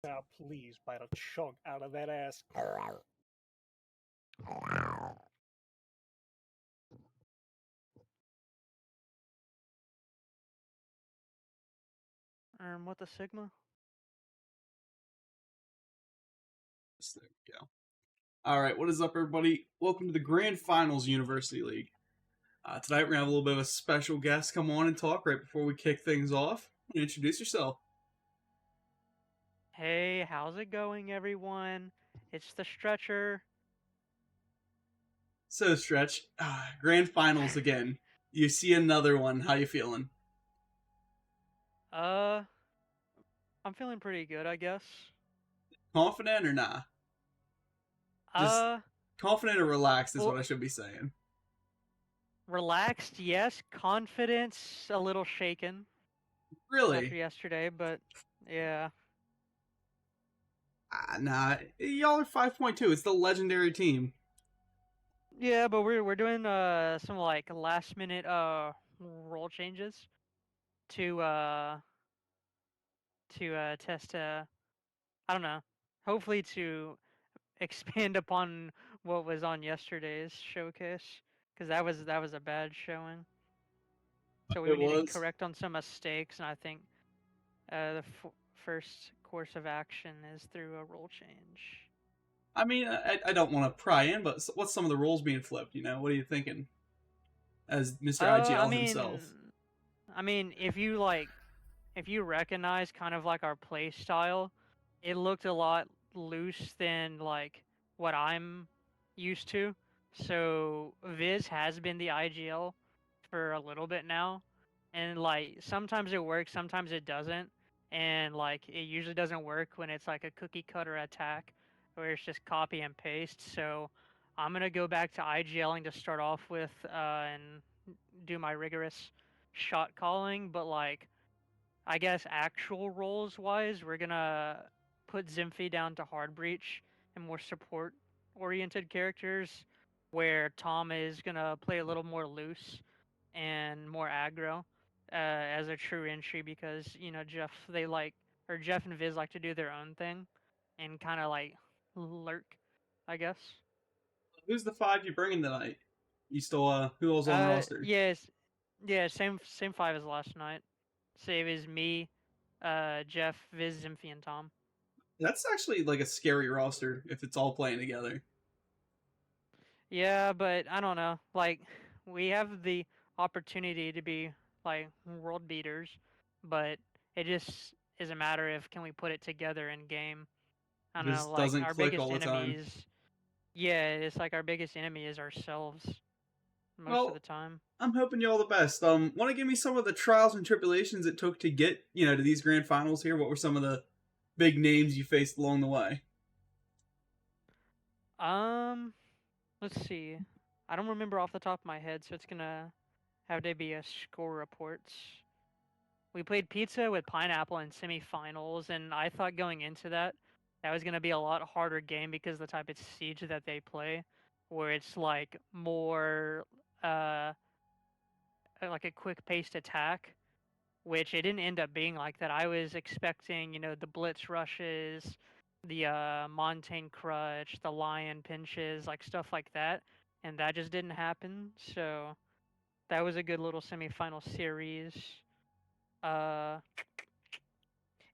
Now, please bite a chunk out of that ass. What the Sigma? There we go. All right, what is up, everybody? Welcome to the Grand Finals University League. Tonight we're gonna have a little bit of a special guest come on and talk right before we kick things off. Introduce yourself. Hey, how's it going, everyone? It's the Stretcher. So, Stretch, Grand Finals again. You see another one. How you feeling? uh, I'm feeling pretty good, I guess. Confident or nah? Just Uh, confident or relaxed is well, what I should be saying. relaxed, yes. Confidence, a little shaken after Really? yesterday, but yeah. Nah. Y'all are 5.2. It's the legendary team. Yeah, but we're doing some like last minute role changes to test I don't know. Hopefully to expand upon what was on yesterday's showcase because that was a bad showing. So we It need to was. correct on some mistakes, and I think the first course of action is through a rule change. I mean, I don't want to pry in, but what's some of the rules being flipped? What are you thinking? As Mr. I IGL mean, himself. if you recognize kind of like our play style, it looked a lot loose than like what I'm used to. So Viz has been the IGL for a little bit now, and like sometimes it works, sometimes it doesn't, and like it usually doesn't work when it's like a cookie cutter attack where it's just copy and paste. So I'm gonna go back to IGLing to start off with and do my rigorous shot calling, but like I guess actual roles wise, we're gonna put Zimphy down to hard breach and more support oriented characters, where Tom is gonna play a little more loose and more aggro as a true entry because Jeff and Viz like to do their own thing and kind of like lurk, I guess. Who's the five you bringing tonight? You still who else on roster? Yes, yeah, same five as last night. Save is me, Jeff, Viz, Zimphy, and Tom. That's actually like a scary roster if it's all playing together. Yeah, but I don't know. Like, we have the opportunity to be like world beaters, but it just is a matter of can we put it together in game. I don't know. Just Like doesn't our click biggest all the time. enemies. Yeah, it's like our biggest enemy is ourselves most of the Well, time. I'm hoping you all the best. Want to give me some of the trials and tribulations it took to get to these grand finals here? What were some of the big names you faced along the way? Um, let's see. I don't remember off the top of my head, so it's gonna have to be a score reports. We played pizza with pineapple in semifinals, and I thought going into that was going to be a lot harder game because of the type of siege that they play, where it's like more uh like a quick paced attack, which it didn't end up being like that. I was expecting, the blitz rushes, the Montaigne crutch, the lion pinches, like stuff like that, and that just didn't happen. So that was a good little semifinal series. Uh,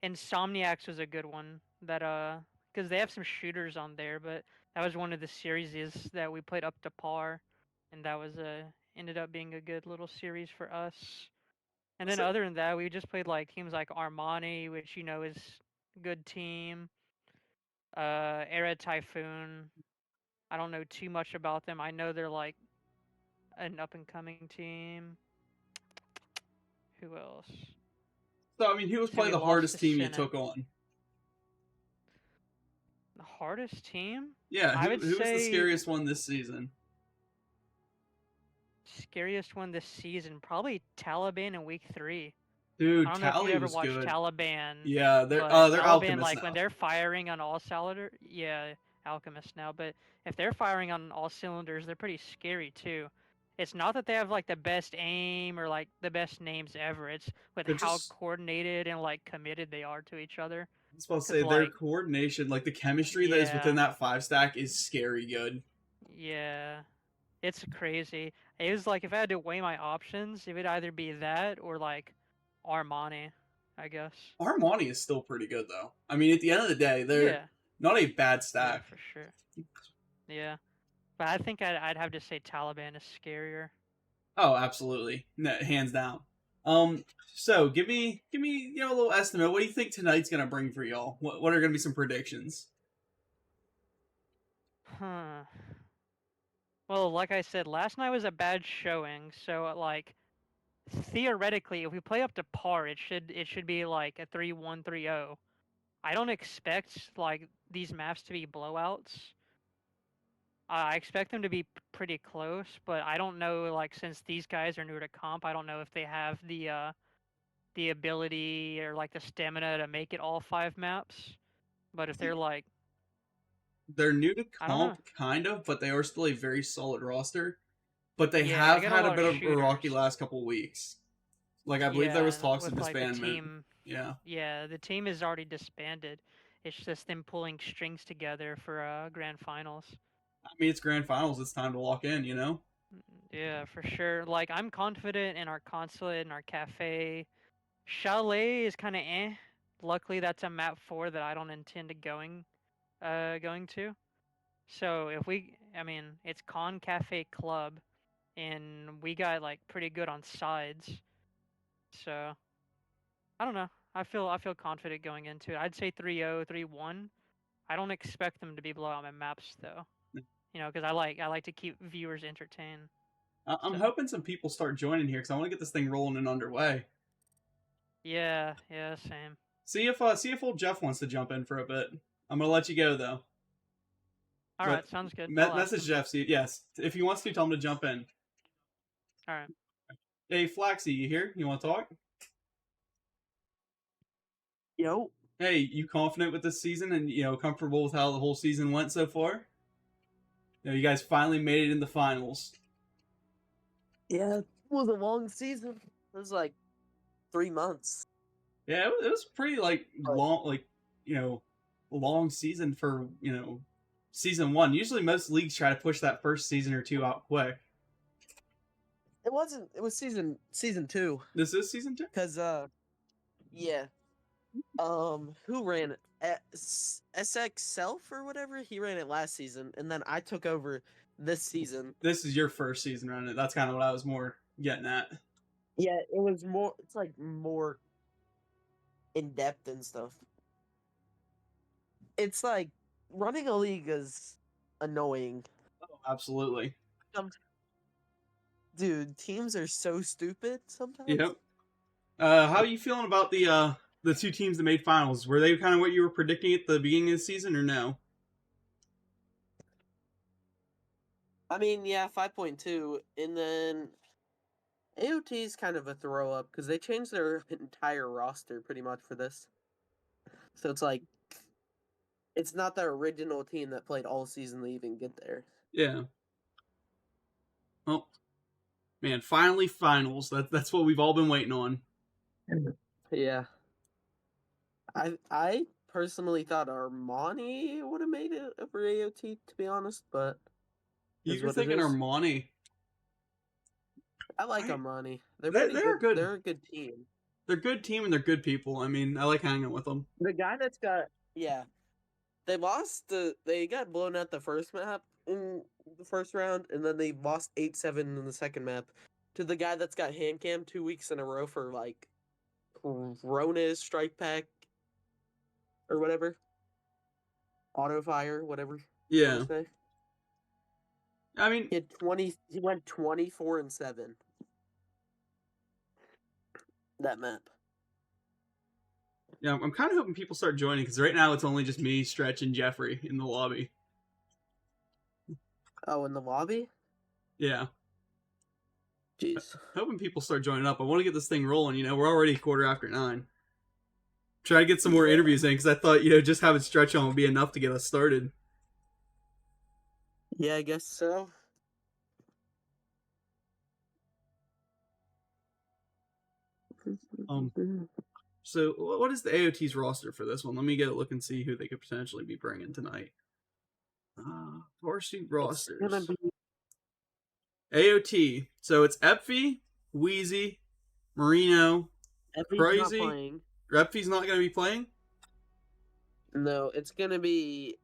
Insomniacs was a good one. Because they have some shooters on there, but that was one of the series that we played up to par, and that was ended up being a good little series for us. And Was then it? other than that, we just played like teams like Armani, which is a good team. Era Typhoon. I don't know too much about them. I know they're like an up and coming team. Who else? So I mean, who was And probably we the lost to hardest team you Senate. took on? The hardest team? Yeah, I who would who was the say scariest one this season? scariest one this season, probably Taliban in week 3. I Dude, don't know if you Tally ever was watched good. Taliban, Yeah, but they're Taliban, alchemists like when now. they're firing on all cylinder, yeah, Alchemist now, but if they're firing on all cylinders, they're pretty scary too. It's not that they have like the best aim or like the best names ever. It's with They're how just coordinated and like committed they are to each other. was supposed to 'Cause, say their like, coordination, like the chemistry that is within yeah, that 5 stack is scary good. yeah, it's crazy. It was like if I had to weigh my options, it would either be that or like Armani, I guess. Armani is still pretty good though. I mean, at the end of the day, they're Yeah, not a bad yeah, stack. for sure. Yeah, but I think I'd have to say Taliban is scarier. Oh, absolutely, no, hands down. So give me, a little estimate. What do you think tonight's gonna bring for y'all? What are gonna be some predictions? Huh. Well, like I said, last night was a bad showing, so like theoretically, if we play up to par, it should be like a 3-1, 3-0. I don't expect like these maps to be blowouts. I expect them to be pretty close, but I don't know. Like since these guys are new to comp, I don't know if they have the ability or like the stamina to make it all 5 maps. But if they're like, They're new to I don't know. comp, kind of, but they are still a very solid roster. But they Yeah, they have got a had a lot bit of of a rocky shooters. last couple weeks. Like I believe there Yeah, was and talks of with like the disbandment. team, Yeah, yeah, the team is already disbanded. It's just them pulling strings together for grand finals. I mean it's grand finals. It's time to lock in. You know. Yeah, for sure. Like I'm confident in our consulate and our cafe. Chalet is kind of eh. Luckily, that's a map 4 that I don't intend to going to. So if we, I mean, it's Con Cafe Club, and we got like pretty good on sides. So I don't know. I feel confident going into it. I'd say 3-0, 3-1. I don't expect them to be blowout my maps though. Because I like to keep viewers entertained. I'm So hoping some people start joining here because I want to get this thing rolling and underway. yeah, yeah, same. See if old Jeff wants to jump in for a bit. I'm gonna let you go though. All But right, sounds good. I'll ask message him. Jeff. See, yes, if he wants to, tell him to jump in. All right. Hey, Flaxy, you here? You want to talk? Yo, Hey, you confident with this season and comfortable with how the whole season went so far? You guys finally made it in the finals. yeah, it was a long season. It was like 3 months. Yeah, it was pretty like But long, long season for season one. Usually, most leagues try to push that first season or two out quick. it wasn't. It was season two. This is season two. Cause yeah, who ran it? SX Self or whatever. He ran it last season, and then I took over this season. This is your first season running it. That's kind of what I was more getting at. Yeah, it was more. It's like more in depth and stuff. It's like running a league is annoying. Oh, absolutely. Some, dude, teams are so stupid sometimes. Yep. How are you feeling about the two teams that made finals? Were they kind of what you were predicting at the beginning of the season, or no? I mean, yeah, 5.2, and then AOT is kind of a throw up because they changed their entire roster pretty much for this. So it's like it's not the original team that played all season to even get there. Yeah. Well, man, finally finals. That's what we've all been waiting on. Yeah. I personally thought Armani would have made it over AOT, to be honest, but You is were what it thinking is. Armani. I like I- Armani. They're They- pretty they're good. good. They're a good team. They're a good team and they're good people. I mean, I like hanging with them. The guy that's got they got blown out the first map in the first round, and then they lost 8-7 in the second map to the guy that's got hand cam 2 weeks in a row for like Rona's strike pack or whatever. Auto fire, whatever you want Yeah. to say. I mean, He went 24-7. That map. yeah, I'm kind of hoping people start joining because right now it's only just me, Stretch, and Jeffrey in the lobby. Oh, in the lobby? Yeah. Jeez. Hoping people start joining up. I want to get this thing rolling. We're already 9:15. Try to get some more interviews in because I thought, just having Stretch on would be enough to get us started. Yeah, I guess so. Um, So, what is the AOT's roster for this one? Let me get a look and see who they could potentially be bringing tonight. Varsity It's gonna rosters. be AOT. So it's Epfi, Wheezy, Marino, Effie's not Crazy. playing. Epfi's not going to be playing? No, it's gonna be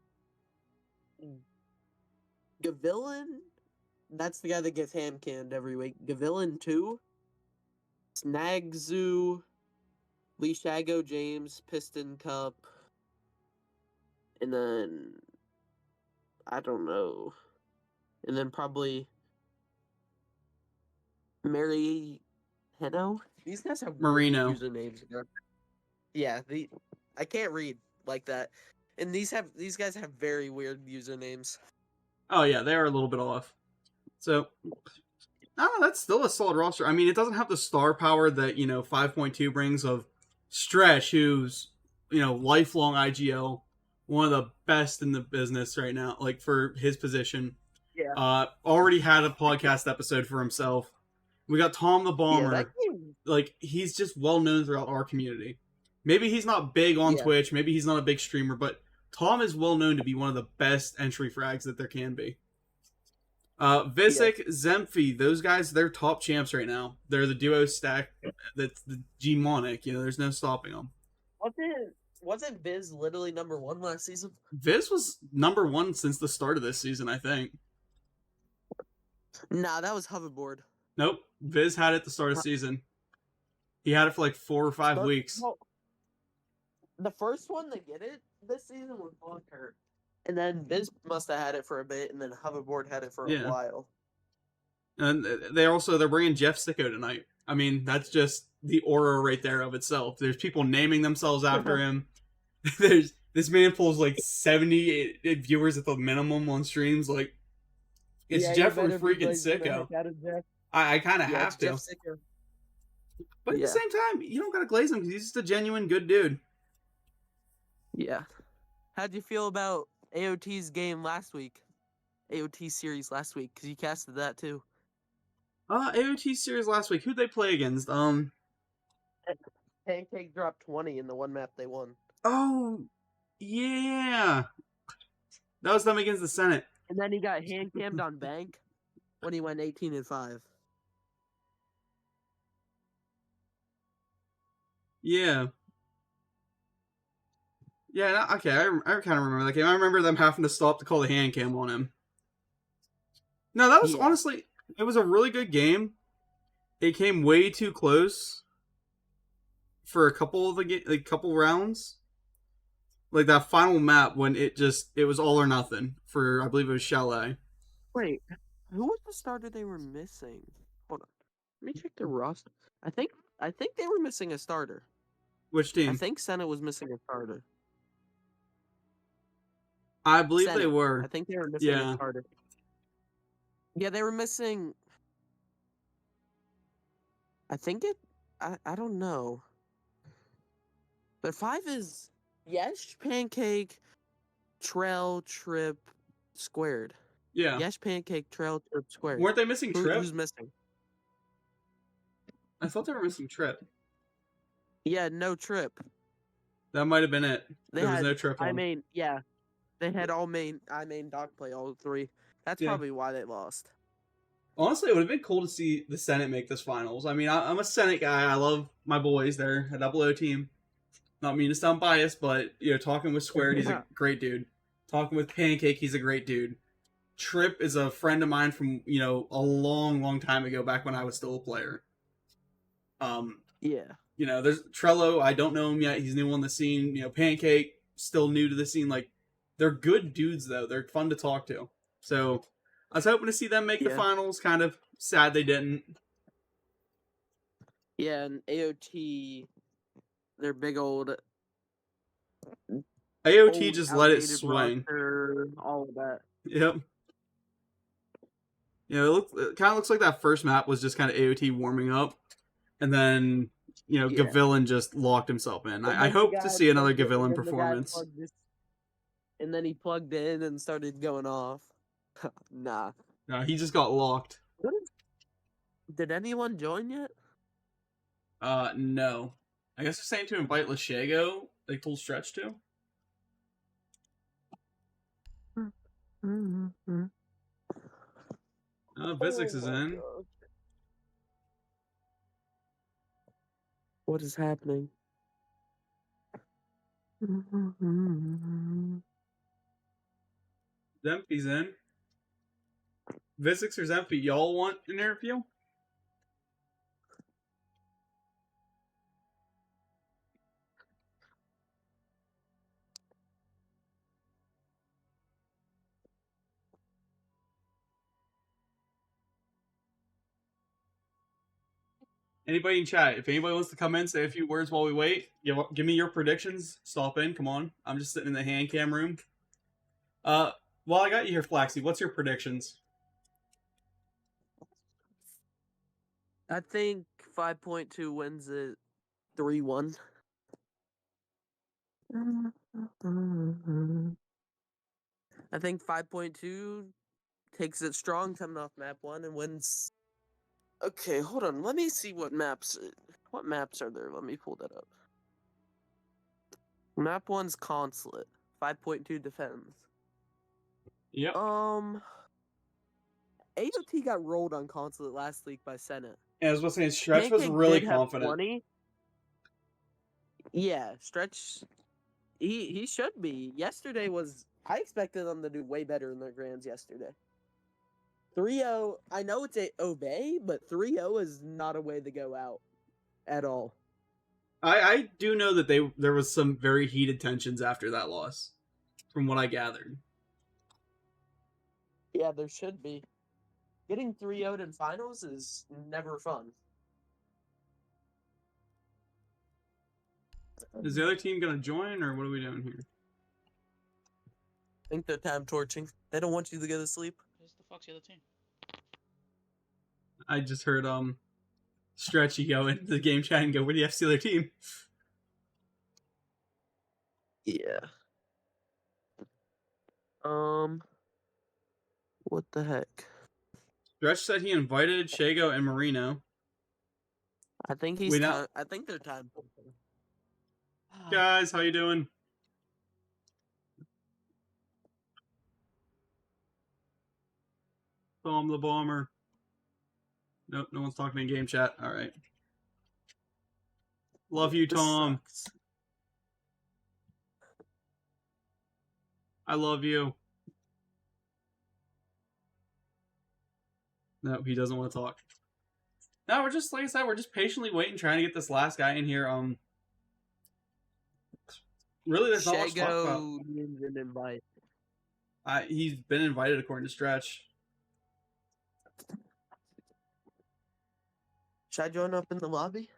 Gavilan. That's the guy that gets hand canned every week. Gavilan 2, Snagzoo, Lee Shago James, Piston Cup, and then I don't know. And then probably Mary Heno. These guys have weird Marino. usernames. Yeah, I can't read like that. And these guys have very weird usernames. Oh, yeah, they are a little bit off. So, that's still a solid roster. I mean, it doesn't have the star power that, 5.2 brings of Stretch, who's, lifelong IGL, one of the best in the business right now, like, for his position. Yeah. Already had a podcast episode for himself. We got Tom the Bomber. Yeah, that game, Like, he's just well known throughout our community. Maybe he's not big on Yeah. Twitch, maybe he's not a big streamer, but Tom is well known to be one of the best entry frags that there can be. Visick, Zemphi, those guys, they're top champs right now. They're the duo stack that's the G-Monic. There's no stopping them. wasn't Viz literally #1 last season? Viz was #1 since the start of this season, I think. Nah, that was Hoverboard. Nope, Viz had it at the start of the season. He had it for like 4 or 5 weeks. Well, the first one to get it this season was Bunker. And then Viz must have had it for a bit, and then Hoverboard had it for a while. And they're bringing Jeff Sicko tonight. I mean, that's just the aura right there of itself. There's people naming themselves after him. This man pulls like 70 viewers at the minimum on streams. Like, it's Jeffrey freaking Sicko. I kind of have to. But at the same time, you don't gotta glaze him because he's just a genuine good dude. Yeah. How'd you feel about AOT's game last week? AOT series last week, because you casted that too. AOT series last week. Who'd they play against? Pancake dropped 20 in the one map they won. Oh, yeah. That was them against the Senate. And then he got hand cammed on Bank when he went 18-5. Yeah. Yeah, okay, I kind of remember that game. I remember them having to stop to call the hand cam on him. No, that was honestly, it was a really good game. It came way too close for a couple of couple rounds. Like that final map when it was all or nothing for, I believe it was Chalet. Wait, who was the starter they were missing? Hold on, let me check their roster. I think they were missing a starter. Which team? I think Senate was missing a starter. I believe Senate. they were. I think they were missing a starter. Yeah, they were missing. I think I don't know. But 5 is Yesh, Pancake, Trail, Trip, Squared. Yeah. Yesh, Pancake, Trail, Trip, Squared. Weren't they missing Trip? Who's missing? I thought they were missing Trip. Yeah, no Trip. That might have been it. There was no Trip on. They had I main dogplay, all 3. That's probably why they lost. Honestly, it would have been cool to see the Senate make this finals. I mean, I'm a Senate guy. I love my boys. They're a O team. Not mean to sound biased, but talking with Squared, he's a great dude. Talking with Pancake, he's a great dude. Trip is a friend of mine from a long, long time ago, back when I was still a player. There's Trello. I don't know him yet. He's new on the scene. Pancake, still new to the scene. Like, they're good dudes though. They're fun to talk to. So I was hoping to see them make the finals. Kind of sad they didn't. Yeah, and AOT, their big old AOT just let it swing. Roster, all of that. Yep. It kind of looks like that first map was just kind of AOT warming up, and then Gavilan just locked himself in. I hope to see another Gavilan performance. And then he plugged in and started going off. Nah. No, he just got locked. Did anyone join yet? No. I guess they're saying to invite Lashego. They told Stretch to. Physics is my in. God. What is happening? Zempy's in. Physics or Zempy, y'all want an interview? Anybody in chat, if anybody wants to come in, say a few words while we wait. Give me your predictions. Stop in, come on. I'm just sitting in the hand cam room. While I got you here, Flaxy, what's your predictions? I think 5.2 wins it 3-1. I think 5.2 takes it strong coming off map 1 and wins. Okay, hold on. Let me see what maps are there. Let me pull that up. Map 1's Consulate. 5.2 defends. Yep. AOT got rolled on Consulate last week by Senate. And I was saying, Stretch was Pancake really did have confident. 20. Yeah, Stretch. He should be. Yesterday was. I expected them to do way better in their grands yesterday. 3-0. I know it's a obey, but 3-0 is not a way to go out at all. I do know that there was some very heated tensions after that loss, from what I gathered. Yeah, there should be. Getting 3-0'd in finals is never fun. Is the other team gonna join, or what are we doing here? I think they're time torching. They don't want you to go to sleep. Who's the fuck's the other team? I just heard Stretchy go into the game chat and go, "Where do you have to see the other team?" Yeah. What the heck? Stretch said he invited Shago and Marino. I think he's Wait, time. I think they're time torching. Guys, how you doing? Tom the Bomber. Nope, no one's talking in game chat. All right. Love you, This Tom. sucks. I love you. No, he doesn't want to talk. No, we're just, like I said, we're just patiently waiting, trying to get this last guy in here. Really, there's not much to talk about. Shago needs an invite. He's been invited according to Stretch. Should I join up in the lobby?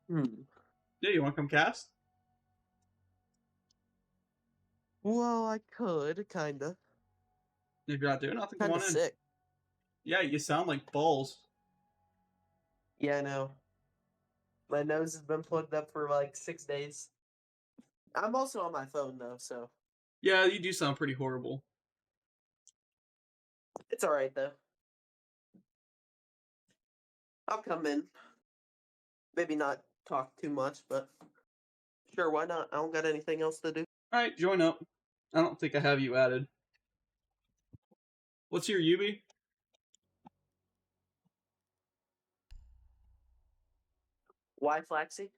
Yeah, you want to come cast? Well, I could, kinda. If you're not doing nothing, come Kinda on in. sick. Yeah, you sound like balls. Yeah, I know. My nose has been plugged up for like 6 days. I'm also on my phone though, so Yeah, you do sound pretty horrible. it's alright though. I'll come in. Maybe not talk too much, but sure, why not? I don't got anything else to do. All right, join up. I don't think I have you added. What's your UB? Why, Flaxy?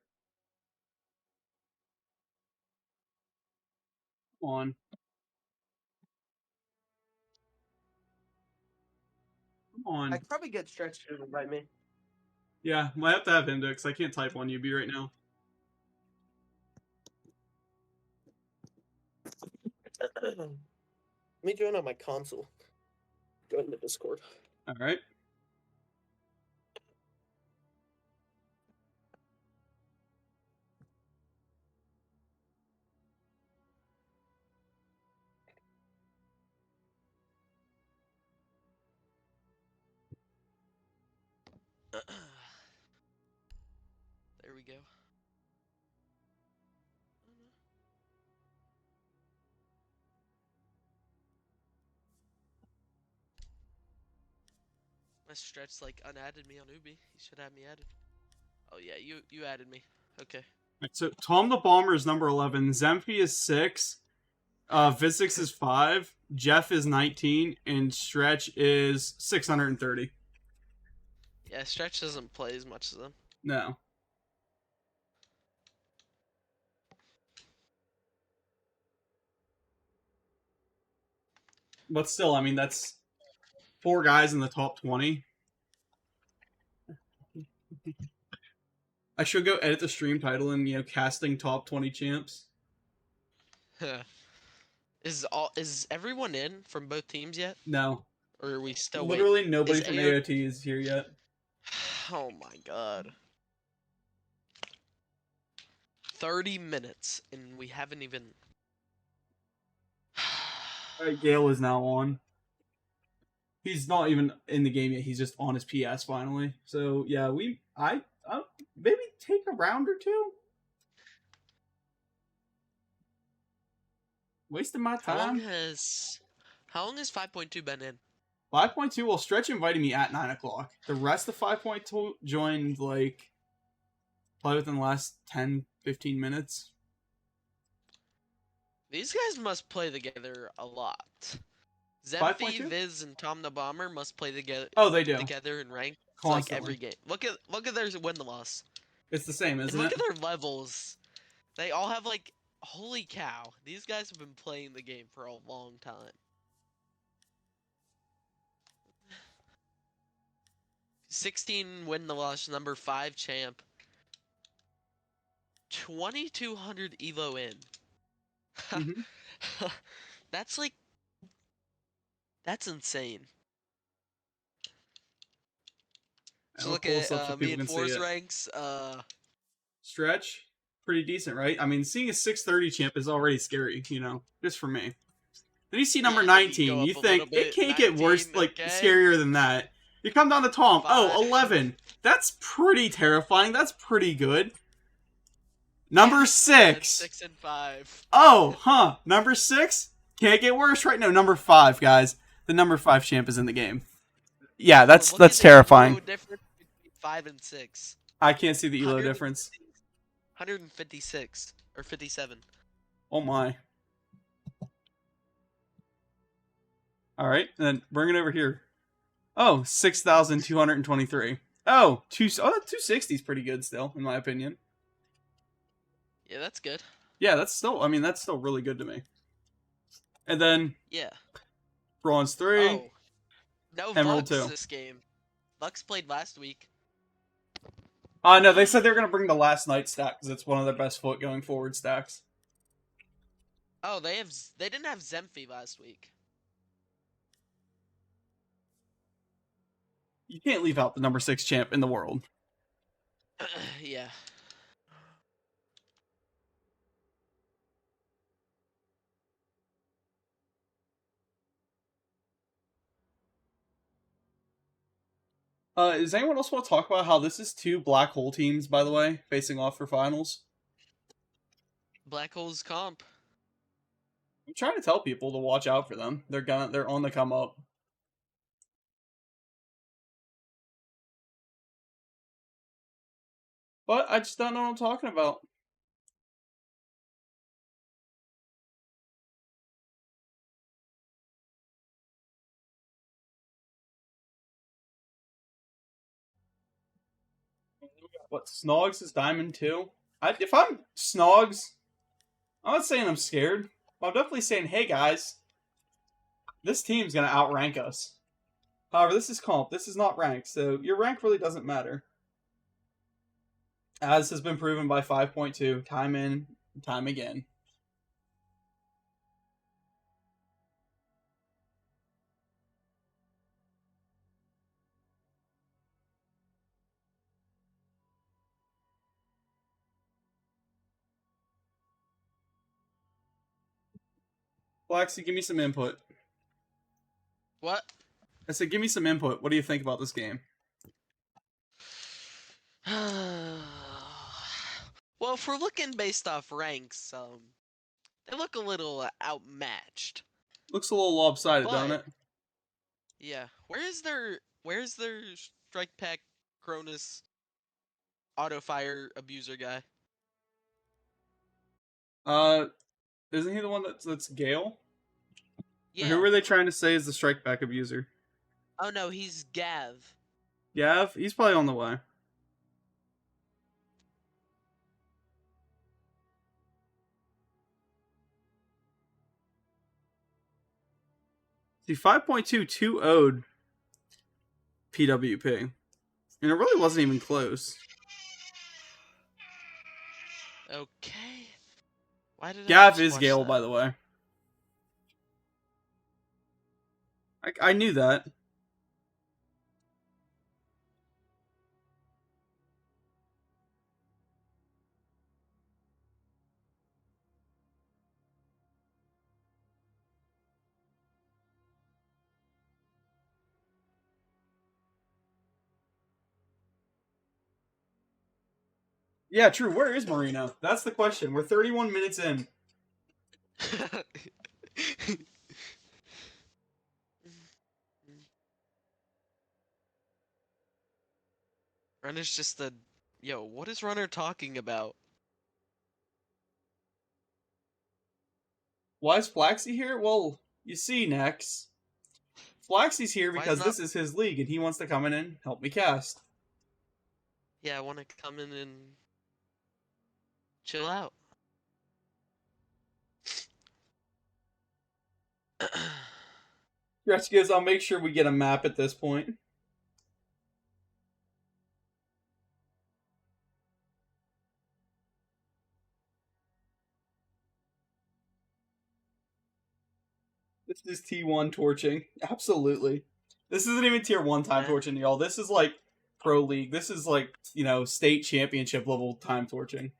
Come on. Come on. I could probably get Stretch to invite me. Yeah, might have to have him do it because I can't type on UB right now. Let me join on my console. Join the Discord. All right. There we go. My Stretch like unadded me on Ubi. He should have me added. Oh yeah, you added me. Okay. So Tom the Bomber is number 11. Zemphy is 6. Visix is 5. Jeff is 19. And Stretch is 630. Yeah, Stretch doesn't play as much as them. No. But still, I mean, that's 4 guys in the top 20. I should go edit the stream title and, casting top 20 champs. Is everyone in from both teams yet? No. Or are we still Literally nobody Is from AOT AOT is here yet. Oh my god. 30 minutes and we haven't even Alright, Gale is now on. He's not even in the game yet. He's just on his PS finally. So yeah, I maybe take a round or two. Wasting my How long time. has 5.2 been in? 5.2. Well, Stretch invited me at 9 o'clock. The rest of 5.2 joined like probably within the last 10, 15 minutes. These guys must play together a lot. 5.2? Zemphy, Viz, and Tom the Bomber must play together. Oh, they do. Together in rank. It's Constantly. like every game. Look at their win-loss. It's the same, And isn't look it? at their levels. They all have like, holy cow! These guys have been playing the game for a long time. 16 win-loss, number 5 champ. 2,200 Evo in. Mhm. That's like, that's insane. So I'll look pull at this up so me people and can see For's it. ranks. Stretch, pretty decent, right? I mean, seeing a 630 champ is already scary, just for me. Then you see number Yeah, then you 19. go You up a think little it bit, can't get worse, 19, like okay. scarier than that. You come down to Tom. Oh, 5. 11. That's pretty terrifying. That's pretty good. Number Yeah, 6. 6 and 5. Oh, huh. Number 6? Can't get worse, right? No, number 5, guys. The number 5 champ is in the game. Yeah, Look that's at the terrifying. Evo difference between 5 and 6. I can't see the elo difference. 156 or 57. Oh my. Alright, then bring it over here. Oh, 6,223. Oh, 260 is pretty good still, in my opinion. Yeah, that's good. Yeah, that's still really good to me. And then, Yeah. Bronze 3. Oh, no Emerald Lux 2. this game. Lux played last week. No, they said they were going to bring the last night stack, because it's one of their best foot going forward stacks. Oh, they didn't have Zemphy last week. You can't leave out the number 6 champ in the world. Yeah. Does anyone else want to talk about how this is 2 black hole teams, by the way, facing off for finals? Black Hole's comp. I'm trying to tell people to watch out for them. They're on the come up. But I just don't know what I'm talking about. What, Snogs is Diamond 2? If I'm Snogs, I'm not saying I'm scared. But I'm definitely saying, hey guys, this team's going to outrank us. However, this is comp. This is not rank, so your rank really doesn't matter. As has been proven by 5.2, time in, time again. Flaxy, give me some input. What? I said, give me some input. What do you think about this game? Well, if we're looking based off ranks, they look a little outmatched. Looks a little lopsided, But- don't it? Yeah. Where's their strike pack Cronus auto fire abuser guy? Isn't he the one that's Gale? Yeah. Who were they trying to say is the strike back abuser? Oh no, he's Gav. Gav? He's probably on the way. See, 5.2 2-0'd PWP. And it really wasn't even close. Okay. Why did I Gav just is watch Gale, that? by the way. I knew that. Yeah, true. Where is Marino? That's the question. We're 31 minutes in. Runner's just the. Yo, what is Runner talking about? Why is Flaxy here? Well, you see, Nex. Flaxy's here Why is because not- this is his league and he wants to come in and help me cast. Yeah, I want to come in and chill out. Stretch goes, I'll make sure we get a map at this point. This is T1 torching. Absolutely. This isn't even tier 1 time Yeah. torching, y'all. This is like pro league. This is like, state championship level time torching.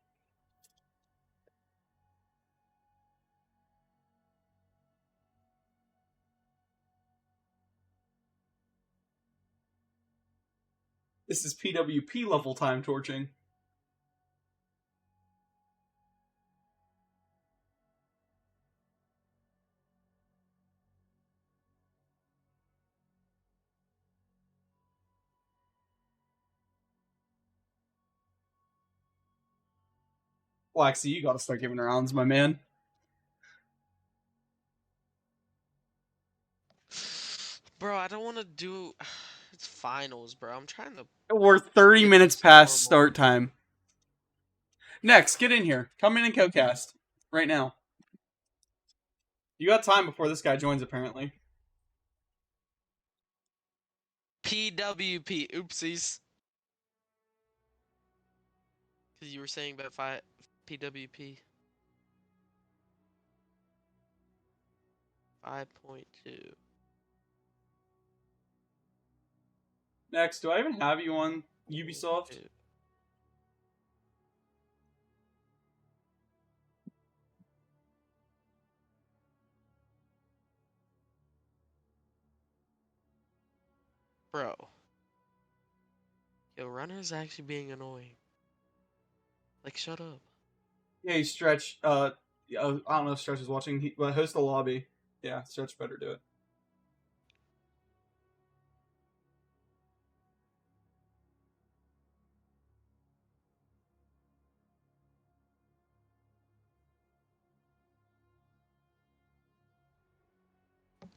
This is PWP level time torching. Flaxy, you gotta start giving rounds, my man. Bro, I don't want to do. It's finals, bro. I'm trying to. We're 30 Get minutes this past normal. start time. Next, get in here. Come in and co-cast. Right now. You got time before this guy joins, apparently. PWP. Oopsies. Because you were saying about PWP. 5.2. Next, do I even have you on Ubisoft? Bro. Yo, Runner's actually being annoying. Like, shut up. Hey, Stretch. I don't know if Stretch is watching, but host the lobby. Yeah, Stretch better do it.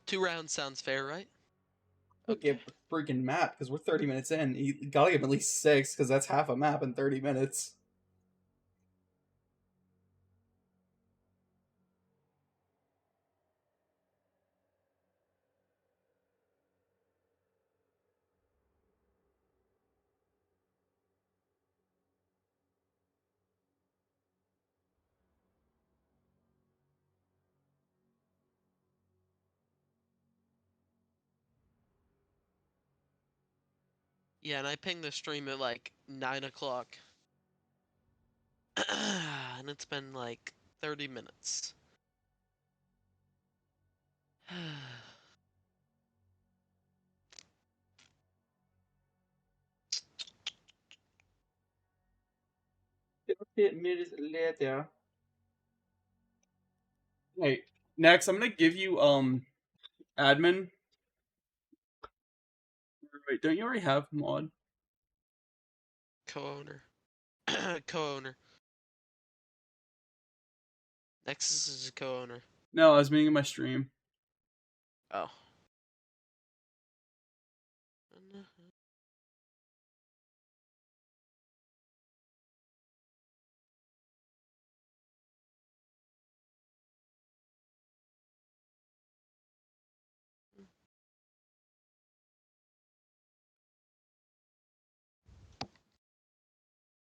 Two rounds sounds fair, right? Okay, a freaking map because we're 30 minutes in. You gotta give him at least 6 because that's half a map in 30 minutes. Yeah, and I pinged the stream at like 9 o'clock. And it's been like 30 minutes. Minutes later. Hey, next I'm gonna give you admin. Wait, don't you already have mod? Co-owner. Co-owner. Nexus is a co-owner. No, I was meaning in my stream. Oh.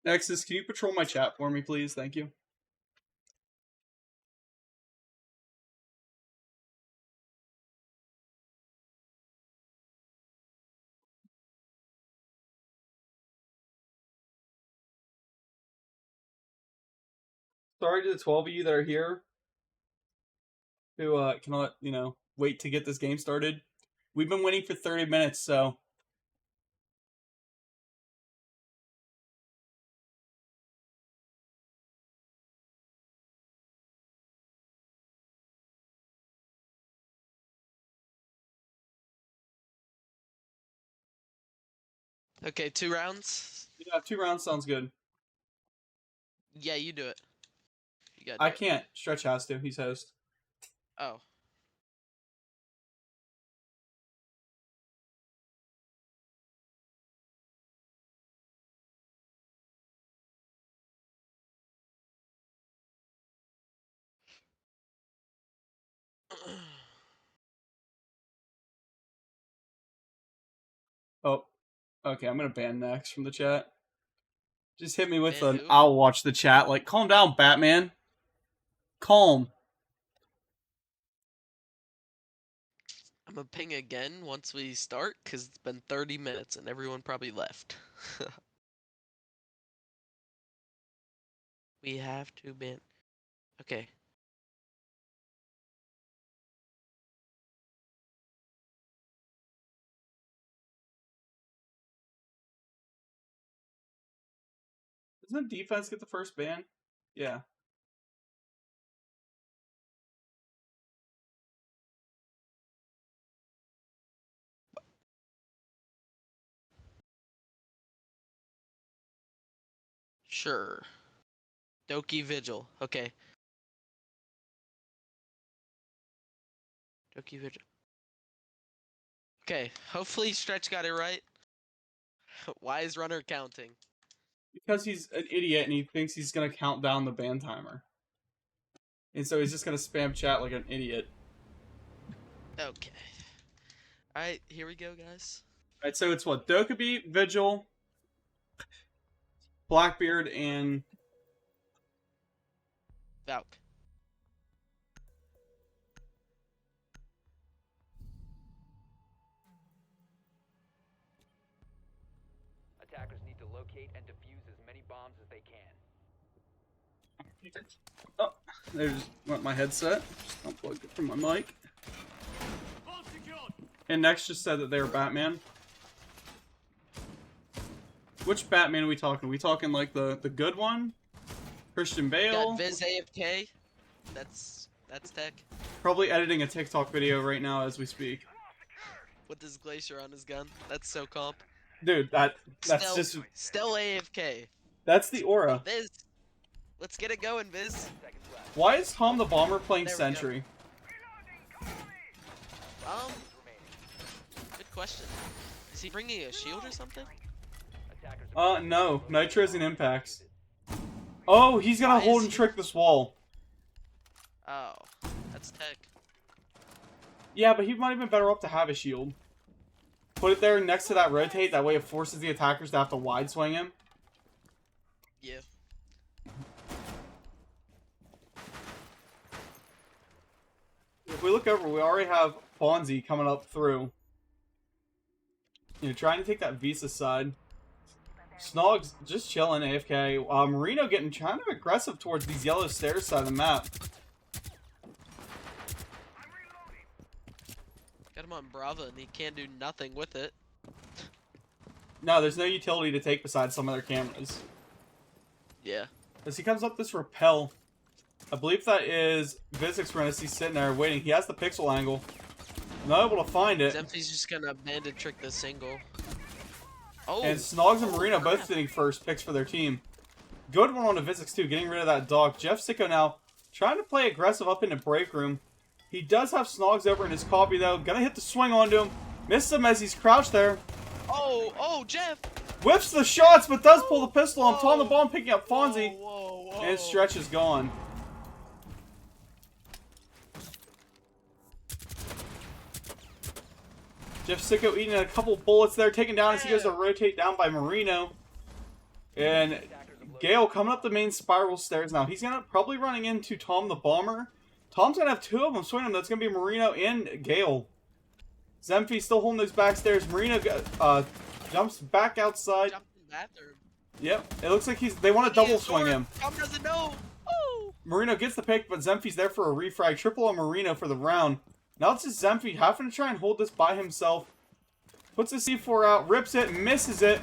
Nexus, can you patrol my chat for me, please? Thank you. Sorry to the 12 of you that are here who cannot, wait to get this game started. We've been waiting for 30 minutes, so... Okay, 2 rounds. Yeah, 2 rounds sounds good. Yeah, you do it. You gotta do I it. can't. Stretch has to. He's host. Oh. Oh, okay. I'm gonna ban Nex from the chat. Just hit me with Ban an who? "I'll watch the chat." Like, calm down, Batman. Calm. I'm gonna ping again once we start, because it's been 30 minutes and everyone probably left. We have to ban. Okay. Doesn't defense get the first ban? Yeah. Sure. Doki Vigil. Okay. Doki Vigil. Okay. Hopefully Stretch got it right. Why is Runner counting? Because he's an idiot and he thinks he's gonna count down the ban timer. And so he's just gonna spam chat like an idiot. Okay. Alright, here we go, guys. Alright, so it's what? Dokkaebi, Vigil, Blackbeard, and... Valk. Attackers need to locate and defuse as many bombs as they can. Oh, there's my headset. Just unplugged it from my mic. And Next just said that they were Batman. Which Batman are we talking? Are we talking like the good one? Christian Bale? Got Viz AFK. That's tech. Probably editing a TikTok video right now as we speak. With this glacier on his gun. That's so comp. Dude, that's still, just... Still AFK. That's the aura. Viz. Let's get it going, Viz. Why is Tom the Bomber playing There we go. Sentry? Good question. Is he bringing a shield or something? No. Nitros and Impacts. Oh, he's gonna Why hold is and he- trick this wall. Oh, that's tech. Yeah, but he might have been better off to have a shield. Put it there next to that rotate, that way it forces the attackers to have to wide swing him. Yeah. If we look over, we already have Fonzie coming up through. Trying to take that Visa side. Snogg's just chilling AFK. Marino getting kind of aggressive towards these yellow stairs side of the map. Got him on Brava and he can't do nothing with it. No, there's no utility to take besides some other cameras. Yeah. As he comes up this rappel, I believe that is Vizix Renus. He's sitting there waiting. He has the pixel angle. Not able to find it. Zemphy's just gonna bandit trick the single. Oh! And Snogs and Marino both sitting first picks for their team. Good one on the Vizix too, getting rid of that dog. Jeff Sicko now Trying to play aggressive up into break room. He does have Snogs over in his copy though. Gonna hit the swing onto him. Misses him as he's crouched there. Oh, Jeff! Whips the shots, but does pull the pistol on Tom the Bomb, picking up Fonzie. Whoa. And his stretch is gone. Jeff Sicko eating a couple bullets there, taken down as he goes to rotate down by Marino. And Gale coming up the main spiral stairs now. He's gonna probably running into Tom the Bomber. Tom's gonna have two of them swinging him. That's gonna be Marino and Gale. Zemfi still holding those back stairs. Marino jumps back outside. Yep, it looks like they want to double swing him. Tom doesn't know. Oh. Marino gets the pick, but Zemfi's there for a refrag. Triple on Marino for the round. Now it's just Zemfi having to try and hold this by himself. Puts the C4 out, rips it, misses it,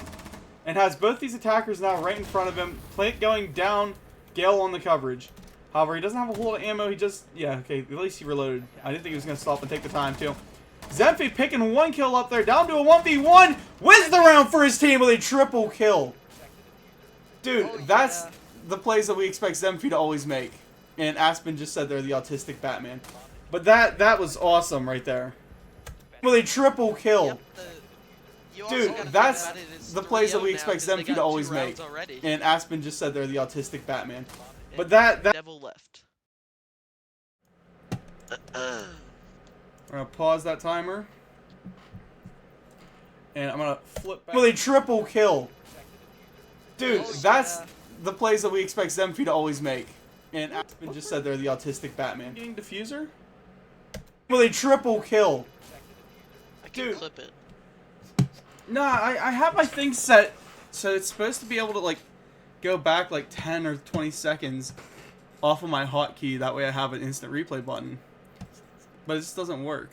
and has both these attackers now right in front of him. Plant going down, Gale on the coverage. However, he doesn't have a whole lot of ammo. He just, yeah, okay, at least he reloaded. I didn't think he was going to stop and take the time, too. Zemfi picking one kill up there, down to a 1v1. Wins the round for his team with a triple kill. Dude, that's the plays that we expect Zemfi to always make. And Aspen just said they're the autistic Batman. But that was awesome right there. With a triple kill. Yep, dude, that's the plays that we expect Zemfi to always make. And Aspen just said they're the autistic Batman. But that Devil left. We're gonna pause that timer. And I'm gonna flip back. With a triple kill. Dude, that's the plays that we expect Zemfi to always make. And Aspen just said they're the autistic Batman. Getting diffuser? With a triple kill. I can clip it. Nah, I have my thing set so it's supposed to be able to like go back like 10 or 20 seconds off of my hotkey. That way I have an instant replay button. But it just doesn't work.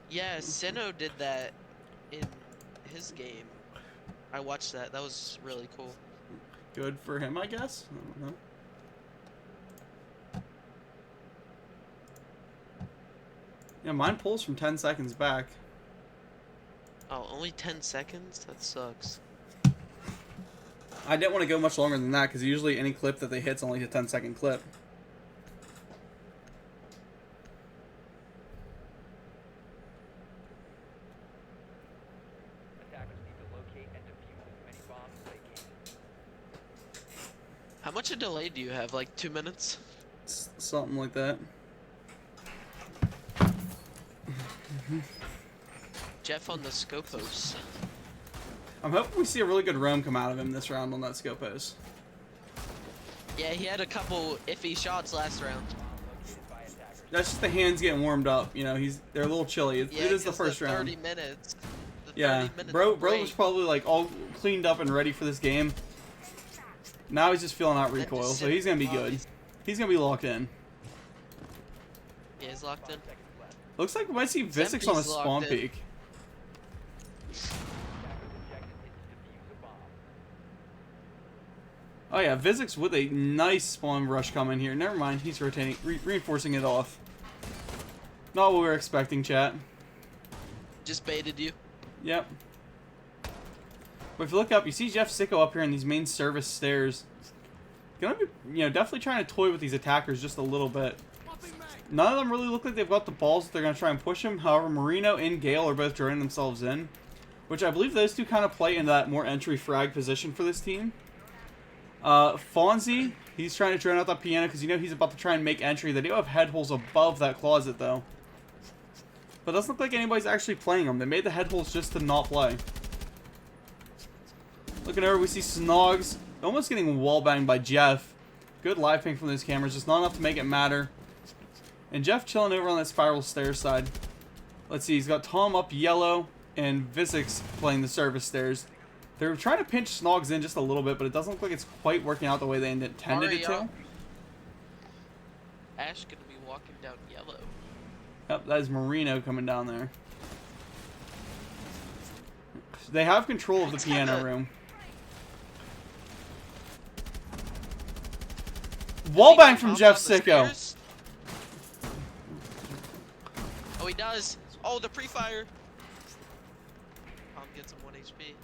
Yeah, Sinnoh did that in his game. I watched that. That was really cool. Good for him, I guess. I don't know. Yeah, mine pulls from 10 seconds back. Oh, only 10 seconds? That sucks. I didn't want to go much longer than that because usually any clip that they hit's only a 10-second clip. Attackers need to locate and defuse as many bombs as they can. How much a delay do you have? Like 2 minutes? Something like that. Jeff on the Scopos. I'm hoping we see a really good roam come out of him this round on that Scopos. Yeah, he had a couple iffy shots last round. That's just the hands getting warmed up. You know, they're a little chilly. It is the first round. 30 minutes. Yeah, 30 minutes bro break. was probably like all cleaned up and ready for this game. Now he's just feeling out recoil, so he's gonna be good. He's gonna be locked in. Yeah, he's locked in. Looks like we might see Vizix on a Zempi's spawn locked in. peak. Oh yeah, Vizix with a nice spawn rush coming here. Never mind, he's rotating, reinforcing it off. Not what we were expecting, chat. Just baited you. Yep. But if you look up, you see Jeff Sicko up here in these main service stairs. Gonna be, you know, definitely trying to toy with these attackers just a little bit. None of them really look like they've got the balls that they're gonna try and push him. However, Marino and Gale are both droning themselves in, which I believe those two kind of play in that more entry frag position for this team. Fonzie, he's trying to drone out that piano because you know he's about to try and make entry. They do have head holes above that closet though. But it doesn't look like anybody's actually playing them. They made the head holes just to not play. Looking over, we see Snogs almost getting wall banged by Jeff. Good live ping from those cameras, just not enough to make it matter. And Jeff chilling over on that spiral stairs side. Let's see, he's got Tom up yellow and Vizix playing the service stairs. They're trying to pinch Snogs in just a little bit, but it doesn't look like it's quite working out the way they intended it to. Ash gonna be walking down yellow. Yep, that is Marino coming down there. They have control of the piano room. Wallbang from Jeff Sicko. Oh, he does. Oh, the pre-fire. Tom gets him 1 HP.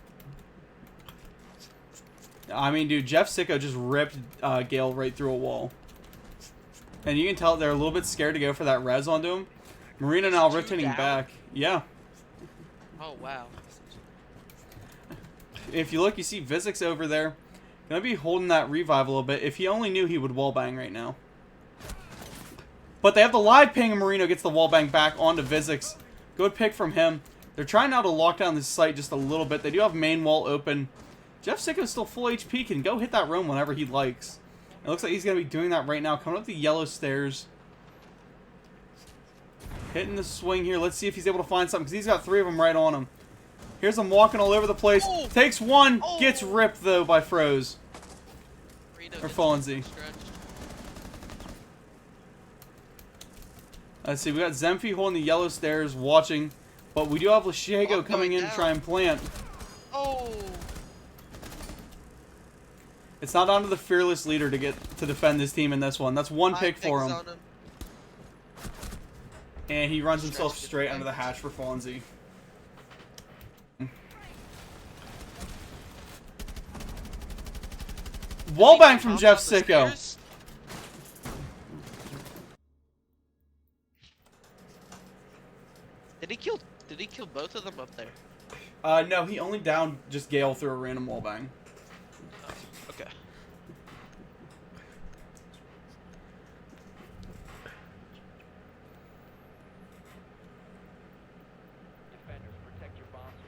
I mean, dude, Jeff Sicko just ripped Gale right through a wall. And you can tell they're a little bit scared to go for that res onto him. Marina now Two rotating down? back. Yeah. Oh wow. If you look, you see Vizix over there. Gonna be holding that revive a little bit. If he only knew, he would wallbang right now. But they have the live ping, and Marino gets the wallbang back onto Vizix. Good pick from him. They're trying now to lock down this site just a little bit. They do have main wall open. Jeff Sicko's still full HP, can go hit that room whenever he likes. It looks like he's going to be doing that right now. Coming up the yellow stairs. Hitting the swing here. Let's see if he's able to find something, because he's got 3 of them right on him. Here's him walking all over the place. Oh! Takes one. Oh! Gets ripped, though, by Froze. Reno Or gets Fonzie. stretched. Let's see. We got Zemphi holding the yellow stairs, watching. But we do have Lashego Oh, coming in to down. try and plant. Oh! It's not down to the fearless leader to get to defend this team in this one. That's one pick for him. On him. And he runs himself Stretch straight it. under the hatch for Fonzie. Wallbang from Up Jeff on the Sicko. stairs? Did he kill both of them up there? No, he only downed just Gale through a random wallbang. Okay. Defenders, protect your bombs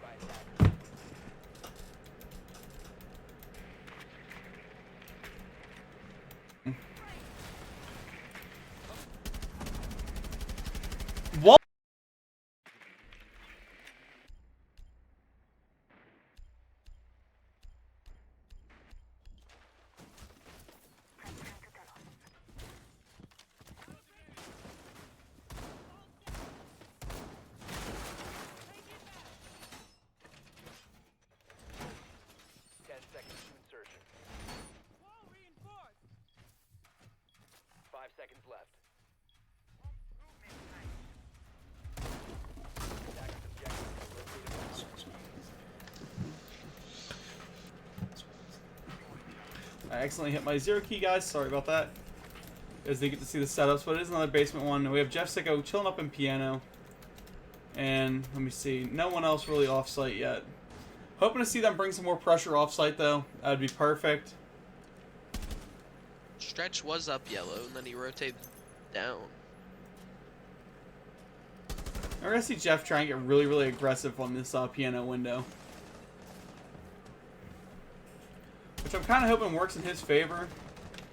by attackers. Wall. Seconds to insertion. 5 seconds left. Attackers objective located. I accidentally hit my 0 key, guys. Sorry about that. As they get to see the setups, but it is another basement one. We have Jeff Sicko chilling up in piano. And let me see. No one else really off-site yet. Hoping to see them bring some more pressure off-site, though. That would be perfect. Stretch was up yellow, and then he rotated down. We're going to see Jeff try and get really, really aggressive on this piano window. Which I'm kind of hoping works in his favor.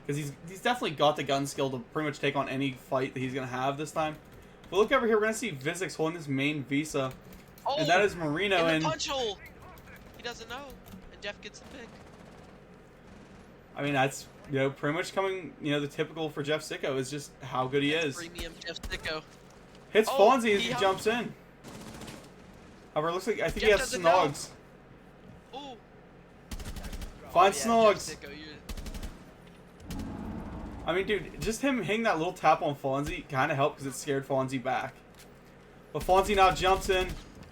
Because he's definitely got the gun skill to pretty much take on any fight that he's going to have this time. But look over here, we're going to see Vizix holding this main Visa. Oh! And that is Marino in in. the punch hole! He doesn't know, and Jeff gets the pick. I mean, that's, you know, pretty much coming, you know, the typical for Jeff Sicko is just how good he is. Premium Jeff Sicko. Hits Oh, Fonzie as he he jumps in. However, it looks like, I think Jeff he has doesn't know. Snogs. Ooh. Find Yeah, Snogs. Jeff Sicko, you're... I mean, dude, just him hitting that little tap on Fonzie kind of helped because it scared Fonzie back. But Fonzie now jumps in,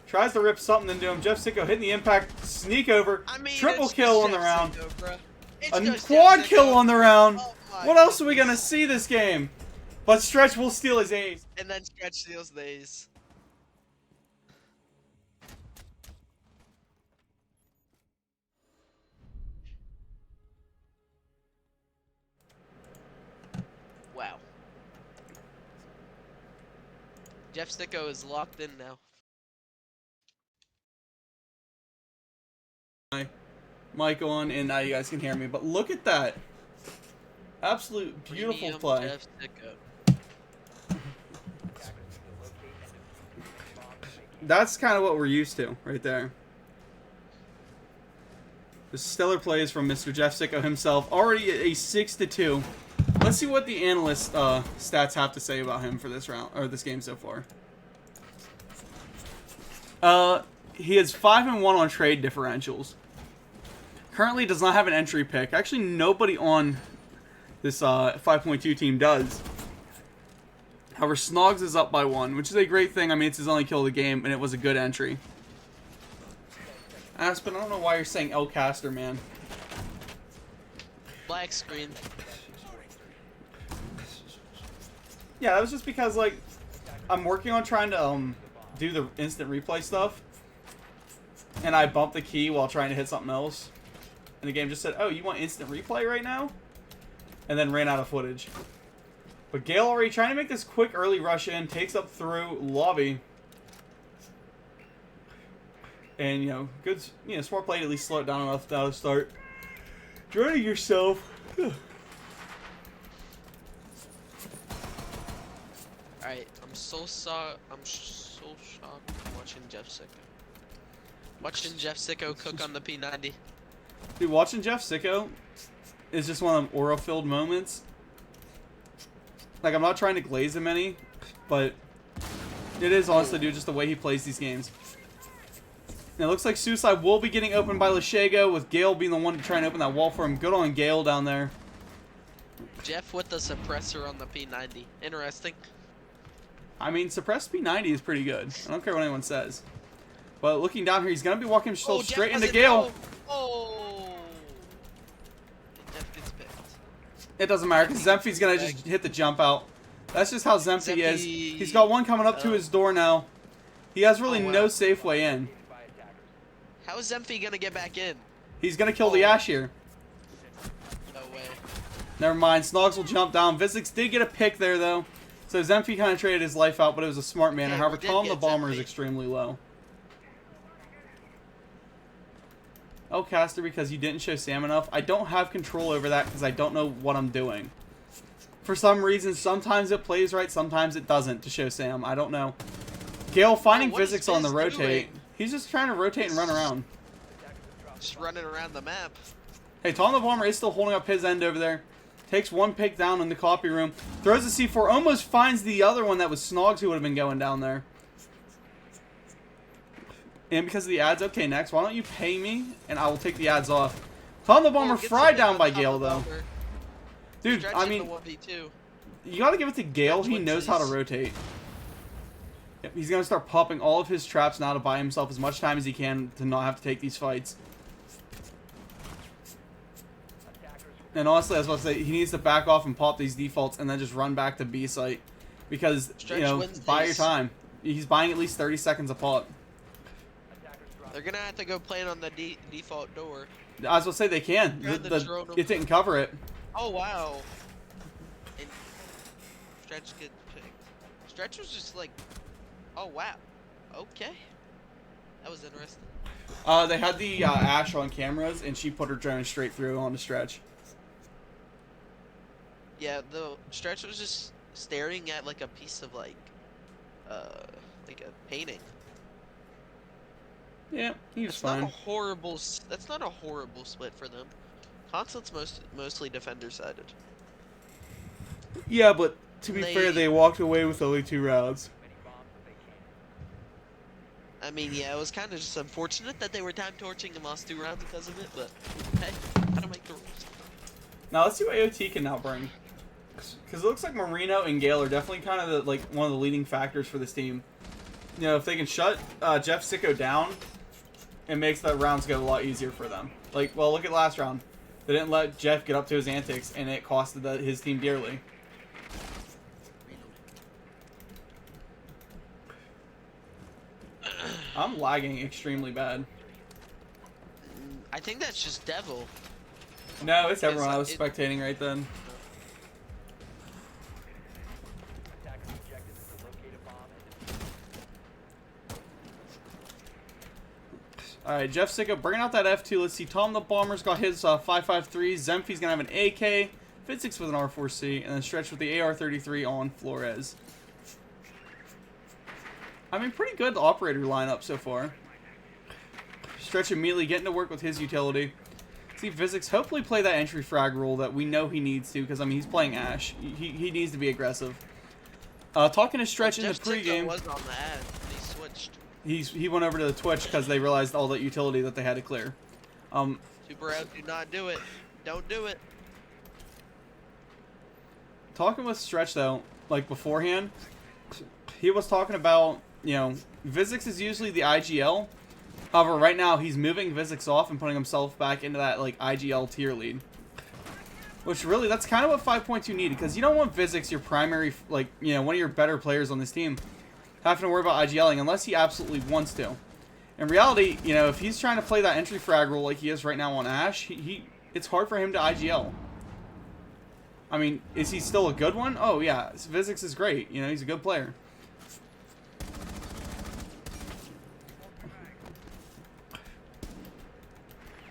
tries to rip something into him. Jeff Sicko hitting the impact, sneak over, I mean, triple it's kill just on the Jeff round. Sicko, bruh. It's A just quad Jeff kill Sicko. on the round. Oh my What else are we goodness. going to see this game? But Stretch will steal his ace. And then Stretch steals the ace. Wow. Jeff Sicko is locked in now. Mic on, and now you guys can hear me. But look at that. Absolute beautiful Premium play. Jeff Sicko. That's kind of what we're used to right there. The stellar plays from Mr. Jeff Sicko himself. Already a 6-2. Let's see what the analyst stats have to say about him for this round or this game so far. He is 5-1 on trade differentials. Currently does not have an entry pick. Actually, nobody on this 5.2 team does. However, Snogs is up by 1, which is a great thing. I mean, it's his only kill of the game, and it was a good entry. Aspen, I don't know why you're saying El Caster, man. Black screen. Yeah, that was just because, like, I'm working on trying to do the instant replay stuff, and I bumped the key while trying to hit something else, and the game just said, "Oh, you want instant replay right now?" And then ran out of footage. But Gale already trying to make this quick early rush in, takes up through lobby, and good, smart play to at least slow it down enough to start draining yourself. Alright, I'm so shocked watching Jeff Sicko. Watching Jeff Sicko cook on the P90. Dude, watching Jeff Sicko is just one of them aura-filled moments. Like, I'm not trying to glaze him any, but it is honestly, dude, just the way he plays these games. And it looks like Suicide will be getting opened by Lashego, with Gale being the one to try and open that wall for him. Good on Gale down there. Jeff with the suppressor on the P90. Interesting. I mean, suppressed P90 is pretty good. I don't care what anyone says. But looking down here, he's going to be walking himself straight into Gale. Oh! Jeff gets picked. It doesn't matter, because Zemphi's going to just hit the jump out. That's just how Zemphi is. He's got one coming up to his door now. He has really no safe way in. How is Zemphi gonna get back in? He's going to kill the Ash here. No way. Never mind, Snogs will jump down. Vizix did get a pick there, though. So Zemphi kind of traded his life out, but it was a smart manner. Yeah, However, we did Tom the get Bomber is Zemphi. extremely low. Oh, Caster, because you didn't show Sam enough. I don't have control over that because I don't know what I'm doing. For some reason, sometimes it plays right, sometimes it doesn't to show Sam. I don't know. Gale finding what is Vizix on the Viz rotate. doing? He's just trying to rotate and run around. Just running around the map. Hey, Tom the Bomber is still holding up his end over there. Takes one pick down in the copy room. Throws a C4. Almost finds the other one that was Snogs who would have been going down there. And because of the ads, okay, next, why don't you pay me and I will take the ads off. Tom the Bomber Gets fried it down by on top Gale, of though. Bomber. Dude, I Stretching mean, the 1v2. you gotta give it to Gale. He knows how to rotate. Yep, he's gonna start popping all of his traps now to buy himself as much time as he can to not have to take these fights. And honestly, I was about to say, he needs to back off and pop these defaults and then just run back to B site. Because, Stretch wins buy your these. time. He's buying at least 30 seconds a pop. They're gonna have to go plan on the default door. I was about to say they can. Grab the drone. It didn't cover it. Oh wow. And Stretch gets picked. Stretch was just like, oh wow. Okay. That was interesting. They had the Ash on cameras, and she put her drone straight through on the Stretch. Yeah, the Stretch was just staring at like a piece of like a painting. Yeah, he was It's fine. not a horrible. That's not a horrible split for them. Constant's mostly defender sided. Yeah, but to be fair, they walked away with only 2 rounds. I mean, yeah, it was kind of just unfortunate that they were time torching and lost 2 rounds because of it, but hey, gotta make the rules. Now let's see what AOT can now bring. Because it looks like Marino and Gale are definitely kind of one of the leading factors for this team. If they can shut Jeff Sicko down, it makes the rounds go a lot easier for them. Well, look at last round. They didn't let Jeff get up to his antics, and it costed his team dearly. I'm lagging extremely bad. I think that's just Devil. No, it's everyone. I was It- spectating right then. Attackers objective is to locate a bomb and defuse. Alright, Jeff Sicko bringing out that F2. Let's see. Tom the Bomber's got his 5.53. Zemphi's going to have an AK. Fitzix with an R4C. And then Stretch with the AR-33 on Flores. I mean, pretty good operator lineup so far. Stretch immediately getting to work with his utility. See Vizix hopefully play that entry frag rule that we know he needs to, because I mean he's playing Ash. He needs to be aggressive. Talking to Stretch in the Jeff Sicko pregame, was on the ad. And he switched. he went over to the Twitch because they realized all that utility that they had to clear. Super out, do not do it. Don't do it. Talking with Stretch though, beforehand, he was talking about, Vizix is usually the IGL. However, right now he's moving Vizix off and putting himself back into that IGL tier lead. Which really, that's kind of what 5.2 needed, because you don't want Vizix, your primary, like, you know, one of your better players on this team, having to worry about IGLing unless he absolutely wants to. In reality, you know, if he's trying to play that entry frag role like he is right now on Ash, it's hard for him to IGL. I mean, is he still a good one? Oh, yeah. Vizix is great. You know, he's a good player.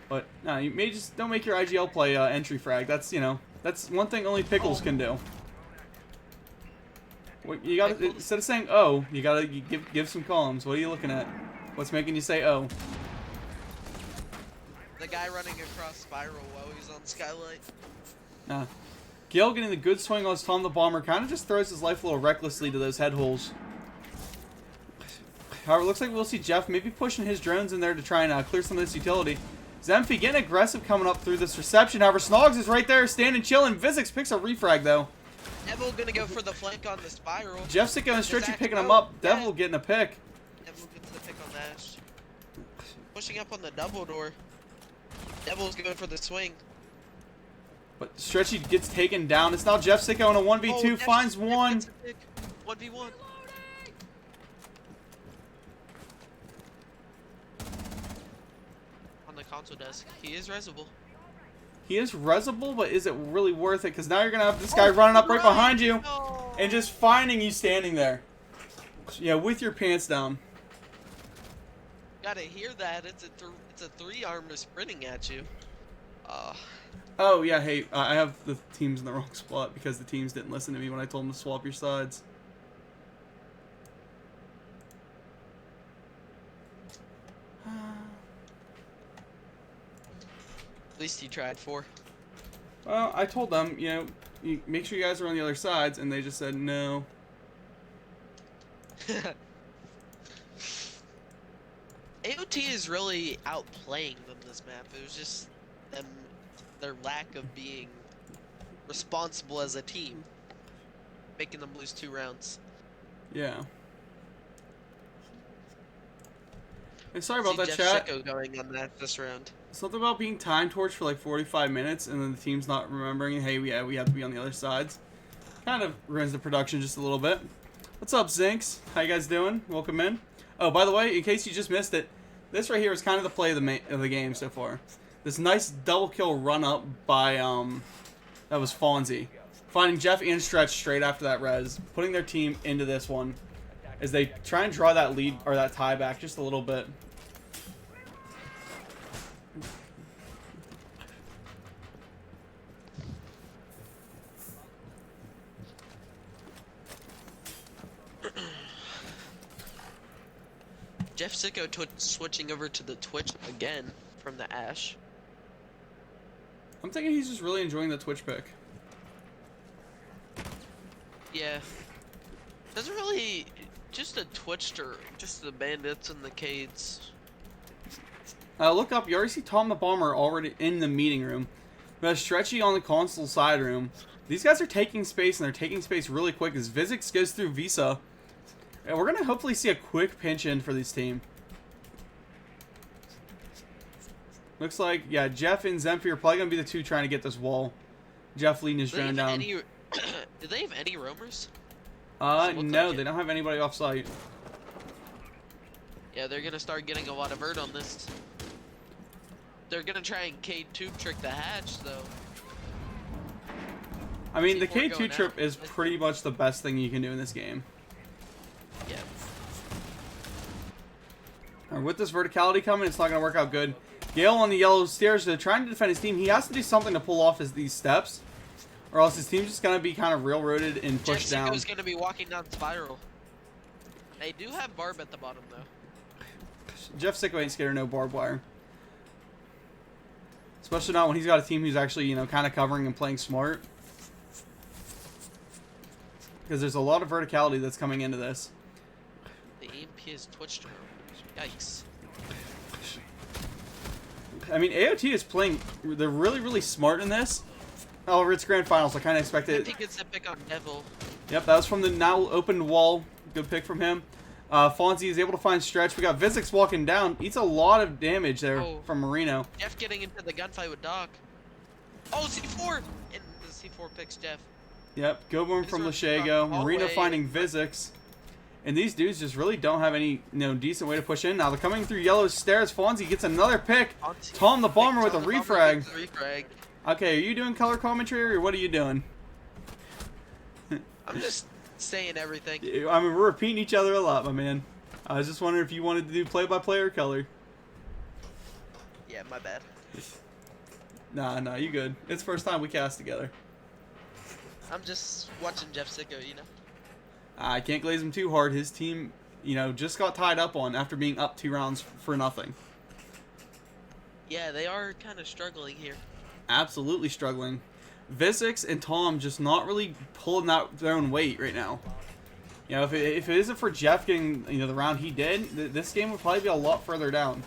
But, no, you may just don't make your IGL play entry frag. That's, you know, that's one thing only Pickles can do. What, you gotta, instead of saying oh, you gotta give some columns. What are you looking at? What's making you say oh? The guy running across Spiral while he's on Skylight. Nah. Gale getting the good swing on his Tom the Bomber kind of just throws his life a little recklessly to those head holes. However, it looks like we'll see Jeff maybe pushing his drones in there to try and clear some of this utility. Zemphy getting aggressive coming up through this reception. However, Snogs is right there standing chilling. Vizix picks a refrag though. Devil gonna go for the flank on the Spiral. Jeff Sicko and Stretchy picking him up. Devil getting a pick. Devil gets the pick on Ash. Pushing up on the double door. Devil's going for the swing. But Stretchy gets taken down. It's now Jeff Sicko in a 1v2. Finds one. 1v1. On the console desk. He is resable. He is resable, but is it really worth it? Because now you're going to have this guy running up right behind you and just finding you standing there. Yeah, with your pants down. Gotta hear that. It's a three-armer sprinting at you. Oh, yeah, hey, I have the teams in the wrong spot because the teams didn't listen to me when I told them to swap your sides. At least he tried for. Well, I told them, you know, make sure you guys are on the other sides, and they just said no. AOT is really outplaying them this map. It was just them, their lack of being responsible as a team, making them lose 2 rounds. Yeah. Hey, sorry about that, Jeff chat. Sicko going on that this round. Something about being time torched for like 45 minutes and then the team's not remembering, hey, we have to be on the other sides. Kind of ruins the production just a little bit. What's up, Zinks? How you guys doing? Welcome in. Oh, by the way, in case you just missed it, this right here is kind of the play of the game so far. This nice double kill run up by, that was Fonzie. Finding Jeff and Stretch straight after that res, putting their team into this one as they try and draw that lead, or that tie back just a little bit. Jeff Sicko switching over to the Twitch again from the Ash. I'm thinking he's just really enjoying the Twitch pick. Yeah. Doesn't really... Just a Twitch or just the Bandits and the Cades. Look up, you already see Tom the Bomber already in the meeting room. We have Stretchy on the console side room. These guys are taking space, and they're taking space really quick as Vizix goes through Visa. And we're going to hopefully see a quick pinch in for this team. Looks like, yeah, Jeff and Zemphy are probably going to be the two trying to get this wall. Jeff leading his drone down. Do they have any roamers? No, they don't have anybody off site. Yeah, they're going to start getting a lot of vert on this. They're going to try and K2 trick the hatch, though. I mean, the T4 K2 going trip out. is pretty much the best thing you can do in this game. Yeah. Or with this verticality coming, it's not going to work out good. Gale on the yellow stairs, they're trying to defend his team. He has to do something to pull off these steps, or else his team's just going to be kind of railroaded and pushed down. Jessica's going to be walking down Spiral. They do have Barb at the bottom, though. Jeff Sicko ain't scared of no barbed wire. Especially not when he's got a team who's actually, you know, kind of covering and playing smart. Because there's a lot of verticality that's coming into this. The EMP is Twitch drone. Yikes. I mean, AOT is playing... They're really, really smart in this. However, it's grand finals. I kind of expected... I think it's a pick on Devil. Yep, that was from the now opened wall. Good pick from him. Fonzie is able to find Stretch. We got Vizix walking down. Eats a lot of damage there from Marino. Jeff getting into the gunfight with Doc. Oh, C4! And the C4 picks Jeff. Yep, good one These from are Lashego. from Marina hallway. finding Vizix. And these dudes just really don't have any, decent way to push in. Now they're coming through yellow stairs. Fonzie gets another pick. Tom the Bomber with a refrag. Okay, are you doing color commentary or what are you doing? I'm just saying everything. I mean, we're repeating each other a lot, my man. I was just wondering if you wanted to do play-by-play or color. Yeah, my bad. Nah, you good. It's first time we cast together. I'm just watching Jeff Sicko, you know? I can't glaze him too hard. His team, just got tied up on after being up 2 rounds for nothing. Yeah, they are kind of struggling here. Absolutely struggling. Vizix and Tom just not really pulling out their own weight right now. If it isn't for Jeff getting the round he did, this game would probably be a lot further down.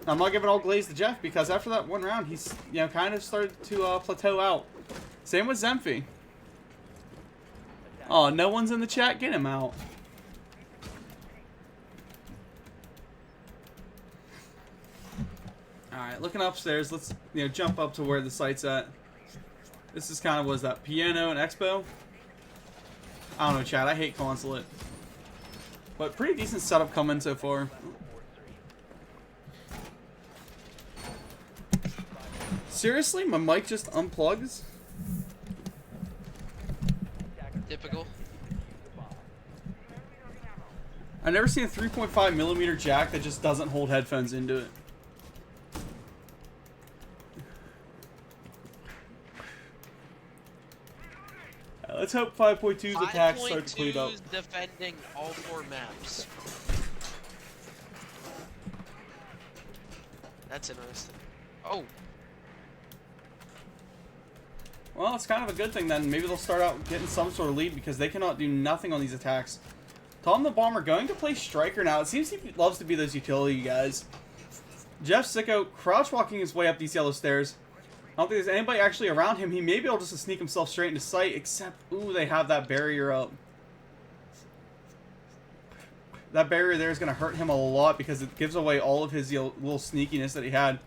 I'm not giving all glaze to Jeff because after that 1 round, he's kind of started to plateau out. Same with Zemphy. Oh, no one's in the chat. Get him out. All right, looking upstairs. Let's jump up to where the site's at. This is kind of was that piano and expo. I don't know, chat. I hate consulate, but pretty decent setup coming so far. Seriously, my mic just unplugs. Typical. I've never seen a 3.5mm jack that just doesn't hold headphones into it. Let's hope 5.2's attacks start to clean up. 5.2's defending all 4 maps. That's interesting. Oh. Well, it's kind of a good thing then. Maybe they'll start out getting some sort of lead because they cannot do nothing on these attacks. Tom the Bomber going to play Striker now. It seems he loves to be those utility guys. Jeff Sicko crouch walking his way up these yellow stairs. I don't think there's anybody actually around him. He may be able just to sneak himself straight into sight, except, ooh, they have that barrier up. That barrier there is going to hurt him a lot because it gives away all of his little sneakiness that he had.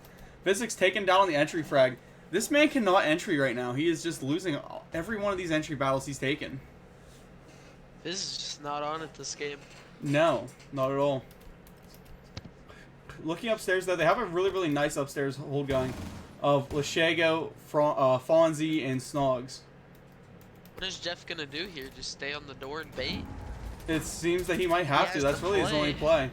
Vizix taken down on the entry frag. This man cannot entry right now. He is just losing every one of these entry battles he's taken. This is just not on it this game. No, not at all. Looking upstairs, though, they have a really, really nice upstairs hold going of Lashego, Fonzie, and Snogs. What is Jeff gonna do here? Just stay on the door and bait? It seems that he might have to. That's to really his play. only play.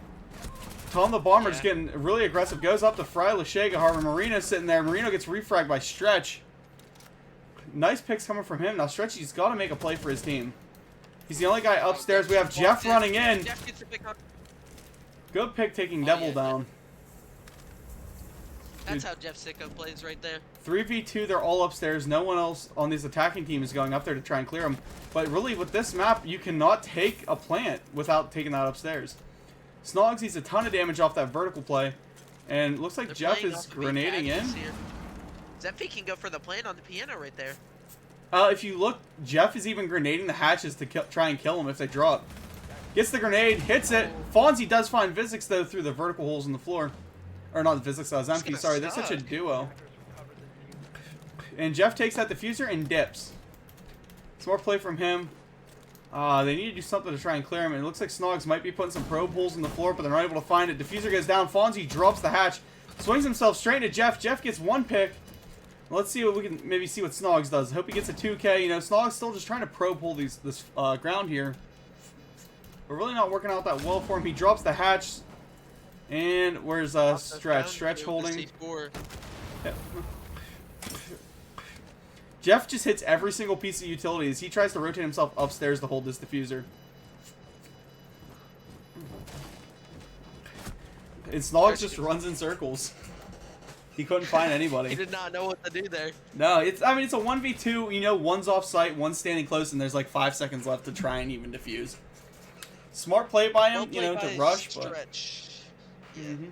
Tom the Bomber just Yeah. getting really aggressive. Goes up to Fry Lashega. However, Marino's sitting there. Marino gets refragged by Stretch. Nice picks coming from him. Now, Stretchy's got to make a play for his team. He's the only guy upstairs. We have Jeff running in. Jeff gets a pick on. Good pick taking Oh, Devil yeah, down. That's how Jeff Sicko plays right there. 3v2, they're all upstairs. No one else on this attacking team is going up there to try and clear them. But really, with this map, you cannot take a plant without taking that upstairs. Snogs eats a ton of damage off that vertical play. And looks like They're Jeff playing is off the big grenading in. catches here. Zemphy can go for the plant on the piano right there. If you look, Jeff is even grenading the hatches to try and kill them if they drop. Gets the grenade, hits it. Fonzie does find Vizix, though, through the vertical holes in the floor. Or not Vizix, Zemphy, gonna sorry. They're such a suck. duo. And Jeff takes that diffuser and dips. Some more play from him. They need to do something to try and clear him. And it looks like Snogs might be putting some probe holes in the floor, but they're not able to find it. Diffuser goes down. Fonzie drops the hatch. Swings himself straight into Jeff. Jeff gets 1 pick. Let's see what we can maybe see what Snogs does. Hope he gets a 2K. Snogs still just trying to probe hole this ground here. But really not working out that well for him. He drops the hatch. And where's Stretch? Stretch holding. Yep. Jeff just hits every single piece of utilities. He tries to rotate himself upstairs to hold this diffuser. And Snogs just runs in circles. He couldn't find anybody. He did not know what to do there. No, it's a 1v2, one's off site, one's standing close, and there's like 5 seconds left to try and even defuse. Smart play by him, Well played to by rush, but Stretch. Yeah. Mhm.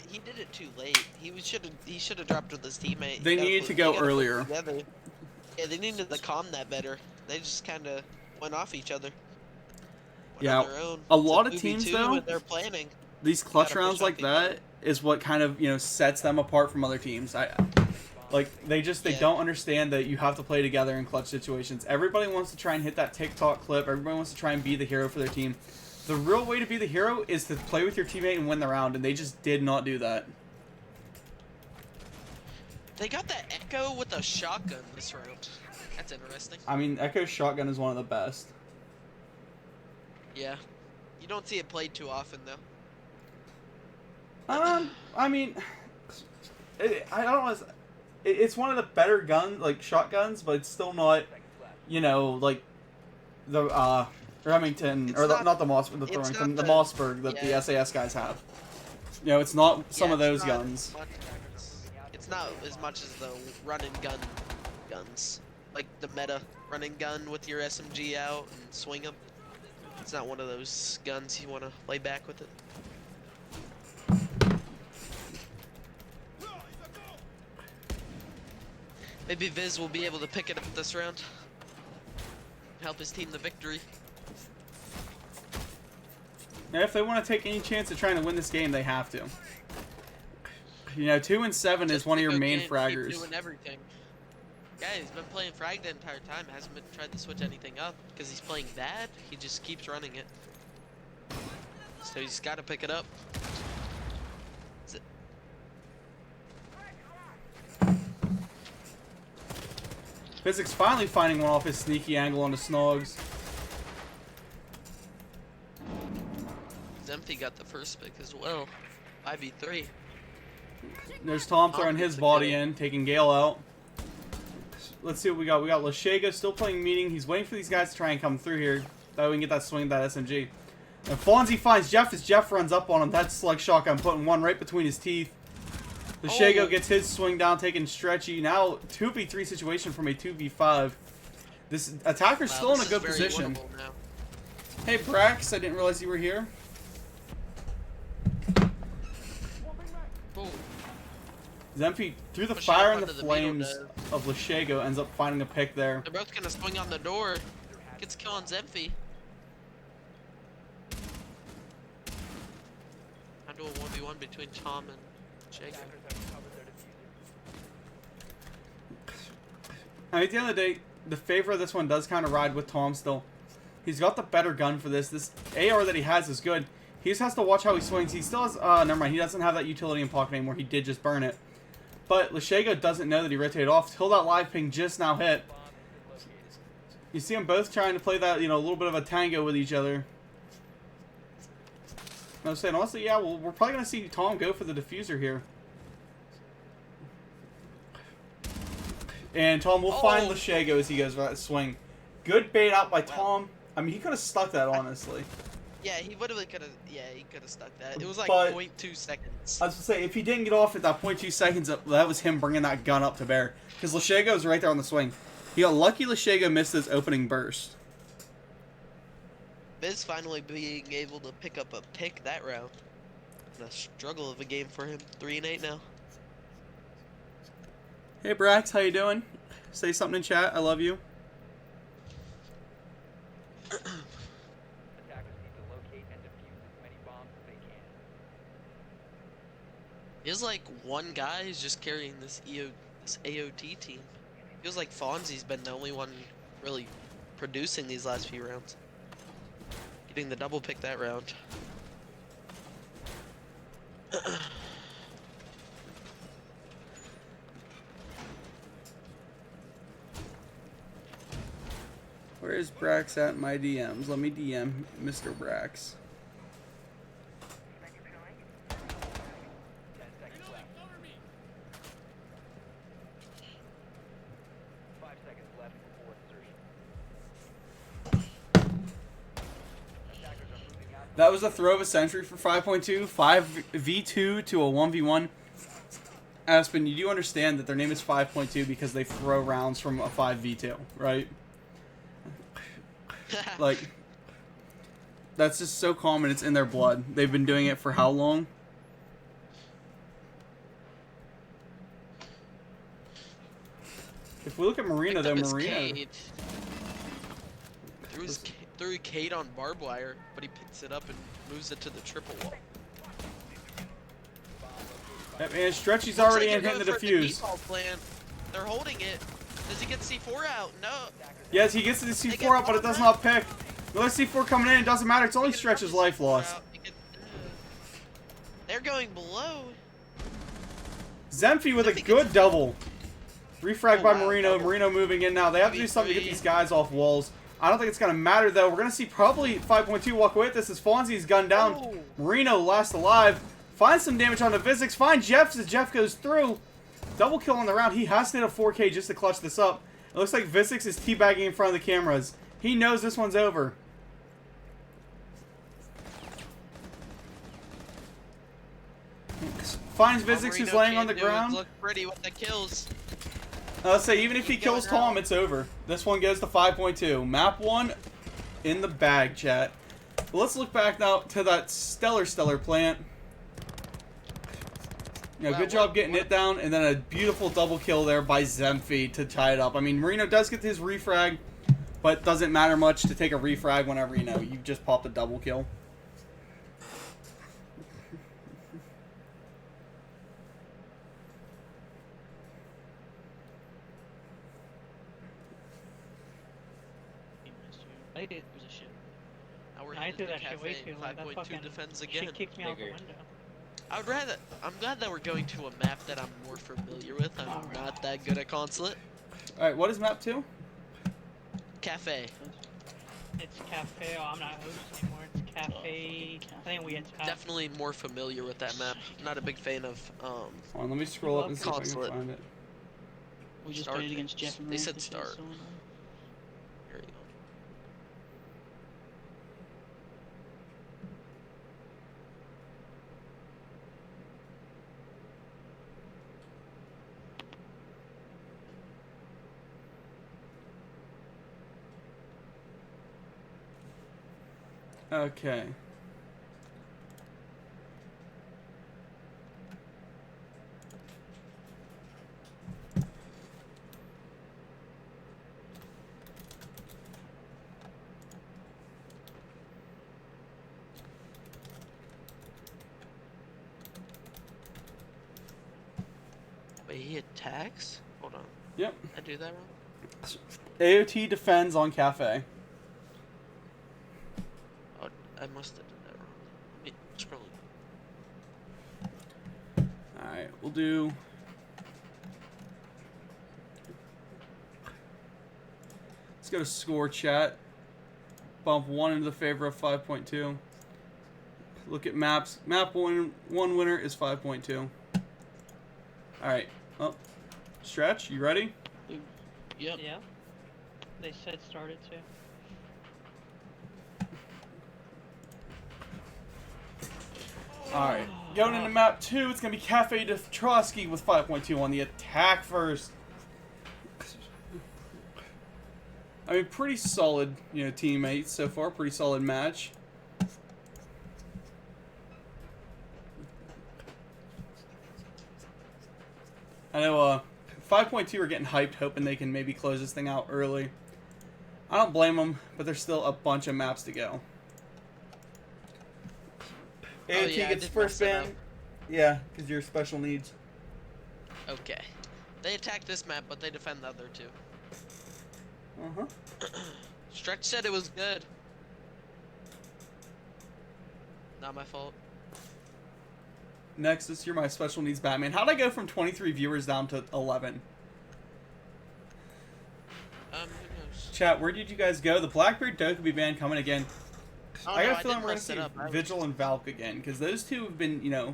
He did it too late. He should have dropped with his teammate. They You gotta needed put- to you go gotta put it earlier. together. Yeah, they needed to calm that better. They just kind of went off each other. Went Yeah, on their own. a It's lot of 2v2 teams, though, when they're planning. these clutch Gotta rounds push like off each that other. is what kind of, sets them apart from other teams. Like, they Yeah. don't understand that you have to play together in clutch situations. Everybody wants to try and hit that TikTok clip. Everybody wants to try and be the hero for their team. The real way to be the hero is to play with your teammate and win the round, and they just did not do that. They got that Echo with a shotgun this round. That's interesting. I mean, Echo's shotgun is one of the best. Yeah. You don't see it played too often, though. I mean, I don't know. It's one of the better guns, like shotguns, but it's still not, you know, like the Remington It's or not- not the Mossberg, it's the Remington, not the the- Mossberg that the yeah. SAS guys have. You know, it's not some Yeah, of it's those not guns. it's not as much as the run and gun guns. Like the meta run and gun with your SMG out and swing them. It's not one of those guns you want to lay back with it. Maybe Viz will be able to pick it up this round. Help his team the victory. And if they want to take any chance of trying to win this game, they have to. You know, 2 and 7 is Just one of your Nico main can't keep fraggers. doing everything. Yeah, he's been playing frag the entire time. Hasn't been tried to switch anything up because he's playing bad. He just keeps running it. So he's got to pick it up. Physics finally finding one off his sneaky angle on the Snogs. Zempi got the first pick as well. 5v3. There's Tom throwing Tom his gets a body kill. in, taking Gale out. Let's see what we got. We got Lashego still playing meeting. He's waiting for these guys to try and come through here. That way we can get that swing of that SMG. And Fonzie finds Jeff as Jeff runs up on him. That's slug shotgun, putting one right between his teeth. Lashego Oh. gets his swing down, taking Stretchy. Now 2v3 situation from a 2v5. This attacker's still in a this good is very position. winnable now. Hey Brax, I didn't realize you were here. Cool. Zempi, through the Pushing fire up and the onto the middle flames dive. of Lashego, ends up finding a pick there. They're both gonna swing on the door. Gets a kill on Zemfi. I do a 1v1 between Tom and Jacob. I mean, at the end of the day, the favor of this one does kind of ride with Tom still. He's got the better gun for this. This AR that he has is good. He just has to watch how he swings. He still has, never mind, he doesn't have that utility in pocket anymore. He did just burn it. But Lashego doesn't know that he rotated off till that live ping just now hit. You see them both trying to play that, you know, a little bit of a tango with each other. I was saying, honestly, yeah, well, we're probably going to see Tom go for the diffuser here. And Tom will find Oh. Lashego as he goes for that swing. Good bait out by Tom. I mean, he could have stuck that, honestly. Yeah, he literally could have. Yeah, he could have stuck that. It was like But- 0.2 seconds. I was going to say, if he didn't get off at that 0.2 seconds, that was him bringing that gun up to bear. Because Lashego's right there on the swing. He got lucky Lashego missed his opening burst. Viz finally being able to pick up a pick that round. And a struggle of a game for him. 3-8 now. Hey, Brax, how you doing? Say something in chat. I love you. Attackers need to locate and defuse as many bombs as they can. Feels like one guy is just carrying this AOT team. Feels like Fonzie's been the only one really producing these last few rounds. Getting the double pick that round. Where is Brax at in my DMs? Let me DM Mr. Brax. 10 seconds left. 5 seconds left before insertion. Attackers are moving out. That was a throw of a century for 5.2. 5v2 to a 1v1. Aspen, you do understand that their name is 5.2 because they throw rounds from a 5v2, right? Like, that's just so common. It's in their blood. They've been doing it for how long? If we look at Marina, though, Marina... Threw Kate on barbed wire, but he picks it up and moves it to the triple wall. And Stretchy's already in hitting the Looks like diffuse. they're going for the default plan. They're holding it. Does he get C4 out? No. Yes, he gets the C4 out, but it does not pick. Another C4 coming in. It doesn't matter. It's only Stretch's life lost. They're going below. Zemfi with a good double. Refrag by Marino. Marino moving in now. They have to do something to get these guys off walls. I don't think it's going to matter, though. We're going to see probably 5.2 walk away with this as Fonzie's gunned down. Marino last alive. Finds some damage on the Vizix. Find Jeff as Jeff goes through. Double kill on the round. He has to hit a 4K just to clutch this up. It looks like Vizix is teabagging in front of the cameras. He knows this one's over. Finds Vizix, who's laying on the ground. Look pretty with the kills. Let's say even if he kills Tom, it's over. This one goes to 5.2. Map 1 in the bag, chat. But let's look back now to that stellar plant. You know, good job getting it down, and then a beautiful double kill there by Zemfi to tie it up. I mean, Marino does get his refrag, but doesn't matter much to take a refrag whenever, you know, you just popped a double kill. I threw that shit way too long. That 5.2 fucking defends again. shit kicked me out the window. I'm glad that we're going to a map that I'm more familiar with. I'm not that good at Consulate. Alright, what is map 2? Cafe. It's cafe. Oh, I'm not host anymore. It's cafe. I think we had Definitely more familiar with that map. Not a big fan of Hold on, let me scroll up and see if I Consulate. can find it. We just played against Jeff and They Rand said this start. year, so, Here you go. Okay. Wait, he attacks? Hold on. Yep. I do that wrong? AOT defends on cafe. Oh, I must have done that wrong. Let me scroll. Alright, we'll do... Let's go to score chat. Bump 1 into the favor of 5.2. Look at maps. Map 1 winner is 5.2. Alright. Oh. Stretch, you ready? Yep. Yeah. They said started too. Alright. Going into map 2, it's going to be Cafe de Trotsky with 5.2 on the attack first. I mean, pretty solid, you know, teammates so far. Pretty solid match. I know 5.2 are getting hyped, hoping they can maybe close this thing out early. I don't blame them, but there's still a bunch of maps to go. AOT yeah, I gets did first mess that ban. up. Yeah, because you're special needs. Okay. They attack this map, but they defend the other two. Uh-huh. Stretch said it was good. Not my fault. Nexus, you're my special needs Batman. How'd I go from 23 viewers down to 11? Who knows? Chat, where did you guys go? The Blackbeard Dokkaebi band coming again. Oh, I no, got a feeling didn't we're going to mess see it up. I was Vigil and Valk again, because those two have been, you know...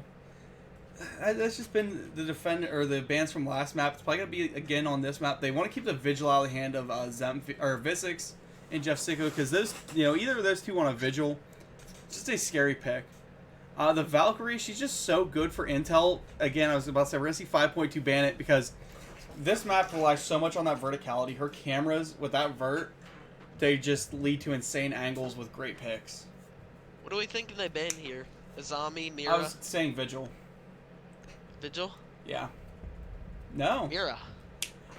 That's just been the defender or the bands from last map. It's probably gonna be again on this map. They want to keep the Vigil out of the hand of Vizix and Jeff Sicko, because those, you know, either of those two want a Vigil. It's just a scary pick. The Valkyrie, she's just so good for intel. Again, I was about to say we're gonna see 5.2 ban it because this map relies so much on that verticality. Her cameras with that vert, they just lead to insane angles with great picks. What do we think they ban here? Azami, Mira, I was saying Vigil. Vigil, Yeah. No. Mira.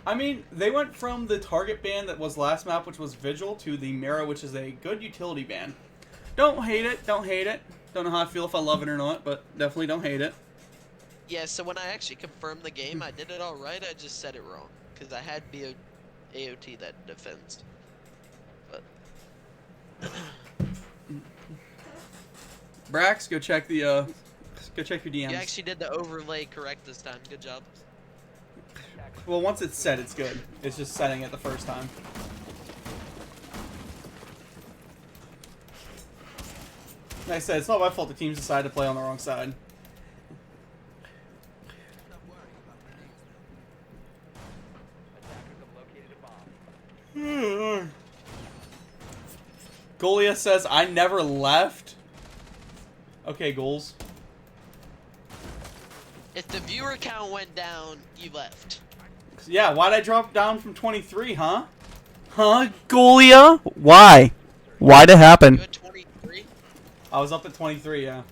I mean, they went from the target ban that was last map, which was Vigil, to the Mira, which is a good utility ban. Don't hate it. Don't hate it. Don't know how I feel if I love it or not, but definitely don't hate it. Yeah. So when I actually confirmed the game, I did it all right. I just said it wrong. because I had AOT that defends. But Brax, go check the go check your DMs. you actually did the overlay correct this time. Good job. Well, once it's set, it's good. It's just setting it the first time. Like I said, it's not my fault the teams decided to play on the wrong side. Golia says, I never left. Okay, goals. If the viewer count went down, you left. Yeah, why'd I drop down from 23, huh? Huh, Golia? Why? Why'd it You happen? had 23. I was up at 23, yeah.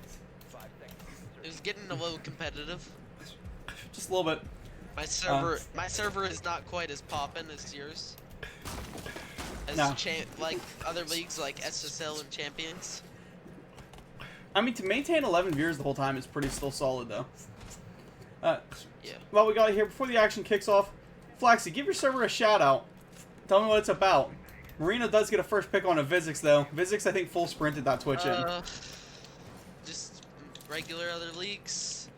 It was getting a little competitive. Just a little bit. My server is not quite as poppin' as yours. As No. like other leagues like SSL and Champions. I mean, to maintain 11 viewers the whole time is pretty still solid, though. Yeah. Well, we got here before the action kicks off. Flaxy, give your server a shout out. Tell me what it's about. Marino does get a first pick on a Vizix, though. Vizix, I think, full sprinted that Twitch in. Just regular other leagues.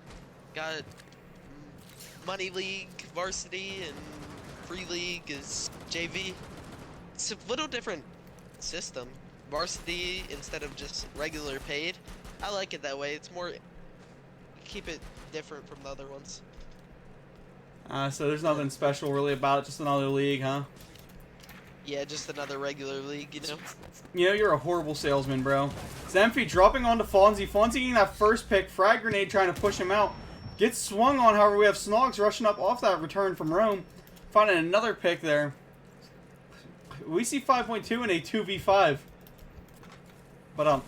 Got Money League, Varsity, and Free League is JV. It's a little different system. Varsity instead of just regular paid. I like it that way. It's more... keep it different from the other ones. So there's nothing special really about it, just another league, huh? Yeah, just another regular league, you know? You know, you're a horrible salesman, bro. Zemfi dropping onto Fonzie. Fonzie getting that first pick. Frag grenade trying to push him out. Gets swung on, however, we have Snogs rushing up off that return from Rome. Finding another pick there. We see 5.2 in a 2v5. But,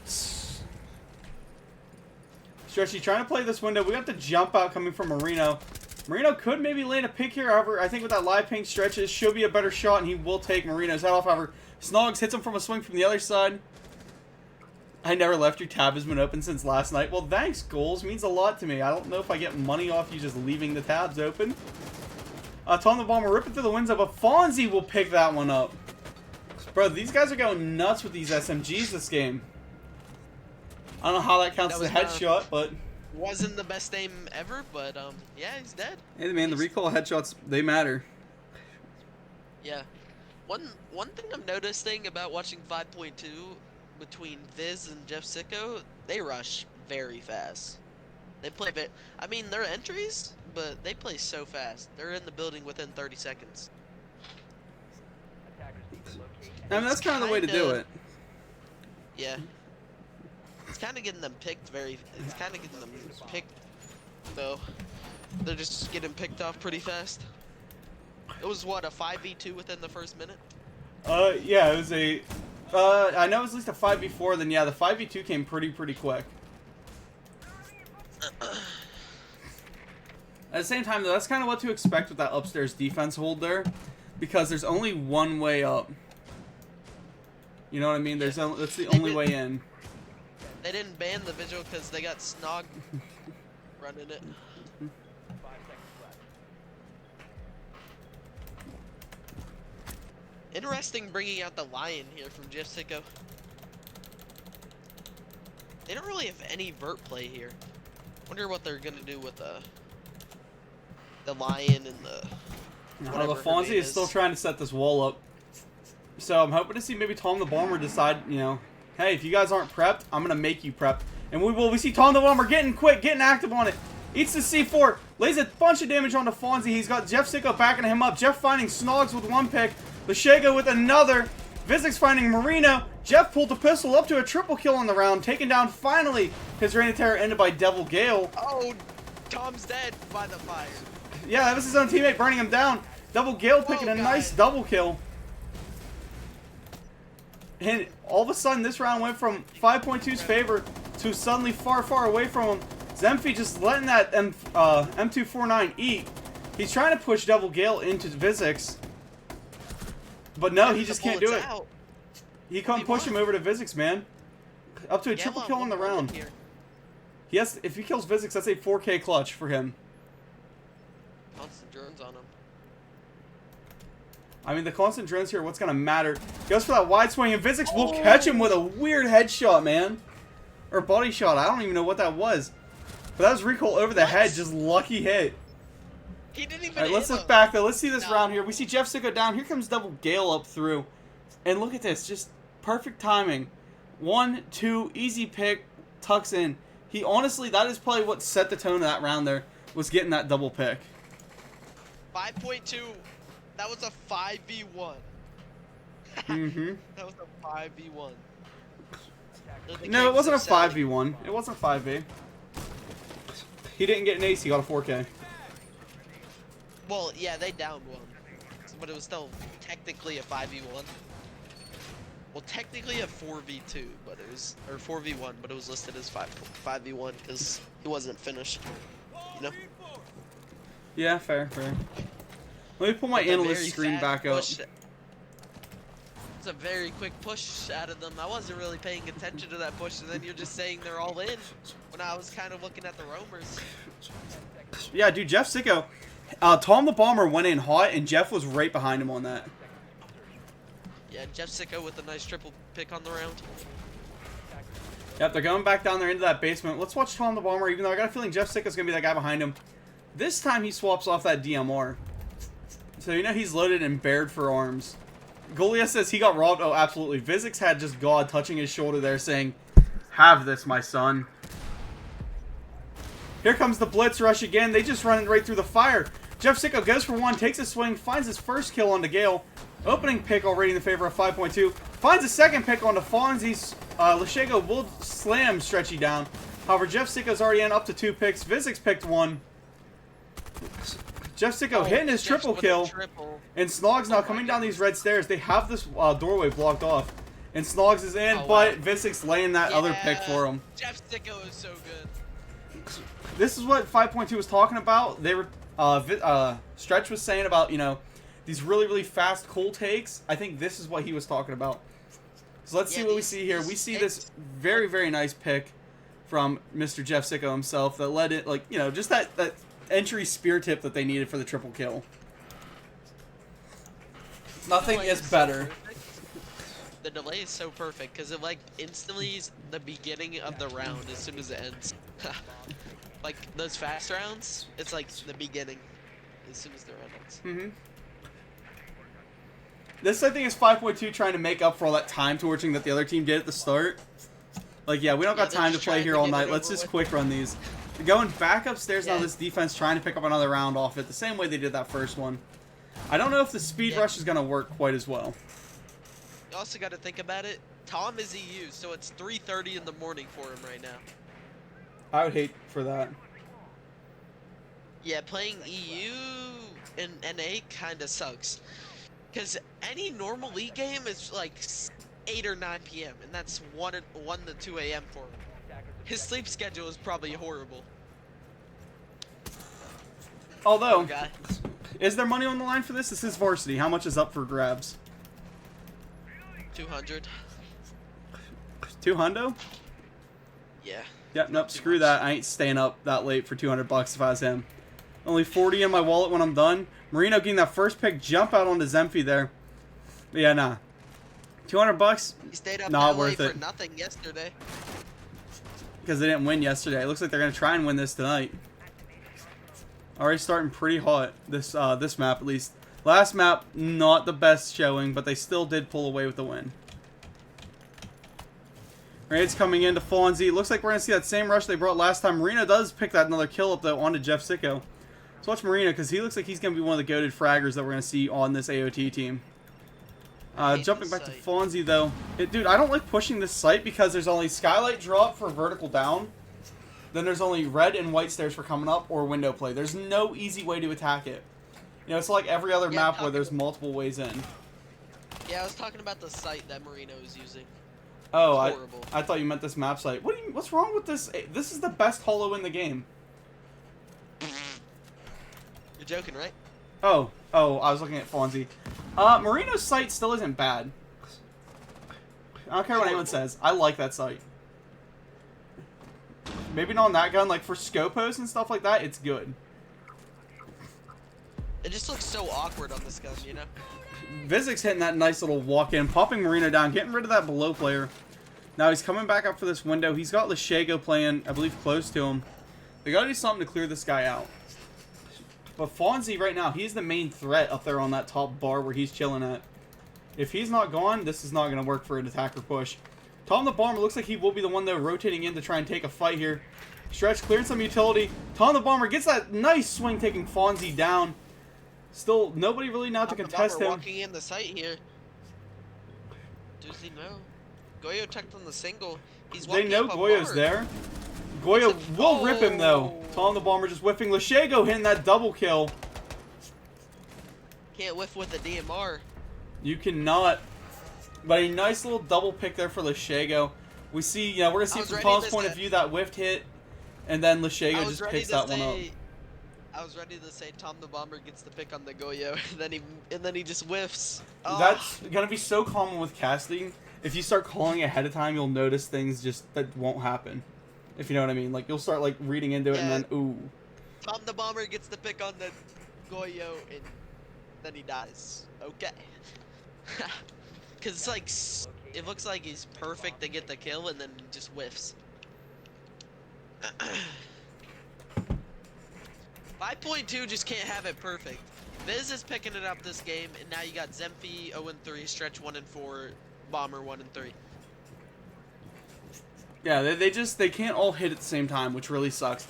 Stretchy trying to play this window. We got the jump out coming from Marino. Marino could maybe land a pick here. However, I think with that live ping stretches, should be a better shot, and he will take Marino's head off. However, Snogs hits him from a swing from the other side. I never left. Your tab has been open since last night. Well, thanks, goals. Means a lot to me. I don't know if I get money off you just leaving the tabs open. Tom the Bomber ripping through the window, but Fonzie will pick that one up. Bro, these guys are going nuts with these SMGs this game. I don't know how that counts as a headshot, but... Wasn't the best aim ever, but yeah, he's dead. Hey man, the recoil headshots, they matter. Yeah. One thing I'm noticing about watching 5.2 between Viz and Jeff Sicko, they rush very fast. They play I mean, they're entries, but they play so fast. They're in the building within 30 seconds. I mean, that's kind of the way to do it. Yeah. It's kind of getting them picked it's kind of getting them picked, though. They're just getting picked off pretty fast. It was, what, a 5v2 within the first minute? Yeah, it was a... I know it was at least a 5v4, then yeah, the 5v2 came pretty quick. At the same time, though, that's kind of what to expect with that upstairs defense hold there, because there's only one way up. You know what I mean? That's the only way in. They didn't ban the visual because they got Snog running it. 5 seconds left. Interesting bringing out the Lion here from Jeff Sicko. They don't really have any vert play here. Wonder what they're gonna do with the Lion and the... The Fonzie is still trying to set this wall up. So I'm hoping to see maybe Tom the Bomber decide, you know, hey, if you guys aren't prepped, I'm going to make you prepped. And we see Tom the Bomber getting quick, getting active on it. Eats the C4, lays a bunch of damage onto Fonzie. He's got Jeff Sicko backing him up. Jeff finding Snogs with one pick. Leshego with another. Vizix finding Marino. Jeff pulled the pistol up to a triple kill on the round. Taken down finally. His reign of terror ended by Devil Gale. Oh, Tom's dead by the fire. Yeah, that was his own teammate burning him down. Devil Gale picking a nice double kill. And all of a sudden, this round went from 5.2's favor to suddenly far away from him. Zemfi just letting that M249 eat. He's trying to push Devil Gale into Vizix. But no, he just can't do it. He can't push him over to Vizix, man. Up to a triple kill on the round. He has, if he kills Vizix, that's a 4K clutch for him. Constant drones on him. I mean, the constant drones here, what's going to matter? Goes for that wide swing, and Vizix will catch him with a weird headshot, man. Or body shot. I don't even know what that was. But that was recoil over the head. Just lucky hit. He didn't even Alright, let's hit look him. back, though. Let's see this round here. We see Jeff Sicko down. Here comes Double Gale up through. And look at this. Just perfect timing. 1, 2, easy pick. Tucks in. He honestly, that is probably what set the tone of that round there. Was getting that double pick. 5.2. That was a 5v1. Mm-hmm. That was a 5v1. No, it wasn't a 5v1. It wasn't 5v. He didn't get an ace. He got a 4K. Well, yeah, they downed one. But it was still technically a 5v1. Well, technically a 4v2, but it was, or 4v1, but it was listed as 5v1 because he wasn't finished. You know? Yeah, fair, fair. Let me pull my But the analyst very screen fast back up. push- It's a very quick push out of them. I wasn't really paying attention to that push, and then you're just saying they're all in when I was kind of looking at the roamers. Yeah, dude, Jeff Sicko. Tom the Bomber went in hot, and Jeff was right behind him on that. Yeah, Jeff Sicko with a nice triple pick on the round. Yep, they're going back down there into that basement. Let's watch Tom the Bomber, even though I got a feeling Jeff Sicko's going to be that guy behind him. This time he swaps off that DMR. So you know he's loaded and bared for arms. Goliath says he got robbed. Oh, absolutely. Vizix had just God touching his shoulder there saying, "Have this, my son." Here comes the blitz rush again. They just run right through the fire. Jeff Sicko goes for one, takes a swing, finds his first kill onto Gale. Opening pick already in the favor of 5.2. Finds a second pick onto Fonzie's. Leshego will slam Stretchy down. However, Jeff Sicko's already in up to 2 picks. Vizix picked 1. Jeff Sicko hitting his triple kill. And Snogs now coming down these red stairs. They have this doorway blocked off. And Snogs is in, but Vizix laying that other pick for him. Jeff Sicko is so good. This is what 5.2 was talking about. They were Stretch was saying about, you know, these really, really fast cool takes. I think this is what he was talking about. So let's see what we see here. We see this very, very nice pick from Mr. Jeff Sicko himself that led it, like, you know, just that entry spear tip that they needed for the triple kill. Nothing is better. The delay is so perfect because it like instantly is the beginning of the round as soon as it ends. Like those fast rounds, it's like the beginning as soon as the round ends. Mm-hmm. This, I think, is 5.2 trying to make up for all that time torching that the other team did at the start. Like, yeah, we don't got they're time to just play trying here to all get it night. Let's over just with. quick run these. They're going back upstairs now, Yeah. this defense trying to pick up another round off it, the same way they did that first one. I don't know if the speed rush is going to work quite as well. You also got to think about it. Tom is EU, so it's 3:30 in the morning for him right now. I would hate for that. Yeah, playing EU in NA kind of sucks. Because any normal league game is like 8 or 9 p.m. and that's 1 to 2 a.m. for him. His sleep schedule is probably horrible. Although, Poor guy. is there money on the line for this? This is varsity. How much is up for grabs? 200. 200? Yeah. Yep, nope, Too screw much. that. I ain't staying up that late for 200 bucks if I was him. Only 40 in my wallet when I'm done. Marino getting that first pick, jump out onto Zemphy there. But yeah, nah. 200 bucks, He stayed up not that worth late it. for nothing yesterday. Because they didn't win yesterday. It looks like they're going to try and win this tonight. Already starting pretty hot, this map at least. Last map, not the best showing, but they still did pull away with the win. Raids coming into Fonzie. Looks like we're going to see that same rush they brought last time. Marino does pick that another kill up, though, onto Jeff Sicko. So watch Marino, because he looks like he's going to be one of the goated fraggers that we're going to see on this AOT team. hate Jumping this back to site. Fonzie, though. Dude, I don't like pushing this site because there's only skylight drop for vertical down. Then there's only red and white stairs for coming up or window play. There's no easy way to attack it. You know, it's like every other Yeah, map where talking- there's multiple ways in. Yeah, I was talking about the site that Marino is using. Oh, It's horrible. I thought you meant this map site. What's wrong with this? This is the best holo in the game. You're joking, right? Oh, I was looking at Fonzie. Marino's site still isn't bad. I don't care what anyone says. I like that site. Maybe not on that gun, like for scopos and stuff like that, it's good. It just just looks so awkward on this gun, you know? Vizik's hitting that nice little walk-in, popping Marino down, getting rid of that below player. Now he's coming back up for this window. He's got Leshego playing, I believe, close to him. They gotta do something to clear this guy out. But Fonzie right now, he's the main threat up there on that top bar where he's chilling at. If he's not gone, this is not going to work for an attacker push. Tom the Bomber looks like he will be the one, though, rotating in to try and take a fight here. Stretch clearing some utility. Tom the Bomber gets that nice swing, taking Fonzie down. Still, nobody really now to contest him. Walking in the site here. Does he know? Goyo checked on the single. He's They know Goyo's there. Goyo will rip him, though. Tom the Bomber just whiffing. Leshego hitting that double kill. Can't whiff with the DMR. You cannot. But a nice little double pick there for Leshego. We see, we're going to see from Tom's point of view that whiffed hit. And then Leshego just picks that one up. I was ready to say Tom the Bomber gets the pick on the Goyo, and then he just whiffs. Oh. That's gonna be so common with casting. If you start calling ahead of time, you'll notice things just that won't happen. If you know what I mean, like you'll start like reading into it, and then ooh. Tom the Bomber gets the pick on the Goyo, and then he dies. Okay. Cause it's like it looks like he's perfect to get the kill, and then he just whiffs. 5.2 just can't have it perfect. Viz is picking it up this game, and now you got Zemphi 0-3, Stretch 1-4, Bomber 1-3. Yeah, they can't all hit at the same time, which really sucks.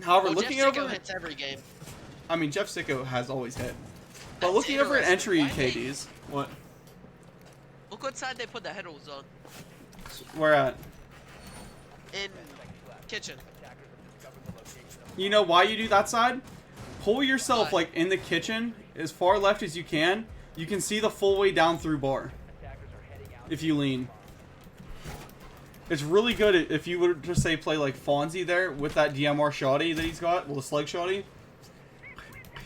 However, looking Jeff over, Sicko hits every game. I mean, Jeff Sicko has always hit. But That's looking over at entry interesting. KDs, what? Look what side they put the head holes on. Where at? In kitchen. You know why you do that side? Pull yourself Why? like in the kitchen as far left as you can. You can see the full way down through bar. If you lean. It's really good if you would just say play like Fonzie there with that DMR shoddy that he's got, well, the slug shoddy.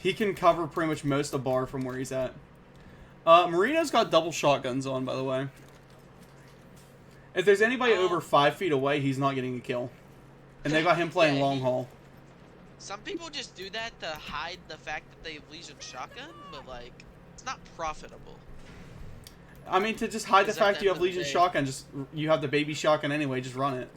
He can cover pretty much most of bar from where he's at. Marino's got double shotguns on, by the way. If there's anybody over 5 feet away, he's not getting a kill. And they got him playing long haul. Some people just do that to hide the fact that they have Legion shotgun, but like, it's not profitable. I mean, to just hide the Is fact that you the have end of the Legion day? shotgun, just you have the baby shotgun anyway, just run it.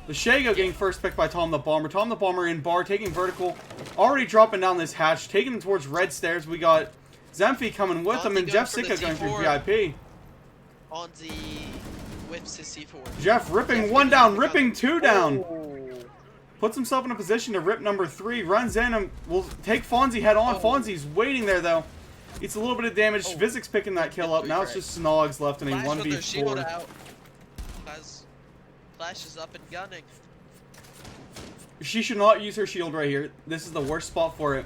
Leshego getting first pick by Tom the Bomber. Tom the Bomber in bar, taking vertical, already dropping down this hatch, taking him towards red stairs. We got Zemphi coming with him, and Jeff Sicko going through VIP. Fonzie whips his C4. Jeff ripping Jeff one getting down, the ripping two down. Oh. Puts himself in a position to rip number 3, runs in and will take Fonzie head on. Fonzie's waiting there though. It's a little bit of damage. Vizik's picking that kill up. Now it's just Snogs left in a Flash with their shield 1v4. out. Flash is up and gunning. She should not use her shield right here. This is the worst spot for it.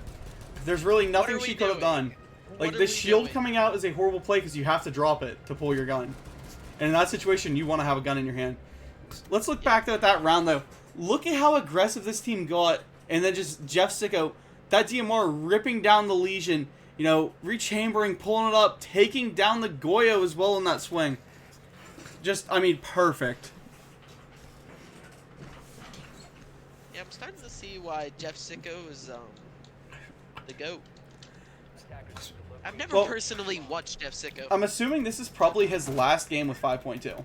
There's really nothing we she could have doing? done. Like, What are this we shield doing? coming out is a horrible play because you have to drop it to pull your gun. And in that situation, you want to have a gun in your hand. Let's look back though at that round though. Look at how aggressive this team got. And then just Jeff Sicko, that DMR ripping down the Legion. You know, rechambering, pulling it up, taking down the Goyo as well in that swing. Just, I mean, perfect. Yeah, I'm starting to see why Jeff Sicko is the GOAT. I've never Well, personally watched Jeff Sicko. I'm assuming this is probably his last game with 5.2.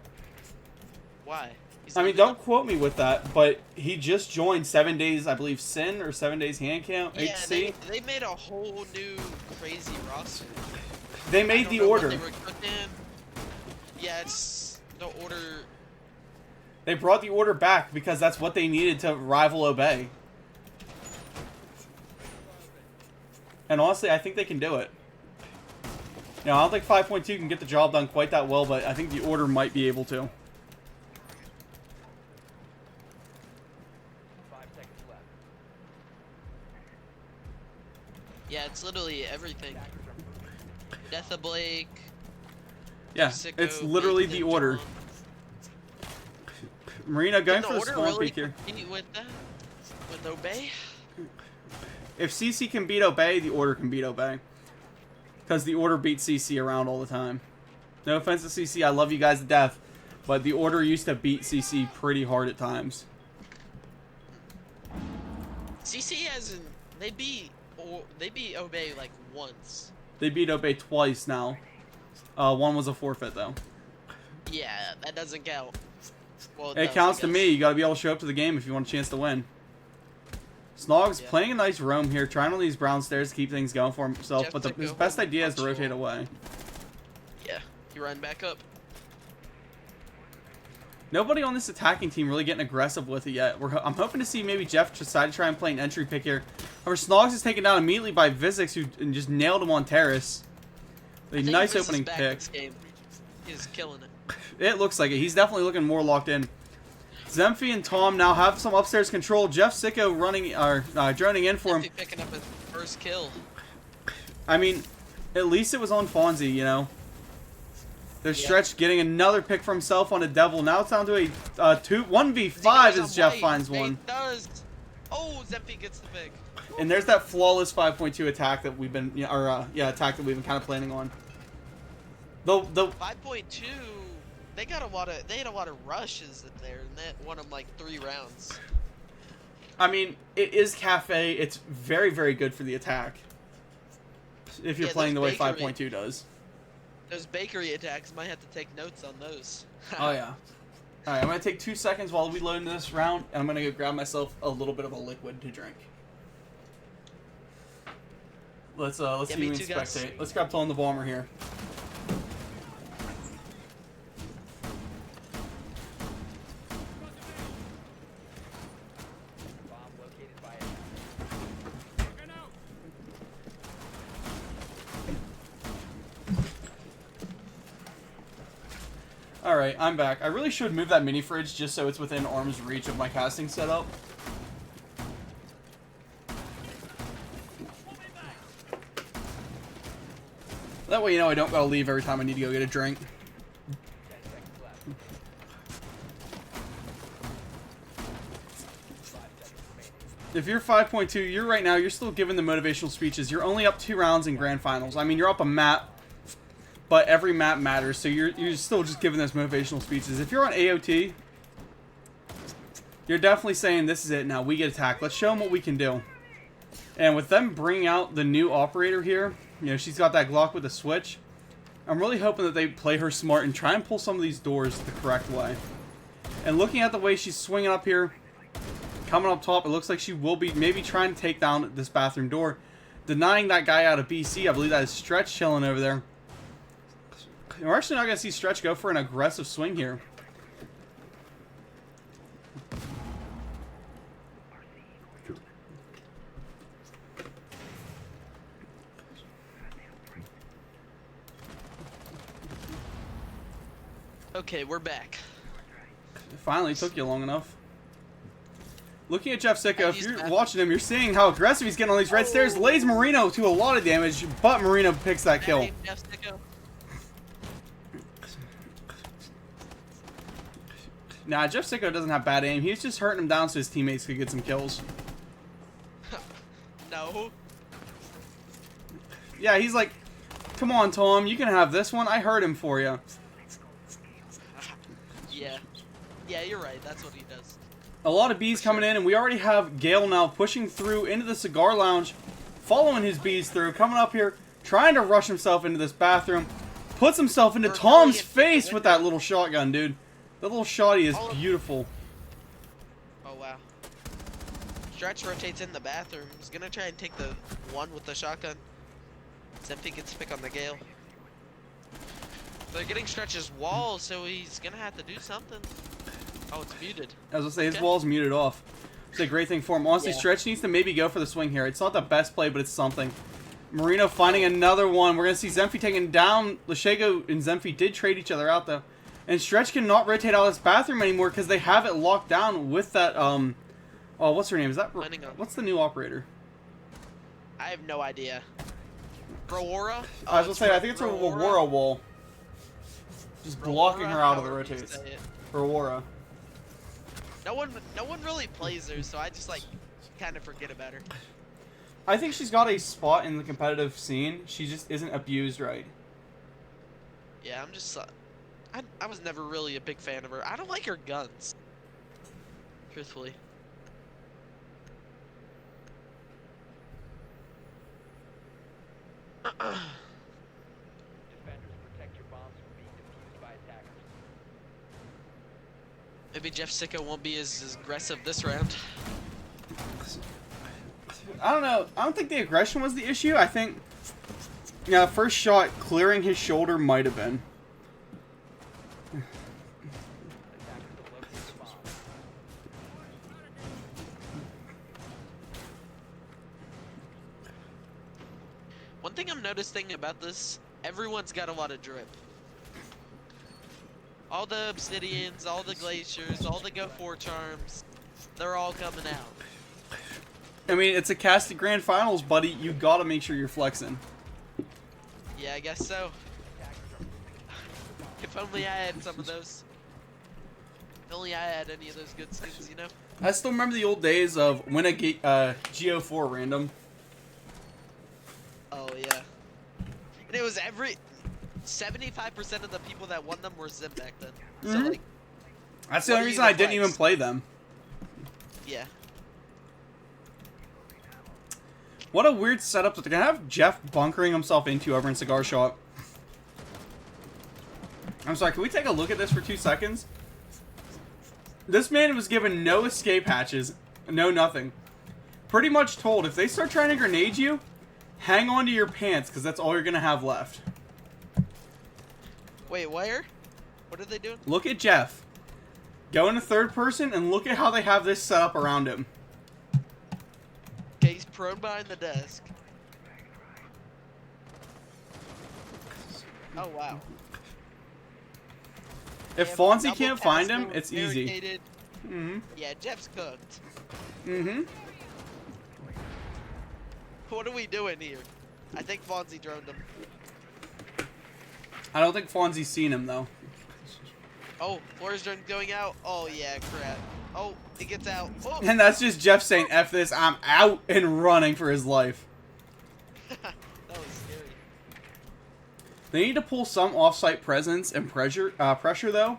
Why? He's I mean, moving don't quote me with that, but he just joined 7 days, I believe, Sin or 7 days hand count, Yeah, HC. they made a whole new crazy roster. They I made don't the know what order. they were cooking. Yeah, it's the order. They brought the order back because that's what they needed to rival Obey. And honestly, I think they can do it. You know, I don't think 5.2 can get the job done quite that well, but I think the order might be able to. 5 seconds left. Yeah, it's literally everything. Death of Blake. Yeah, Sicko, it's literally Big the Tim order. John. Marina going Can for the the order small really peek here. compete with that? With Obey? If CC can beat Obey, the order can beat Obey. Because the order beats CC around all the time. No offense to CC, I love you guys to death. But the order used to beat CC pretty hard at times. CC hasn't. They beat they beat Obey like once. They beat Obey twice now. One was a forfeit though. Yeah, that doesn't count. Well, It does, counts I to guess. me. You got to be able to show up to the game if you want a chance to win. Snogg's Yeah. playing a nice roam here, trying on these brown stairs to keep things going for himself, Jeff but took his a best whole idea is to bunch rotate of- away. Yeah, you run back up. Nobody on this attacking team really getting aggressive with it yet. I'm hoping to see maybe Jeff decide to try and play an entry pick here. However, Snogs is taken down immediately by Vizix, who just nailed him on terrace. A I think nice Viz is opening back pick. This game. He's killing it. It looks like it. He's definitely looking more locked in. Zemphy and Tom now have some upstairs control. Jeff Sicko running or droning in for him. Definitely picking up his first kill. I mean, at least it was on Fonzie, you know. There's Yeah. Stretch getting another pick for himself on a Devil. Now it's down to a 1v5 as Jeff finds one. It does. Oh, Zemphy gets the pick. And there's that flawless 5.2 attack that we've been, attack that we've been kind of planning on. The 5.2. They had a lot of rushes in there, and that won them like 3 rounds. I mean, it is Cafe. It's very, very good for the attack. If you're Yeah, playing the way those bakery- 5.2 does. Those bakery attacks might have to take notes on those. Oh yeah. All right, I'm gonna take 2 seconds while we load into this round, and I'm gonna go grab myself a little bit of a liquid to drink. Let's Yeah, see me you too, guys. spectate. Let's grab Tone the Bomber here. Bomb located by Alright, I'm back. I really should move that mini fridge just so it's within arm's reach of my casting setup. That way, you know, I don't gotta leave every time I need to go get a drink. 10 seconds left. 5 seconds remaining. If you're 5.2, you're right now, you're still giving the motivational speeches. You're only up 2 rounds in grand finals. I mean, you're up a map, but every map matters, so you're still just giving those motivational speeches. If you're on AOT, you're definitely saying, this is it now, we get attacked. Let's show them what we can do. And with them bringing out the new operator here, you know, she's got that Glock with a switch. I'm really hoping that they play her smart and try and pull some of these doors the correct way. And looking at the way she's swinging up here, coming up top, it looks like she will be maybe trying to take down this bathroom door, denying that guy out of BC. I believe that is Stretch chilling over there. We're actually not going to see Stretch go for an aggressive swing here. Okay, we're back. It finally took you long enough. Looking at Jeff Sicko, if He's you're back. watching him, you're seeing how aggressive he's getting on these red stairs. Lays Marino to a lot of damage, but Marino picks that kill. Hey, Jeff Sicko. Nah, Jeff Sicko doesn't have bad aim. He's just hurting him down so his teammates could get some kills. No. Yeah, he's like, come on, Tom, you can have this one. I hurt him for you. Yeah. Yeah, you're right. That's what he does. A lot of bees coming in, and we already have Gale now pushing through into the cigar lounge, following his bees through, coming up here, trying to rush himself into this bathroom, puts himself into Tom's face with that little shotgun, dude. That little shotty is beautiful. Oh, wow. Stretch rotates in the bathroom. He's gonna try and take the one with the shotgun. Zemphy gets pick on the Gale. They're getting Stretch's wall, so he's gonna have to do something. Oh, it's muted. As I say, his Okay. wall's muted off. It's a great thing for him. Honestly, Yeah. Stretch needs to maybe go for the swing here. It's not the best play, but it's something. Marino finding another one. We're going to see Zemphy taking down. Leshego and Zemphy did trade each other out, though. And Stretch cannot rotate out of this bathroom anymore because they have it locked down with that, oh, what's her name? Is that, Planning on- what's the new operator? I have no idea. Rowora? I was going to say, I think it's a Aurora wall. Just blocking her out of the however you rotates. say it. Aurora. No one really plays her, so I just like kind of forget about her. I think she's got a spot in the competitive scene. She just isn't abused right. Yeah, I'm just I was never really a big fan of her. I don't like her guns. Truthfully. Defenders, protect your bombs from being defused by attackers. Maybe Jeff Sicko won't be as aggressive this round. I don't know. I don't think the aggression was the issue. I think, yeah, first shot clearing his shoulder might have been. Attackers have located the bomb. One thing I'm noticing about this, everyone's got a lot of drip. All the obsidians, all the glaciers, all the Go 4 charms, they're all coming out. I mean, it's a casted grand finals, buddy. You gotta make sure you're flexing. Yeah, I guess so. If only I had some of those. If only I had any of those good skins, you know? I still remember the old days of win a GO4 random. Oh, yeah. And it was 75% of the people that won them were Zim back then. So, Mhm. like, That's the what only are reason you I to didn't even flex? play them. yeah. What a weird setup that they're gonna have Jeff bunkering himself into over in Cigar Shop. I'm sorry, can we take a look at this for 2 seconds? This man was given no escape hatches, no nothing. Pretty much told, if they start trying to grenade you, hang on to your pants, because that's all you're gonna have left. Wait, where? What are they doing? Look at Jeff. Go into third person and look at how they have this set up around him. Okay, he's prone behind the desk. Oh, wow. If They have Fonzie double can't find him, castle, it's easy. barricaded. Mm-hmm. Yeah, Jeff's cooked. Mm-hmm. What are we doing here? I think Fonzie droned him. I don't think Fonzie's seen him, though. Oh, Floor's drone going out. Oh, yeah, crap. Oh, he gets out. Oh! And that's just Jeff saying, F this, I'm out, and running for his life. That was scary. They need to pull some off-site presence and pressure, though.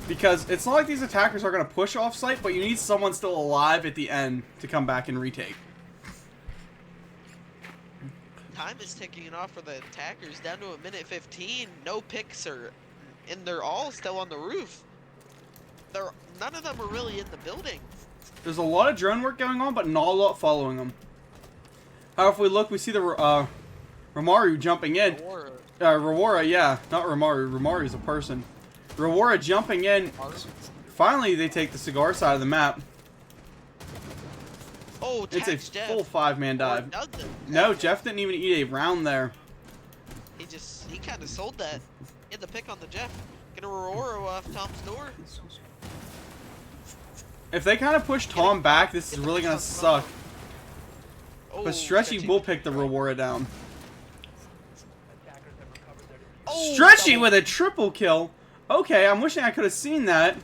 Because it's not like these attackers are going to push off-site, but you need someone still alive at the end to come back and retake. Time is ticking off for the attackers down to 1:15. No picks are, and they're all still on the roof. None of them are really in the building. There's a lot of drone work going on, but not a lot following them. However, if we look, we see the Romaru jumping in. Or Rewara, yeah. Not Romaru. Romaru's a person. Rewara jumping in. Finally, they take the cigar side of the map. oh, It's tags a Jeff. full 5-man dive. Or doesn't. No, Jeff didn't even eat a round there. He kind of sold that. He had the pick on the Jeff. Gonna Aurora off Tom's door. If they kind of push Tom back, this is really going to suck. Oh, But Stretchy will pick the Rewara down. Attackers have recovered their defuse. Oh, Stretchy double- with a triple kill. Okay, I'm wishing I could have seen that.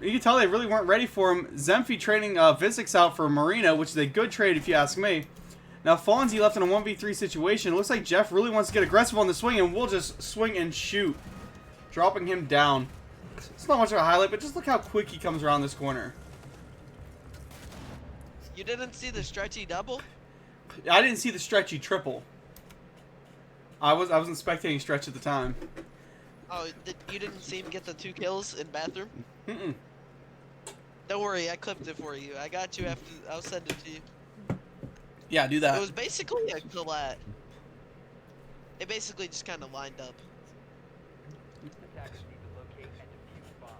You can tell they really weren't ready for him. Zemphi trading Vizix out for Marino, which is a good trade if you ask me. Now Fonzie left in a 1v3 situation. It looks like Jeff really wants to get aggressive on the swing, and we'll just swing and shoot. Dropping him down. It's not much of a highlight, but just look how quick he comes around this corner. You didn't see the Stretchy double? I didn't see the Stretchy triple. I wasn't spectating Stretch at the time. Oh, you didn't see him get the 2 kills in bathroom? Mm-mm. Don't worry, I clipped it for you. I got you after. I'll send it to you. Yeah, do It that. was basically a collat. It basically just kind of lined up. Attackers need to locate and defuse bombs.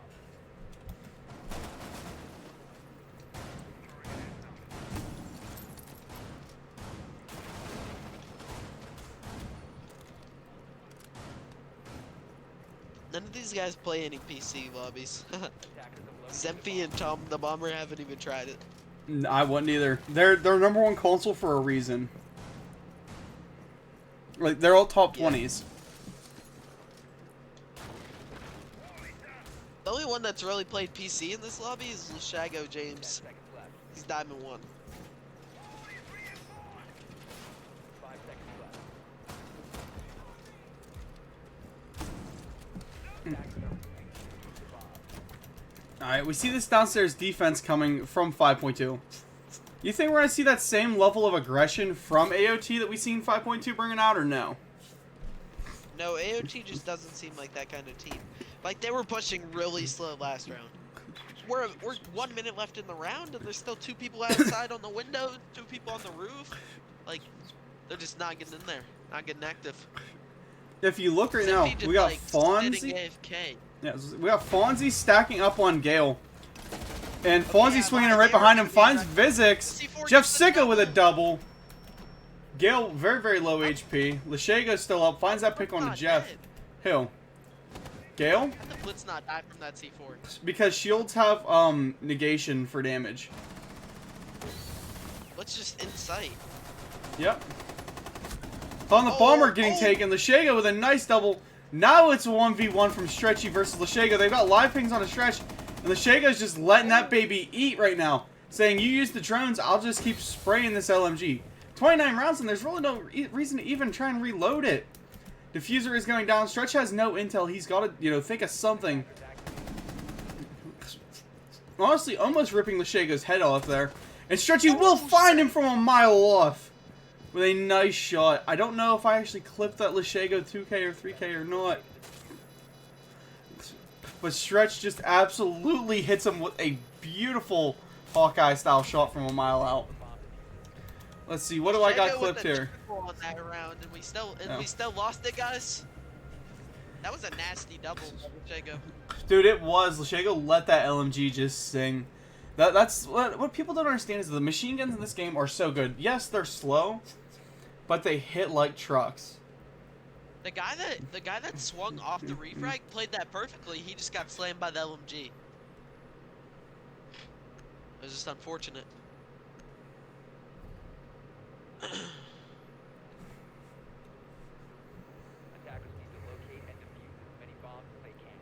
None of these guys play any PC lobbies. Attackers have located Zemphi and Tom the Bomber haven't even tried it. I wouldn't either. They're number one console for a reason. Like they're all top 20s. The only one that's really played PC in this lobby is Lushago James. 10 seconds left. He's Diamond 1. 5 seconds left. Attackers are moving to defuse the bomb. All right, we see this downstairs defense coming from 5.2. You think we're going to see that same level of aggression from AOT that we seen 5.2 bringing out, or no? No, AOT just doesn't seem like that kind of team. Like, they were pushing really slow last round. We're 1 minute left in the round, and there's still 2 people outside on the window, 2 people on the roof. Like, they're just not getting in there, not getting active. If you look right now, Zippy just, we got like, Fonzie. sitting AFK. Yeah, we got Fonzie stacking up on Gale. And Fonzie yeah, swinging Fonzie right behind him, already finds did Vizix. C4 Jeff gets the Sicko with a double. double. Gale, very, very low HP. Lashego's still up, finds that pick Blitz on to not Jeff. dead. Who? Gale? How did the Blitz not die from that C4? Because shields have negation for damage. Blitz just in sight. Yep. On the bomber getting taken. Lashego with a nice double. Now it's a 1v1 from Stretchy versus Lashego. They've got live pings on a Stretch. And Lashego's just letting that baby eat right now. Saying, you use the drones, I'll just keep spraying this LMG. 29 rounds and there's really no reason to even try and reload it. Diffuser is going down. Stretch has no intel. He's got to, you know, think of something. Honestly, almost ripping Lashego's head off there. And Stretchy will find him from a mile off. With a nice shot. I don't know if I actually clipped that Lashego 2K or 3K or not. But Stretch just absolutely hits him with a beautiful Hawkeye-style shot from a mile out. Let's see, what do I got clipped here? On that round, and we still lost it, guys. That was a nasty double, Lashego. Dude, it was. Lashego let that LMG just sing. That's what people don't understand is the machine guns in this game are so good. Yes, they're slow, but they hit like trucks. The guy that swung off the refrag played that perfectly. He just got slammed by the LMG. It was just unfortunate. Attackers need to locate and defuse as many bombs as they can.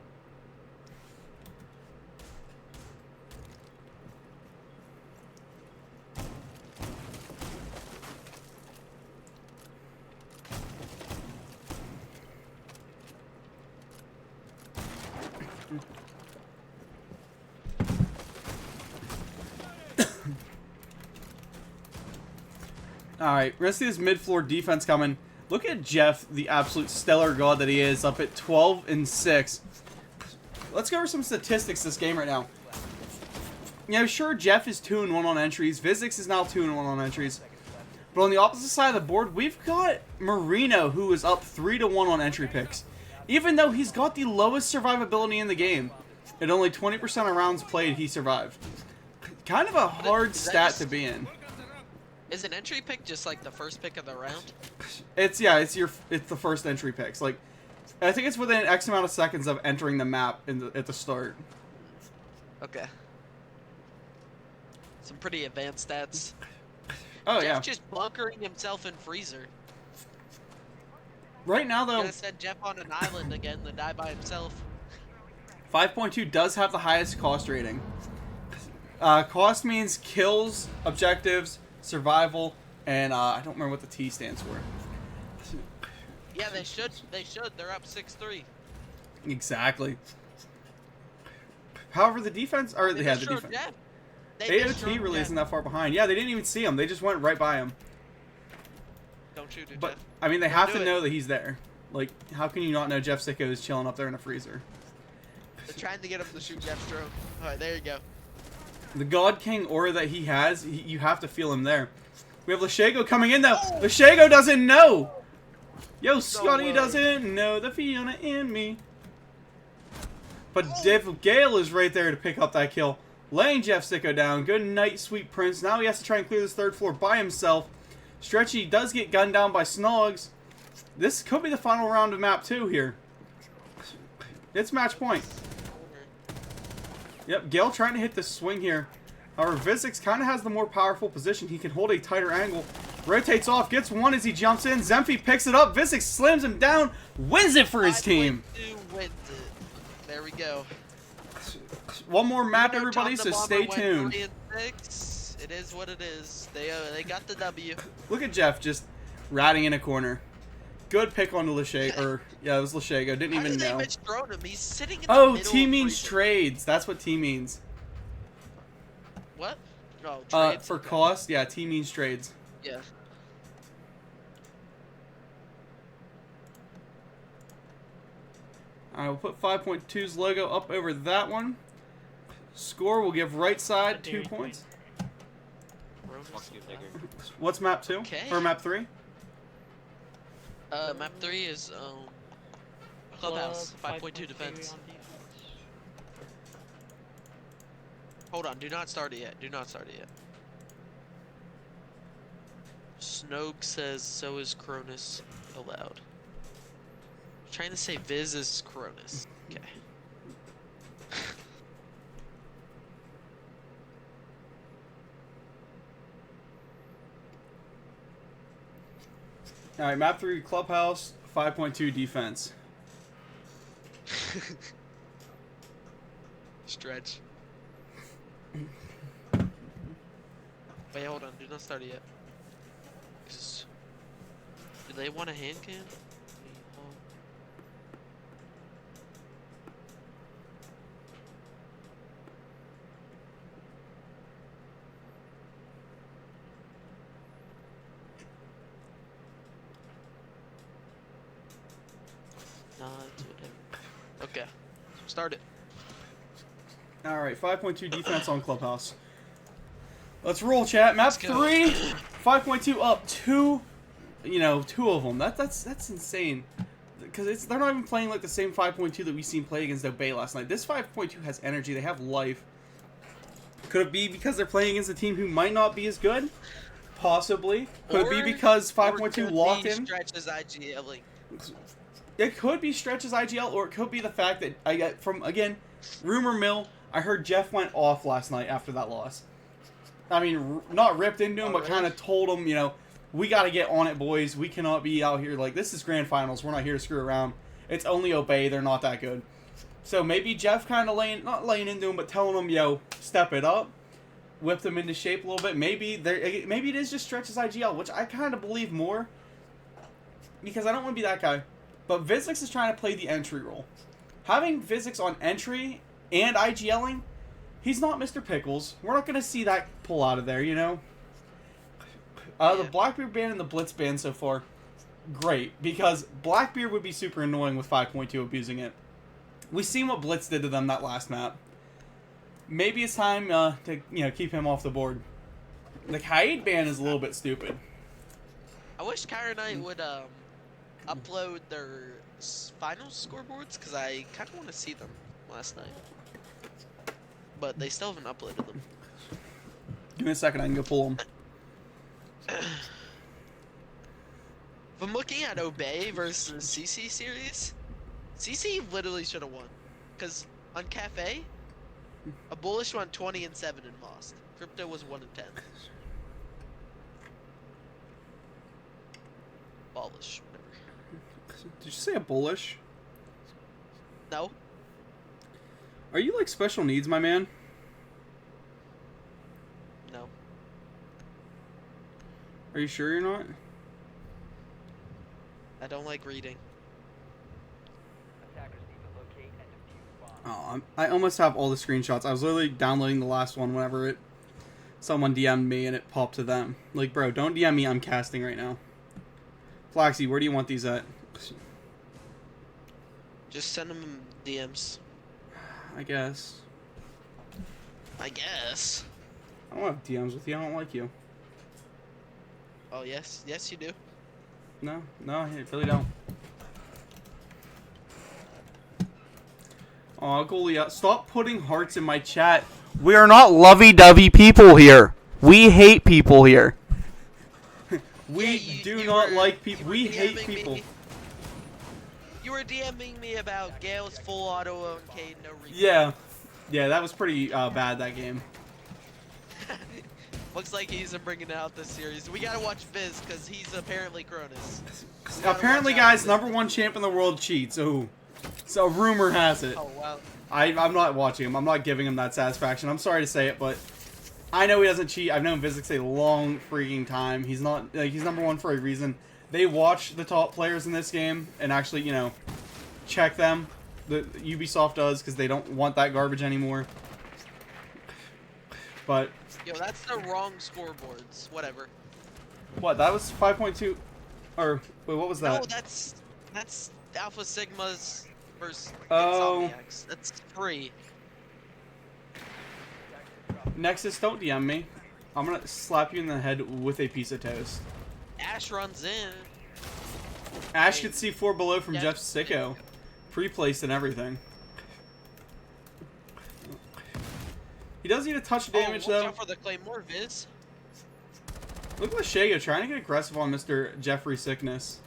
Alright, we're going to see this mid-floor defense coming. Look at Jeff, the absolute stellar god that he is, up at 12-6. Let's go over some statistics this game right now. You know, sure, Jeff is 2-1 on entries. Vizix is now 2-1 on entries. But on the opposite side of the board, we've got Marino, who is up 3-1 on entry picks. Even though he's got the lowest survivability in the game. At only 20% of rounds played, he survived. Kind of a hard stat to be in. Is an entry pick just like the first pick of the round? It's the first entry picks. Like, I think it's within X amount of seconds of entering the map at the start. Okay. Some pretty advanced stats. Oh, Jeff yeah. just bunkering himself in freezer. Right now, though, Gonna send Jeff on an island again to die by himself. 5.2 does have the highest cost rating. Cost means kills, objectives, survival, and I don't remember what the T stands for. Yeah, they should. They're up 6-3. Exactly. However, the defense, or They yeah, just the showed defense. Jeff. They just AOT showed really Jeff. isn't that far behind. Yeah, they didn't even see him. They just went right by him. Don't shoot it, But Jeff. I mean, they Don't have do to it. know that he's there. Like, how can you not know Jeff Sicko is chilling up there in a freezer? They're trying to get him to shoot Jeff's drone. Alright, there you go. The God King aura that he has, you have to feel him there. We have Lashego coming in though. Lashego doesn't know. Yo, Scotty doesn't know the Fiona in me. But Div Gale is right there to pick up that kill. Laying Jeff Sicko down. Good night, sweet prince. Now he has to try and clear this third floor by himself. Stretchy does get gunned down by Snogs. This could be the final round of map 2 here. It's match point. Yep, Gale trying to hit the swing here. However, Vizix kind of has the more powerful position. He can hold a tighter angle. Rotates off, gets one as he jumps in. Zemphy picks it up. Vizix slams him down. Wins it for his team. 5.2 wins it. There we go. One more map, Even though everybody, Tom so the stay Bomber tuned. went 3 and 6, it is what it is. They got the W. Look at Jeff just ratting in a corner. Good pick on the Lashego. Or, yeah, it was Lashego. Didn't How even did they know. misthrown him? He's sitting in the Oh, middle T of means freezer. trades. That's what T means. What? No, trades. For okay. cost, yeah, T means trades. Yeah. I will put 5.2's logo up over that one. Score will give right side That 2 Dairy points. Fuck you, nigger. What's map 2? Okay. Or map 3? Map 3 is Clubhouse, 5.2 defense. on defense. Hold on, do not start it yet. Do not start it yet. Snoke says so is Cronus allowed. Trying to say Viz is Cronus. Okay. Alright, map 3 Clubhouse, 5.2 defense. Stretch. Wait, hold on. Do not start it yet. 'Cause do they want a hand cam? Not whatever. Okay. Start it. Alright, 5.2 defense on Clubhouse. Let's roll, chat. Map Let's go. 3, 5.2 up 2. You know, 2 of them. That's insane. Because they're not even playing like the same 5.2 that we seen play against Obey last night. This 5.2 has energy. They have life. Could it be because they're playing against a team who might not be as good? Possibly. Could it be because 5.2 locked in? Stretches IGLing. It could be Stretch's IGL, or it could be the fact that I got from, again, rumor mill, I heard Jeff went off last night after that loss. I mean, not ripped into him, but really? kind of told him, you know, we got to get on it, boys. We cannot be out here like, this is grand finals. We're not here to screw around. It's only Obey. They're not that good. So maybe Jeff kind of not laying into him, but telling him, yo, step it up. Whipped him into shape a little bit. Maybe it is just Stretch's IGL, which I kind of believe more. Because I don't want to be that guy. But Vizix is trying to play the entry role. Having Vizix on entry and IGLing, he's not Mr. Pickles. We're not going to see that pull out of there, you know? The Blackbeard ban and the Blitz ban so far, great. Because Blackbeard would be super annoying with 5.2 abusing it. We've seen what Blitz did to them that last map. Maybe it's time to, you know, keep him off the board. The Kaid ban is a little bit stupid. I wish Kyra Knight would upload their finals scoreboards because I kind of want to see them last night. But they still haven't uploaded them. Give me a second, I can go pull them. If I'm looking at Obey versus CC series, CC literally should have won. Because on Cafe, a Bullish went 20-7 and lost. Crypto was 1-10. Bullish, whatever. Did you say a bullish? No. Are you like special needs, my man? No. Are you sure you're not? I don't like reading. Attackers need to locate and defuse bombs. Oh, I almost have all the screenshots. I was literally downloading the last one whenever someone DM'd me and it popped to them. Like, bro, don't DM me. I'm casting right now. Flaxy, where do you want these at? Just send them DMs. I guess. I guess. I don't have DMs with you. I don't like you. Oh, yes. Yes, you do. No, I really don't. Aw, Golia, stop putting hearts in my chat. We are not lovey-dovey people here. We hate people here. We do not like people. We hate people. You were DMing me about Gale's full auto on Cade, no reason. Yeah, that was pretty bad, that game. Looks like he's bringing it out this series. We gotta watch Viz, because he's apparently Cronus. Apparently, guys, #1 champ in the world cheats. Ooh. So, rumor has it. Oh, wow. I'm not watching him. I'm not giving him that satisfaction. I'm sorry to say it, but I know he doesn't cheat. I've known Vizix a long freaking time. He's not, like, he's #1 for a reason. They watch the top players in this game and actually, you know, check them. The Ubisoft does, because they don't want that garbage anymore. But Yo, that's the wrong scoreboards. Whatever. What? That was 5.2. Or wait, what was that? No, that's Alpha Sigma's versus Oh. Insomniacs. That's free. Nexus, don't DM me. I'm gonna slap you in the head with a piece of toast. Ash runs in. Ash gets C4 below from Yeah, Jeff Sicko. Pre-placed and everything. He does need a touch damage oh, watch though. out for the Claymore, Viz. Look at Shago trying to get aggressive on Mr. Jeffrey Sickness.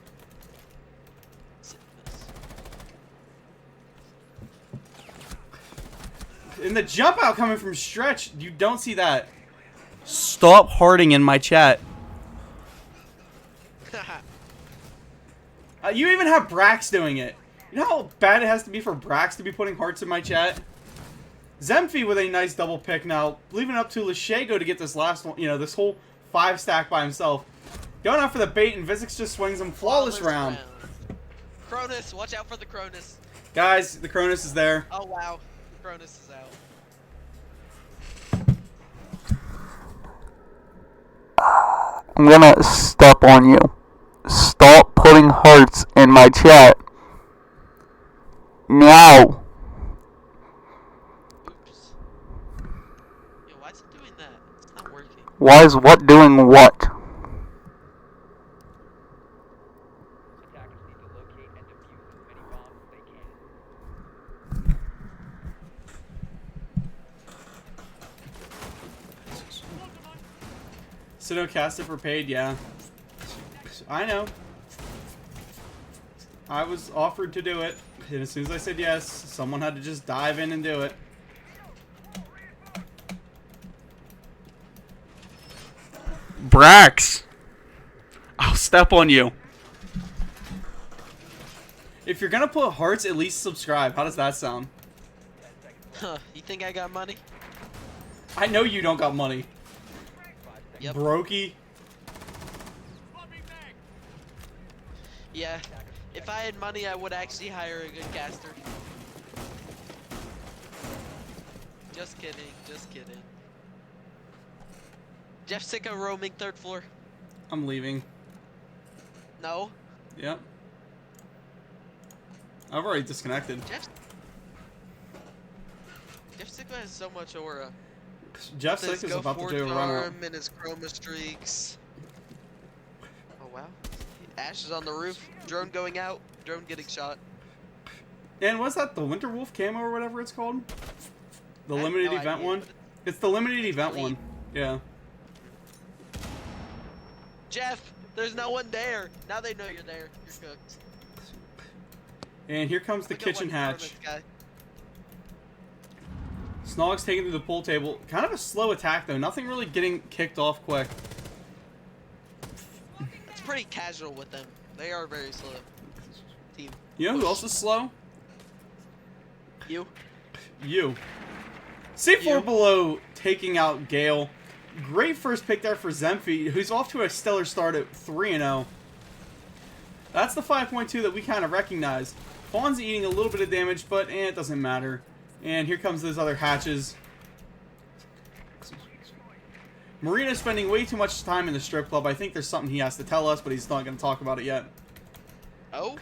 And the jump out coming from Stretch, you don't see that. Stop hearting in my chat. You even have Brax doing it. You know how bad it has to be for Brax to be putting hearts in my chat? Zemfi with a nice double pick now, leaving it up to Leshego to get this last one, this whole 5 stack by himself. Going out for the bait, and Vizix just swings him flawless round. Cronus, watch out for the Cronus. Guys, the Cronus is there. Oh wow, Cronus is out. I'm gonna step on you. Stop putting hearts in my chat. Now. Oops. Yo, why is it doing that? It's not working. Why is what doing what? Attackers need to locate and defuse as many bombs as they can. Sido cast it for paid, yeah. I know. I was offered to do it, and as soon as I said yes, someone had to just dive in and do it. Brax! I'll step on you. If you're gonna put hearts, at least subscribe. How does that sound? Huh, you think I got money? I know you don't got money. Yep. Brokey. Yeah. If I had money, I would actually hire a good caster. Just kidding, just kidding. Jeff Sicko roaming 3rd floor. I'm leaving. No. Yep. I've already disconnected. Jeff Sicko has so much aura. Jeff His Sick is go about to for do a run up. charm and his chroma streaks. Oh wow. Ash is on the roof. Drone going out. Drone getting shot. And was that the Winter Wolf camo or whatever it's called? The I have limited no event idea, one? but It's the limited event clean. one. Yeah. Jeff, there's no one there. Now they know you're there. You're cooked. And here comes the Look at kitchen one hatch. Cronus guy. Snogg's taken to the pool table. Kind of a slow attack though. Nothing really getting kicked off quick. It's pretty casual with them. They are very slow. Team. You know who else is slow? You. You. C4 You. below taking out Gale. Great first pick there for Zemfi, who's off to a stellar start at 3-0. That's the 5.2 that we kind of recognized. Fawn's eating a little bit of damage, but it doesn't matter. And here comes those other hatches. Marina's spending way too much time in the strip club. I think there's something he has to tell us, but he's not going to talk about it yet. Oh.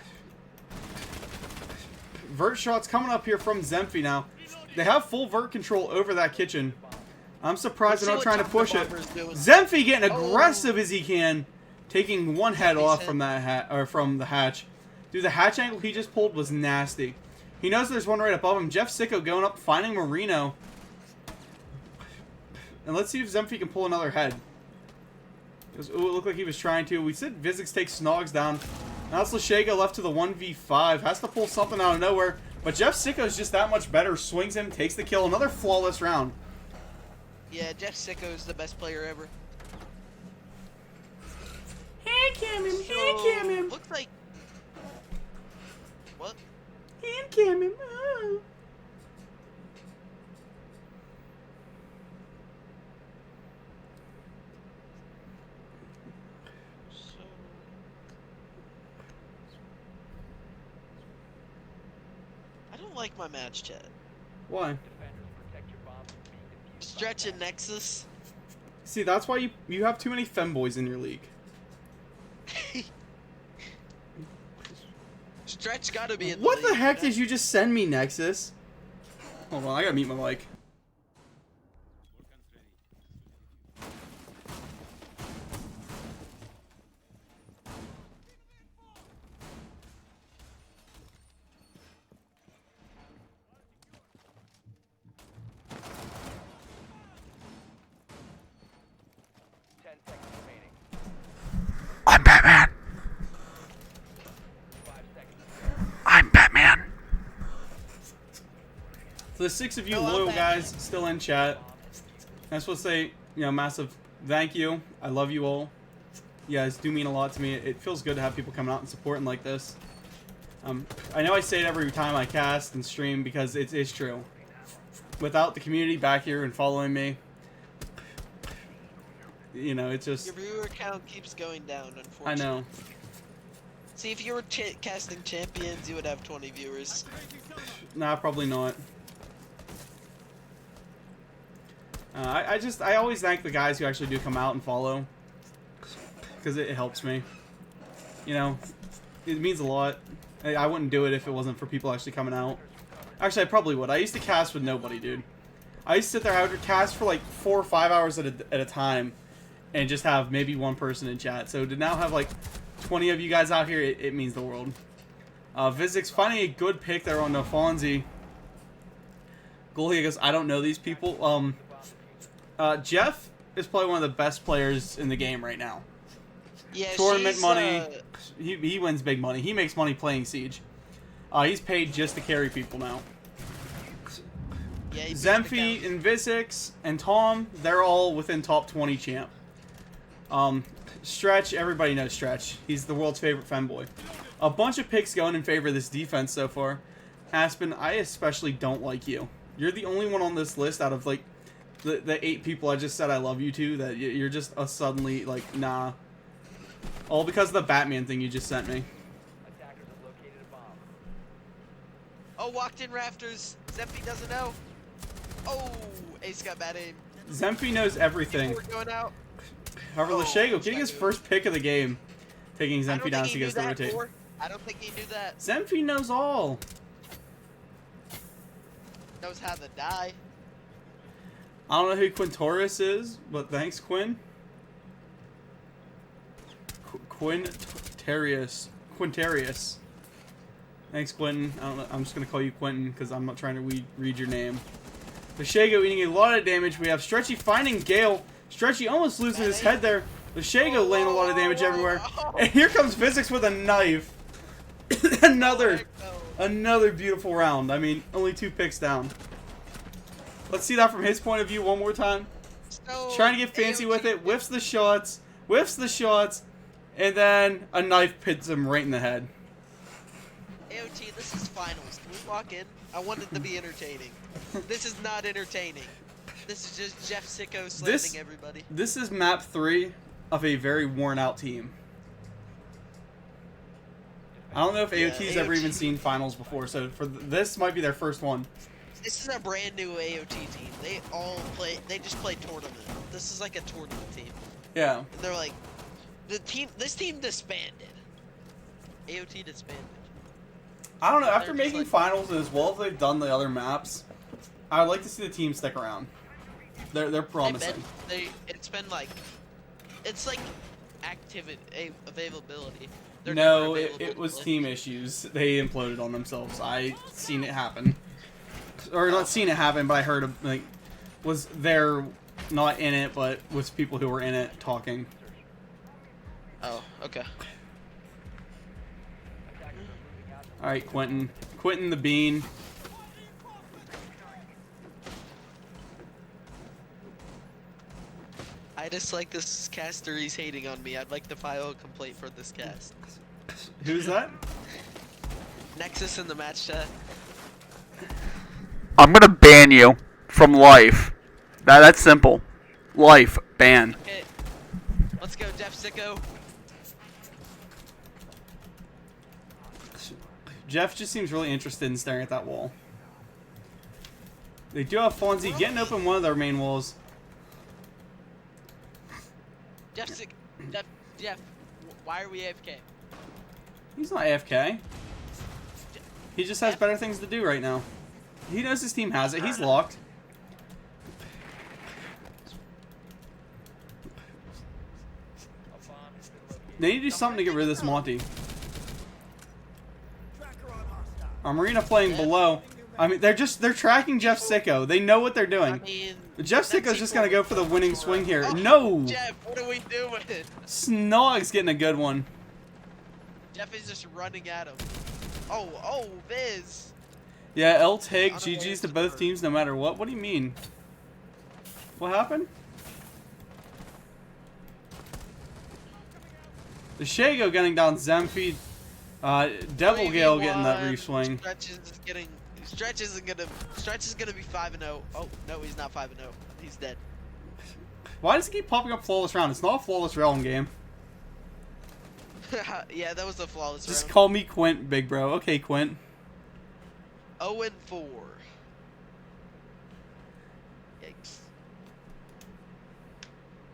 Vert shots coming up here from Zemfi now. They have full vert control over that kitchen. I'm surprised they're not trying to push it. Zemfi getting aggressive as he can, taking one head off from that from the hatch. Dude, the hatch angle he just pulled was nasty. He knows there's one right above him. Jeff Sicko going up, finding Marino. And let's see if Zemfi can pull another head. Ooh, it looked like he was trying to. We said Vizix takes Snogs down. Now it's Leshego left to the 1v5. Has to pull something out of nowhere. But Jeff Sicko's just that much better. Swings him, takes the kill. Another flawless round. Yeah, Jeff Sicko is the best player ever. Hand cam him, hand cam him. Looks like. What? Hand cam him. Oh. So. I don't like my match chat. Why? Defenders, protect your bombs from being defused by Stretch and attackers. Nexus. See, that's why you have too many femboys in your league. Stretch gotta be in What the league, heck you know? did you just send me, Nexus? Hold on, I gotta mute my mic. I'm Batman. I'm Batman. For the 6 of you loyal guys still in chat, I just want to say, massive thank you. I love you all. You guys do mean a lot to me. It feels good to have people coming out and supporting like this. I know I say it every time I cast and stream because it's true. Without the community back here and following me, it's just... Your viewer count keeps going down, unfortunately. I know. See, if you were casting champions, you would have 20 viewers. Nah, probably not. I always thank the guys who actually do come out and follow, because it helps me. It means a lot. I wouldn't do it if it wasn't for people actually coming out. Actually, I probably would. I used to cast with nobody, dude. I used to sit there, I would cast for like 4 or 5 hours at a time, and just have maybe one person in chat. So to now have like 20 of you guys out here, it means the world. Vizix finding a good pick there on Fonzie. Goalie goes, I don't know these people. Jeff is probably one of the best players in the game right now. Yeah, Tournament money. He wins big money. He makes money playing Siege. He's paid just to carry people now. Yeah, Zemphi and Vizix and Tom, they're all within top 20 champ. Stretch, everybody knows Stretch. He's the world's favorite femboy. A bunch of picks going in favor of this defense so far. Aspen, I especially don't like you. You're the only one on this list out of like the 8 people I just said I love you to that you're just suddenly like, nah. All because of the Batman thing you just sent me. Oh, walked in rafters. Zemphi doesn't know. Oh, Ace got bad aim. Zemphi knows everything. We're going out. However, Lashago getting his first pick of the game, taking Zemphi down to get the rotate. I don't think he knew that. Zemphi knows all. Knows how to die. I don't know who Quintorius is, but thanks, Quinn. Quintarius. Thanks, Quentin. I'm just gonna call you Quentin because I'm not trying to read your name. Lashago eating a lot of damage. We have Stretchy finding Gale. Stretchy almost losing his head there. Lashago laying a lot of damage everywhere. And here comes Vizix with a knife. Another beautiful round. I mean, only 2 picks down. Let's see that from his point of view one more time. Trying to get fancy with it. Whiffs the shots. And then a knife pits him right in the head. AOT, this is finals. Can we walk in? I want it to be entertaining. This is not entertaining. This is just Jeff Sicko slamming everybody. This is map 3 of a very worn out team. I don't know if AOT's ever even seen finals before, so this might be their first one. This is a brand new AOT team. They just play tournament. This is like a tournament team. Yeah. And they're like, this team disbanded. AOT disbanded. I don't know, after making finals as well as they've done the other maps, I would like to see the team stick around. They're promising. It's been like, it's like activity availability. No, it was team issues. They imploded on themselves. I seen it happen, or not seen it happen, but I heard was there, not in it, but with people who were in it talking. Oh, okay. All right, Quentin the Bean. I just like this caster. He's hating on me. I'd like to file a complaint for this cast. Who's that? Nexus in the match chat. I'm gonna ban you from life. That's simple. Life ban. Okay, let's go, Jeff Sicko. Jeff just seems really interested in staring at that wall. They do have Fonzie getting open one of their main walls. Jeff, why are we AFK? He's not AFK. He just has better things to do right now. He knows his team has it. He's locked. They need to do something to get rid of this Monty. Marina playing below. I mean, they're tracking Jeff Sicko. They know what they're doing. I mean, Jeff Sicko's just gonna go for the winning swing here. Oh, No! Jeff, what are we doing? Snog's getting a good one. Jeff is just running at him. Oh, Viz. Yeah, L Tig, GG's to both teams no matter what. What do you mean? What happened? The Shago getting down Zemfi. Devil Gale getting that re-swing. Stretch is gonna be 5-0. Oh no, he's not 5-0. He's dead. Why does he keep popping up flawless round? It's not a flawless realm game. Yeah, that was a flawless Just round. call me Quint, big bro. Okay, Quint. 0-4. Yikes.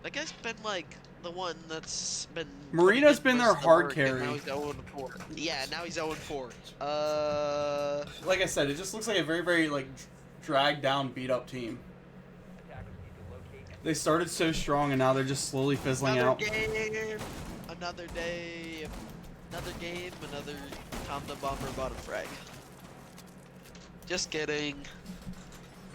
That guy's been like the one that's been. Marino's been their most of the hard work, and carry. Now he's 0-4. Yeah, now he's 0-4. Like I said, it just looks like a very, very like dragged down, beat up team. They started so strong and now they're just slowly fizzling out. Another day, another game, another Comda Bomber bottom frag. Just kidding.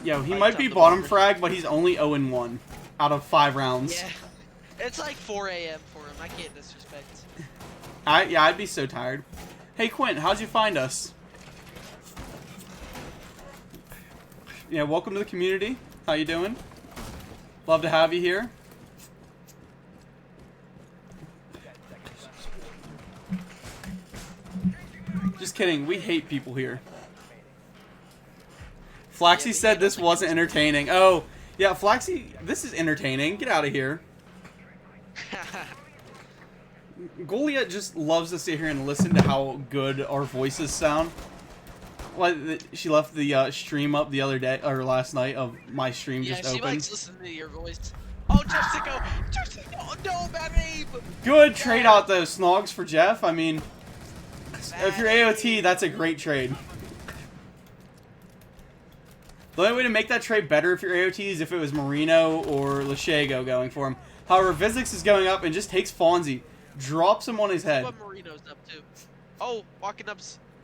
Yo, he Like might be Comda bottom Bomber. frag, but he's only 0-1 out of 5 rounds. Yeah, it's like 4 a.m. for him. I can't disrespect. Yeah, I'd be so tired. Hey Quint, how'd you find us? Yeah, welcome to the community. How you doing? Love to have you here. Just kidding, we hate people here. Flaxy said this wasn't entertaining. Oh, yeah, Flaxy, this is entertaining. Get out of here. Goliath just loves to sit here and listen to how good our voices sound. Well, she left the stream up the other day, or last night, of my stream Yeah, just she open. likes listening to your voice. Oh, Jeff Sicko! Jeff Sicko! Oh, no, bad aim! Good trade out though, Snogs for Jeff. I mean, if you're AOT, that's a great trade. The only way to make that trade better if you're AOT is if it was Marino or Lashago going for him. However, Vizix is going up and just takes Fonzie, drops him on his head. What Marino's up to? Oh, walking up.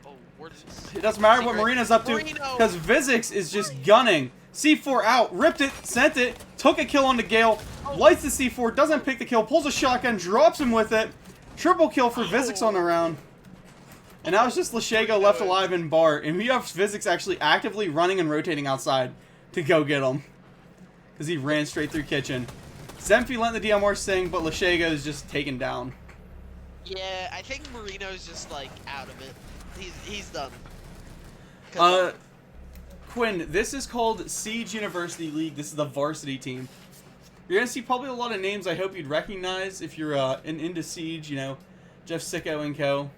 Oh, where's It doesn't matter what Secret. Marino's up to, Marino! because Vizix is just gunning. C4 out, ripped it, sent it, took a kill onto Gale, lights the C4, doesn't pick the kill, pulls a shotgun, drops him with it. Triple kill for Vizix on the round. And now it's just Lashago left alive in Bart, and we have Vizix actually actively running and rotating outside to go get him. Because he ran straight through kitchen. Zemfi let the DMR sing, but Lashago is just taken down. Yeah, I think Marino's just like out of it. He's done. Quinn, this is called Siege University League. This is the varsity team. You're gonna see probably a lot of names I hope you'd recognize if you're into Siege, you know, Jeff Sicko and co.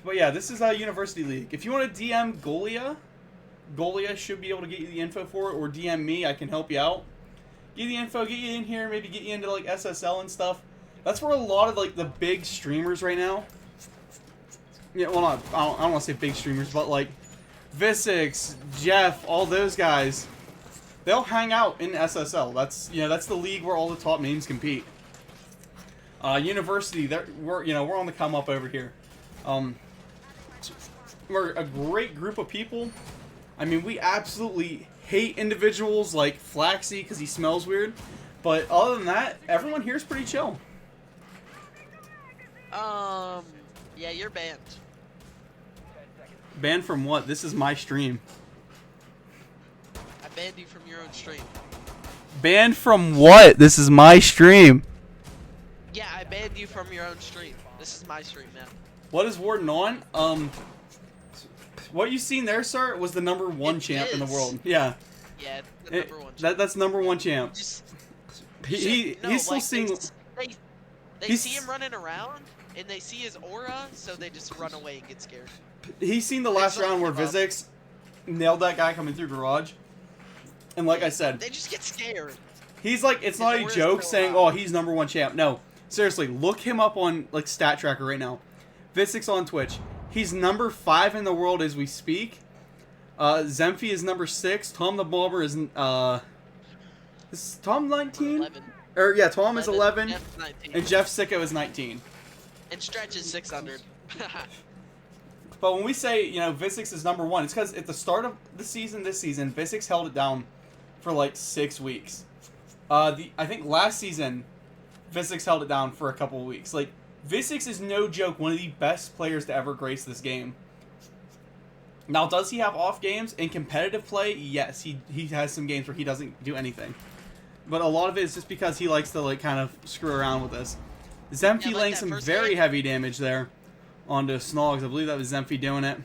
But yeah, this is a University League. If you want to DM Golia should be able to get you the info for it, or DM me, I can help you out. Get you the info, get you in here, maybe get you into like SSL and stuff. That's where a lot of like the big streamers right now. Yeah, well, I don't want to say big streamers, but like Visix, Jeff, all those guys, they'll hang out in SSL. That's that's the league where all the top names compete. University, we're on the come up over here. We're a great group of people. I mean, we absolutely hate individuals like Flaxy because he smells weird. But other than that, everyone here is pretty chill. Yeah, you're banned. Banned from what? This is my stream. I banned you from your own stream. Banned from what? This is my stream. Yeah, I banned you from your own stream. This is my stream now. What is Warden on? What you seen there, sir, was the #1 champ in the world. Yeah. Yeah, the number one. That's #1 champ. He's still like, seeing. They see him running around, and they see his aura, so they just run away and get scared. He's seen the last round where Vizix nailed that guy coming through garage, and like I said, They just get scared. He's like, it's not a His aura's joke still saying, high. oh, he's #1 champ. No, seriously, look him up on like Stat Tracker right now. Visix on Twitch. He's number 5 in the world as we speak. Zemphy is number 6. Tom the Bomber is Tom 19? 11. Or yeah, Tom is 11, Jeff's 19. and Jeff Sicko is 19. And Stretch is 600. But when we say, you know, Visix is number 1, it's because at the start of the season, this season, Visix held it down for like 6 weeks. I think last season, Visix held it down for a couple of weeks. Like, Visix is no joke, one of the best players to ever grace this game. Now, does he have off games? In competitive play, yes, he has some games where he doesn't do anything. But a lot of it is just because he likes to, like, kind of screw around with this. Zemphy like laying that some first very game. heavy damage there onto Snogs. I believe that was Zemphy doing it.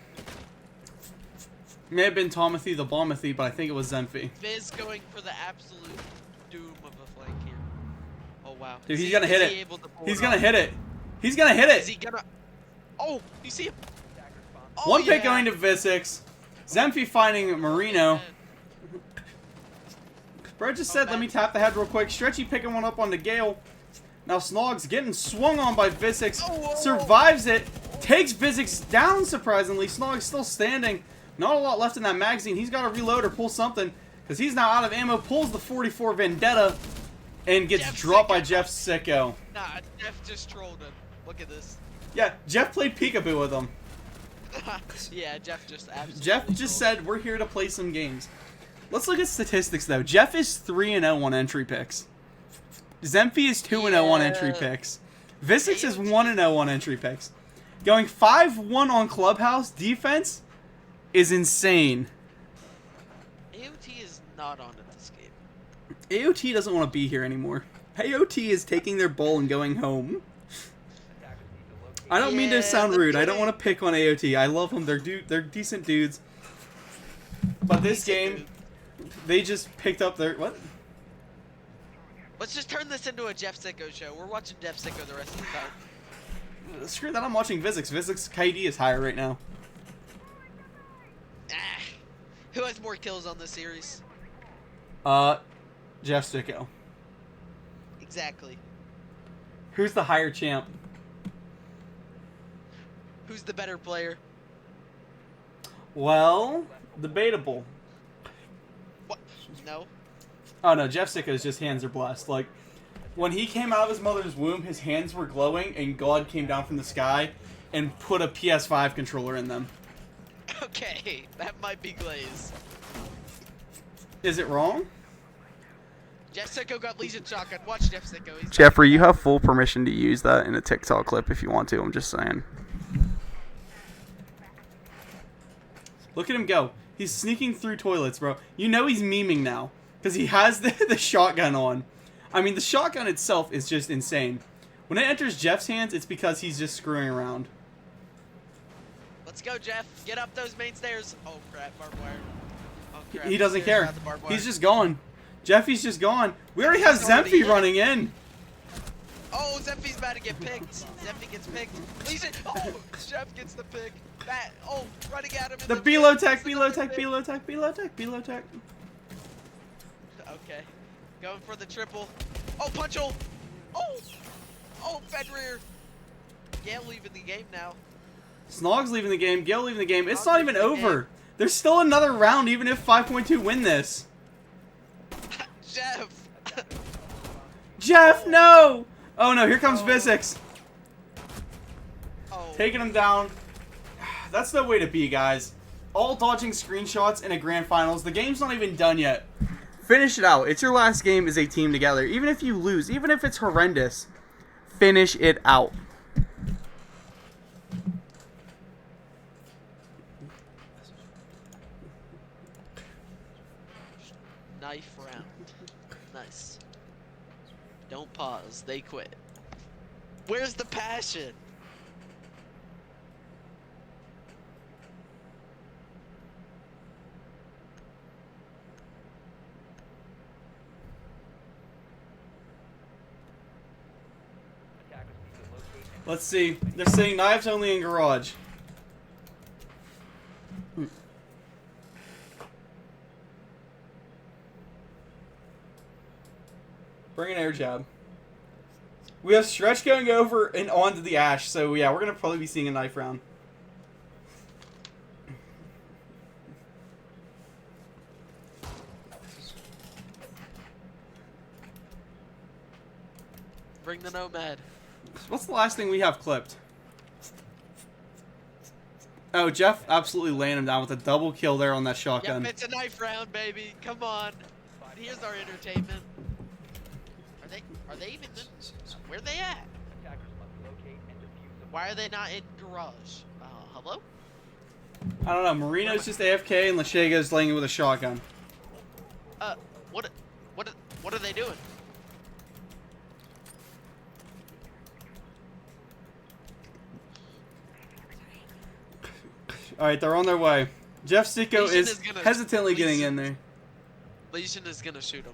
May have been Tomothy the Bomothy, but I think it was Zemphy. Viz going for the absolute doom of a flank here. Oh, wow. Dude, he's gonna hit Is he it. able to pull He's it gonna off? hit it. He's gonna hit Is it. he gonna... Oh, you see him? Oh, One pick yeah. going to Visix. Zemphy finding Marino. Brett just said, let me tap the head real quick. Stretchy picking one up on the Gale. Now Snogs getting swung on by Visix. Survives it. Takes Visix down, surprisingly. Snogs still standing. Not a lot left in that magazine. He's got to reload or pull something. Because he's now out of ammo. Pulls the 44 Vendetta. And gets Jeff dropped by Sicko. Jeff Sicko. Nah, Jeff just trolled him. Look at this. Yeah, Jeff played peekaboo with him. Yeah, Jeff just absolutely Jeff just trolled said, we're here to play some games. Let's look at statistics, though. Jeff is 3-0 on entry picks. Zemphy is 2-0 on entry Yeah. picks. Visix is 1-0 on entry picks. Going 5-1 on Clubhouse defense is insane. AOT is not on at this game. AOT doesn't want to be here anymore. AOT is taking their ball and going home. I don't mean to Yeah, sound but rude. I don't they- want to pick on AOT. I love them. They're decent dudes. But this Decent game, they just picked up their... What? Let's just turn this into a Jeff Sicko show. We're watching Jeff Sicko the rest of the time. Screw that, I'm watching Visix. Visix KD is higher right now. Ah, who has more kills on this series? Jeff Sicko. Exactly. Who's the higher champ? Who's the better player? Well, debatable. What? No. Oh no, Jeff Sicko's just hands are blessed. Like, when he came out of his mother's womb, his hands were glowing, and God came down from the sky and put a PS5 controller in them. Okay, that might be Glaze. Is it wrong? Jeff Sicko got Legion Shotgun. Watch Jeff Sicko. He's Jeffrey, you have full permission to use that in a TikTok clip if you want to. I'm just saying. Look at him go. He's sneaking through toilets, bro. You know he's memeing now. Because he has the shotgun on. I mean, the shotgun itself is just insane. When it enters Jeff's hands, it's because he's just screwing around. Let's go, Jeff. Get up those main stairs. Oh, crap. Barbed wire. Oh, crap. He doesn't Stairs care. got the barbed wire. He's just gone. Jeffy's just gone. We already have He's already Zemphy in. running in. Oh, Zemphy's about to get picked. Zemphy gets picked. Legion. Oh, Jeff gets the pick. That. Oh, running at him. In The the below pit. tech, It's below another tech, pick. below tech, below tech, below tech. Okay. Going for the triple. Oh, punch hole. Oh. Oh, Fed rear. Gale leaving the game now. Snog's leaving the game. Gale leaving the game. It's Snog's not even leaving the over. There's still another round, even if 5.2 win this. Jeff. Jeff, no! Oh no, here comes Visix. Oh. Taking him down. That's the way to be, guys. All dodging screenshots in a grand finals. The game's not even done yet. Finish it out. It's your last game as a team together. Even if you lose, even if it's horrendous, finish it out. Knife round. Nice. Don't pause. They quit. Where's the passion? Let's see. They're saying knives only in garage. Bring an air jab. We have Stretch going over and onto the Ash, so yeah, we're gonna probably be seeing a knife round. Bring the Nomad. What's the last thing we have clipped? Oh, Jeff absolutely laying him down with a double kill there on that shotgun. Yep, it's a knife round, baby. Come on. Here's our entertainment. Are they even where they at? Attackers must locate and defuse the Why are they not in garage? Hello? I don't know. Marino's just AFK and Lashega's laying it with a shotgun. What are they doing? Alright, they're on their way. Jeff Sicko Legion is is gonna- hesitantly getting in there. Legion is gonna shoot him.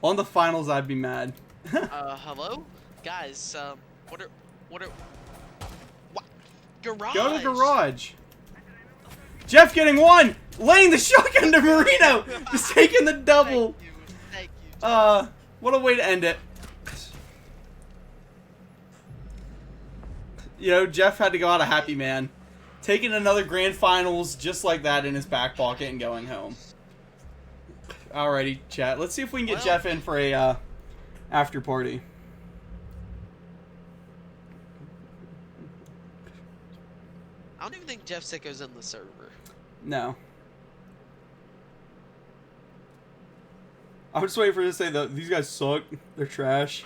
On the finals, I'd be mad. Hello? Guys, what? Garage! Go to garage. Jeff getting one! Laying the shotgun to Marino! Just taking the double. Thank you. What a way to end it. You know, Jeff had to go out a happy man. Taking another grand finals just like that in his back pocket and going home. Alrighty, chat. Let's see if we can get Jeff in for a after party. I don't even think Jeff Sicko's in the server. No. I'm just waiting for you to say that these guys suck. They're trash.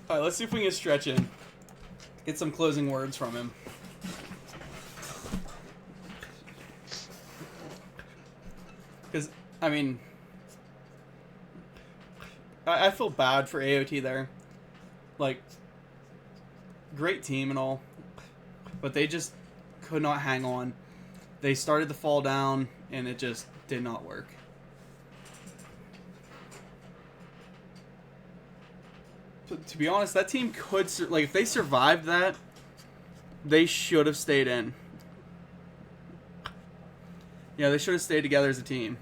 Alright, let's see if we can get Stretch in. Get some closing words from him. Because, I mean, I feel bad for AOT there. Like, great team and all, but they just could not hang on. They started to fall down, and it just did not work. To be honest, that team could, like, if they survived that, they should have stayed in. Yeah, they should have stayed together as a team.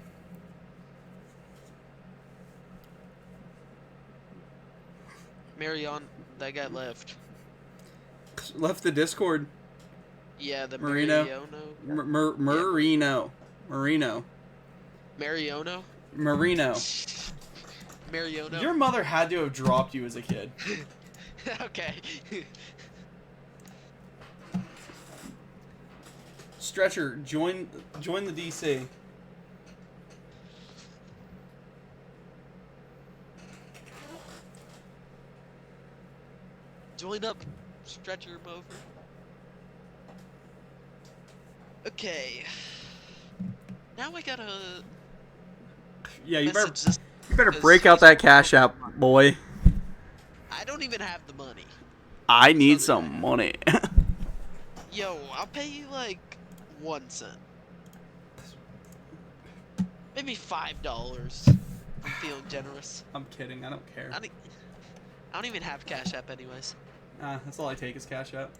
Marion, that guy left. Left the Discord. Yeah, the Marino. Mariono. Marino. Mariono? Marino. Mariono. Your mother had to have dropped you as a kid. Okay. Stretcher, join the DC. Join up. Stretch him over. Okay. Now I gotta. Yeah, you message this. better because break out that cash app, boy. I don't even have the money. I need Southern some money. Yo, I'll pay you like 1 cent. Maybe $5. I'm feeling generous. I'm kidding. I don't care. I don't even have Cash App anyways. That's all I take is cash app.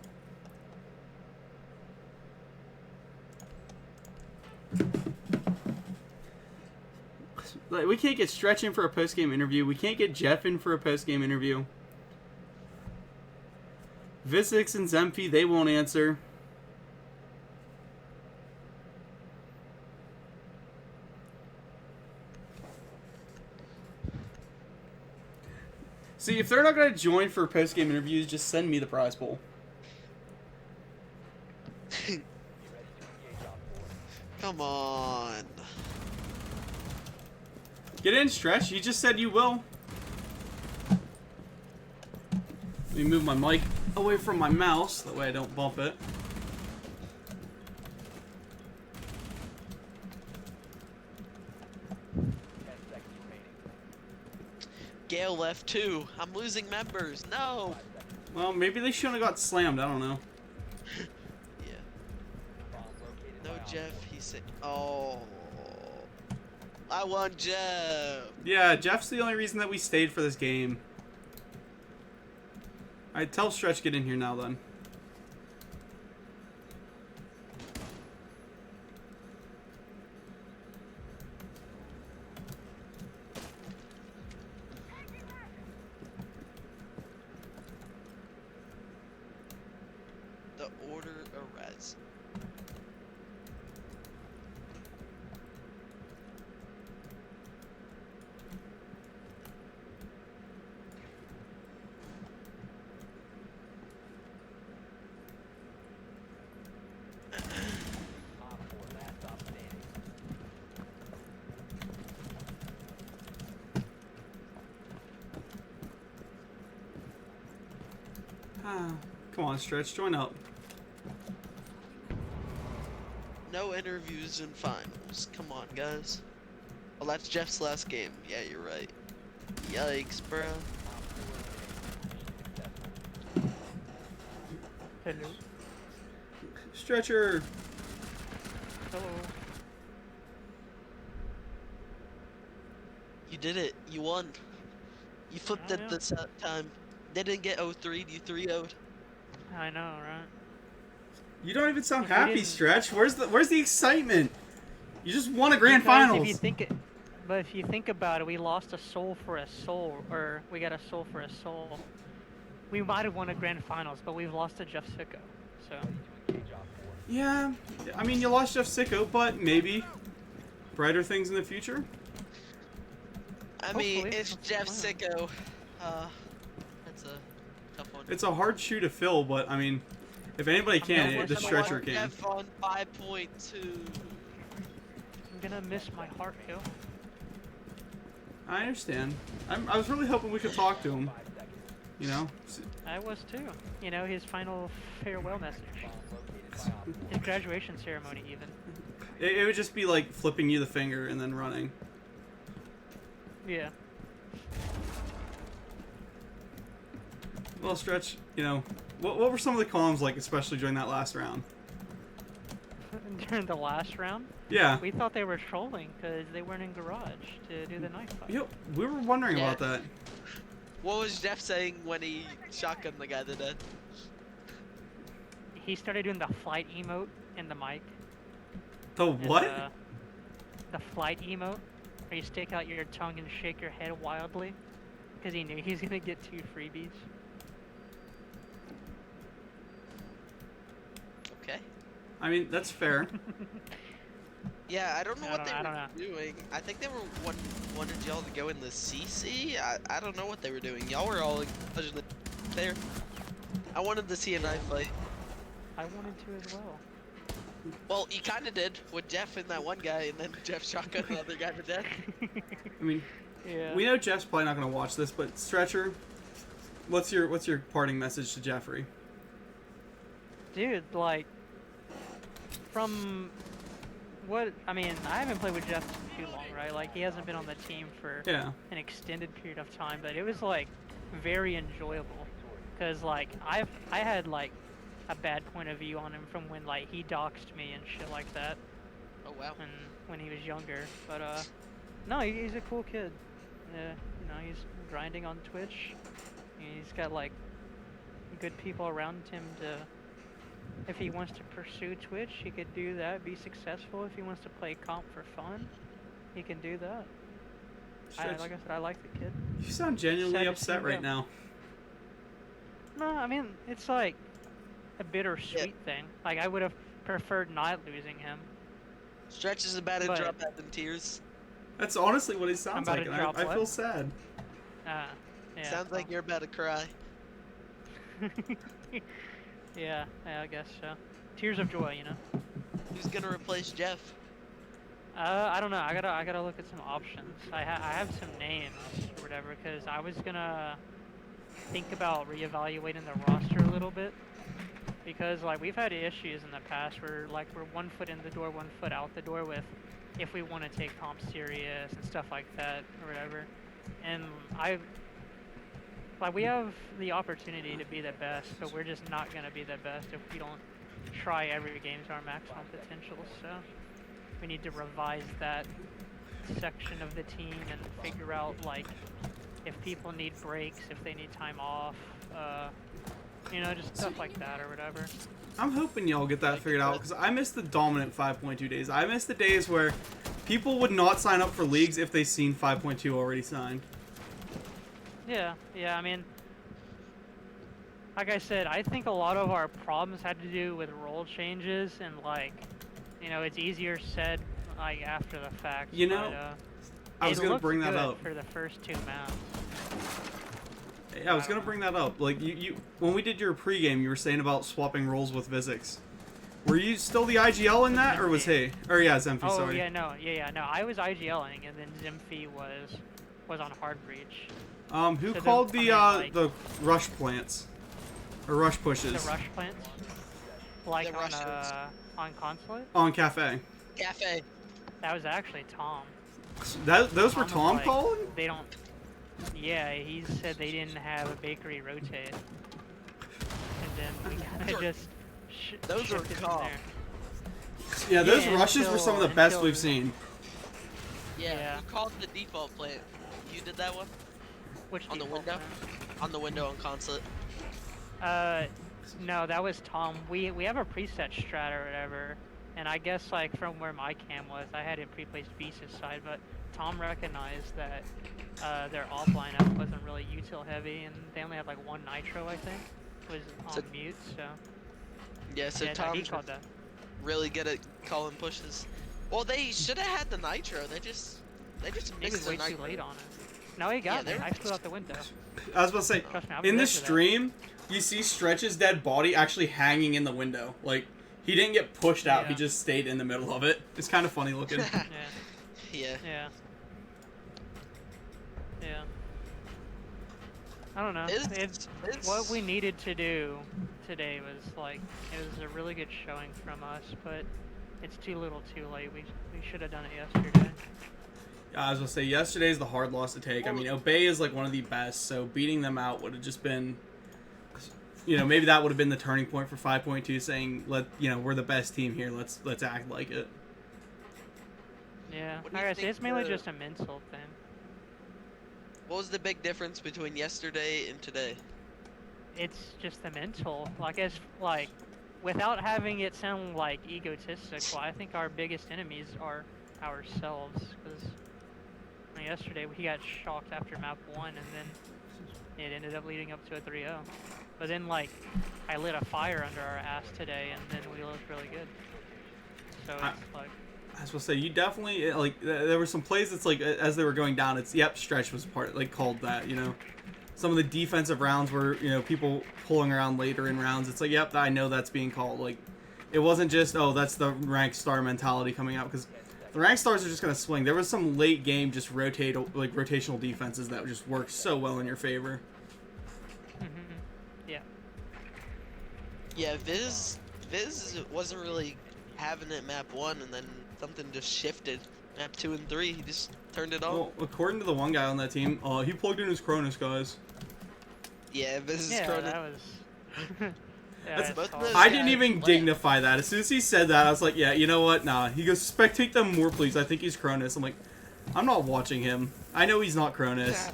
Like, we can't get Stretch in for a post-game interview. We can't get Jeff in for a post-game interview. Visix and Zemphy, they won't answer. See, if they're not going to join for post-game interviews, just send me the prize pool. Come on. Get in, Stretch. You just said you will. Let me move my mic away from my mouse. That way I don't bump it. Gale left too. I'm losing members. No. Well, maybe they shouldn't have got slammed. I don't know. Yeah. No, Jeff. He said. Oh. I want Jeff. Yeah, Jeff's the only reason that we stayed for this game. Alright, tell Stretch get in here now then. guys. Op 4, last stop standing. Come on, Stretch, join up. No interviews in finals. Come on, guys. Well, that's Jeff's last game. Yeah, you're right. Yikes, bro. Hello. Stretcher. Hello. You did it. You won. You flipped I it know. this time. They didn't get 0-3'd. You 3-0'd. I know, right? You don't even sound If we happy, didn't- Stretch. Where's the excitement? You just won a grand Because finals. If you think it, but if you think about it, we lost a soul for a soul, or we got a soul for a soul. We might have won a grand finals, but we've lost to Jeff Sicko. So Yeah, I mean, you lost Jeff Sicko, but maybe brighter things in the future. I mean, Hopefully, it's that's Jeff the Sicko. That's a tough one. It's a hard shoe to fill, but I mean, if anybody can, gonna the miss Stretcher can. Jeff on 5.2. I'm gonna miss my heart, yo. I understand. I was really hoping we could talk to him. You know, I was too. You know, his final farewell message. His graduation ceremony, even. it would just be like flipping you the finger and then running. Yeah. Well, Stretch, you know, what were some of the comms like, especially during that last round? During the last round, Yeah. we thought they were trolling because they weren't in garage to do the knife fight. Yep, we were wondering Yeah. about that. What was Jeff saying when he shotgunned the guy to death? He started doing the flight emote in the mic. The and, what? The flight emote, where you stick out your tongue and shake your head wildly, because he knew he was gonna get 2 freebies. Okay. I mean, that's fair. Yeah, I don't know I what don't- they I were don't doing. I think they were wanted y'all to go in the CC. I don't know what they were doing. Y'all were all pushing it there. I wanted to see a knife fight. I wanted to as well. Well, you kind of did with Jeff and that one guy, and then Jeff shotgunned the other guy to death. I mean, Yeah. we know Jeff's probably not going to watch this, but Stretcher, what's your parting message to Jeffrey? Dude, like, from what I mean, I haven't played with Jeff too long, right? Like, he hasn't been on the team for Yeah. an extended period of time, but it was like very enjoyable, because like I had like a bad point of view on him from when like he doxed me and shit like that, Oh wow. and when he was younger. But no, he's a cool kid. You know, he's grinding on Twitch. He's got like good people around him to. If he wants to pursue Twitch, he could do that, be successful. If he wants to play comp for fun, he can do that. Stretch, Like I said, I like the kid. you sound genuinely Sad to see upset him right go. now. No, I mean, it's like a bittersweet thing. Like, I would have preferred not losing him. Stretch is about to But- drop out in tears. That's honestly what it sounds about like, to and drop I what? feel sad. Yeah. Sounds like you're about to cry. Yeah, I guess so. Tears of joy, you know. Who's gonna replace Jeff? I don't know. I gotta look at some options. I have some names or whatever, because I was gonna think about reevaluating the roster a little bit, because like we've had issues in the past where like we're 1 foot in the door, 1 foot out the door with if we want to take comp serious and stuff like that or whatever. And we have the opportunity to be the best, but we're just not gonna be the best if we don't try every game to our maximum potential. So we need to revise that section of the team and figure out like if people need breaks, if they need time off, you know, just stuff like that or whatever. I'm hoping y'all get that figured out, because I miss the dominant 5.2 days. I miss the days where people would not sign up for leagues if they seen 5.2 already signed. Yeah, I mean, like I said, I think a lot of our problems had to do with role changes and like, you know, it's easier said like after the fact. You know, I was it gonna looked bring that good up. for the first 2 maps. Yeah, I was gonna bring that up. Like you when we did your pregame, you were saying about swapping roles with Vizix. Were you still the IGL in that, or was he? Or yeah, Zemphy. Oh Sorry. yeah, no. I was IGLing, and then Zimphy was on Hard Breach. Who So called like, the rush plants or rush pushes the rush plants? Like The on Russians. on Consulate? on Cafe? Cafe. That was actually Tom. Those were was Tom like, calling? They don't. Yeah, he said they didn't have a bakery rotate, and then we kind of just. Those were shifted from calm. there. Yeah, those Yeah, rushes were some of the best we've seen. Yeah. Yeah. Who called the default plant? You did that one? Which On the default window? plan? On the window on consulate. No, that was Tom. We have a preset strat or whatever, and I guess like from where my cam was, I had it pre-placed Beast's side, but Tom recognized that their off lineup wasn't really util heavy, and they only had like 1 nitro, I think, was on mute. So Yeah, so yeah, no, he Tom's called that. really good at calling pushes. Well, they should have had the nitro. They just He missed was the way nitro. too late on it. No, he got Yeah, me. they I were- flew out the window. I was about to say, Trust me, I'm in the good for that. stream, you see Stretch's dead body actually hanging in the window. Like, he didn't get pushed out, he Yeah. just stayed in the middle of it. It's kind of funny looking. Yeah. Yeah. Yeah. Yeah. I don't know. It's What we needed to do today was like it was a really good showing from us, but it's too little, too late. We should have done it yesterday. I was gonna say, yesterday's the hard loss to take. I mean, Obey is like one of the best, so beating them out would have just been, you know, maybe that would have been the turning point for 5.2, saying, we're the best team here. Let's act like it. Yeah. What do you Like I said, think it's mainly the- just a mental thing. What was the big difference between yesterday and today? It's just the mental. Like it's like, without having it sound like egotistical, I think our biggest enemies are ourselves. Because yesterday we got shocked after map 1, and then it ended up leading up to a 3-0. But then like, I lit a fire under our ass today, and then we looked really good. So it's like. I was supposed to say, you definitely, like, there were some plays that's like, as they were going down, Stretch was called that, you know. Some of the defensive rounds were, people pulling around later in rounds. It's like, yep, I know that's being called. Like, it wasn't just, oh, that's the rank star mentality coming out, because the rank stars are just going to swing. There was some late game just rotational defenses that just worked so well in your favor. Yeah. Yeah, Viz wasn't really having it map 1, and then something just shifted. Map 2 and 3, he just turned it on. Well, according to the one guy on that team, he plugged in his Cronus, guys. Yeah, Viz is Yeah, Cronus. that was. Yeah, That's- I both saw of those that. I didn't guys even left. dignify that. As soon as he said that, I was like, yeah, you know what? Nah. He goes, spectate them more, please. I think he's Cronus. I'm like, I'm not watching him. I know he's not Cronus.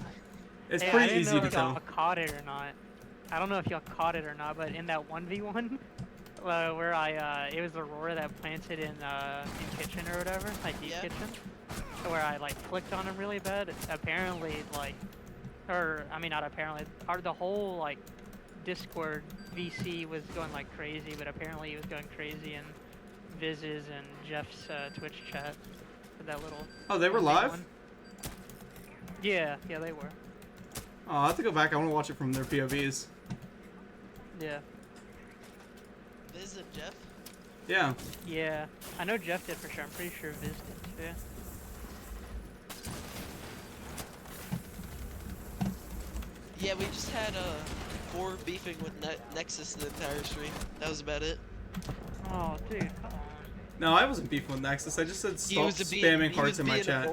It's Hey, I pretty didn't easy know to if y'all tell. caught it or not. I don't know if y'all caught it or not, but in that 1v1, where it was Aurora that planted in kitchen or whatever, like deep Yeah. kitchen, where I like flicked on him really bad. Apparently, like, not apparently, the whole like Discord VC was going like crazy, but apparently he was going crazy in Viz's and Jeff's Twitch chat for that little. Oh, they were 1v1. live? Yeah, they were. Oh, I'll have to go back. I want to watch it from their POVs. Yeah. Viz and Jeff? Yeah. Yeah, I know Jeff did for sure. I'm pretty sure Viz did too. Yeah, we just had 4 beefing with Nexus the entire stream. That was about it. Oh, dude, come on. No, I wasn't beefing with Nexus. I just said stop spamming hearts in my chat.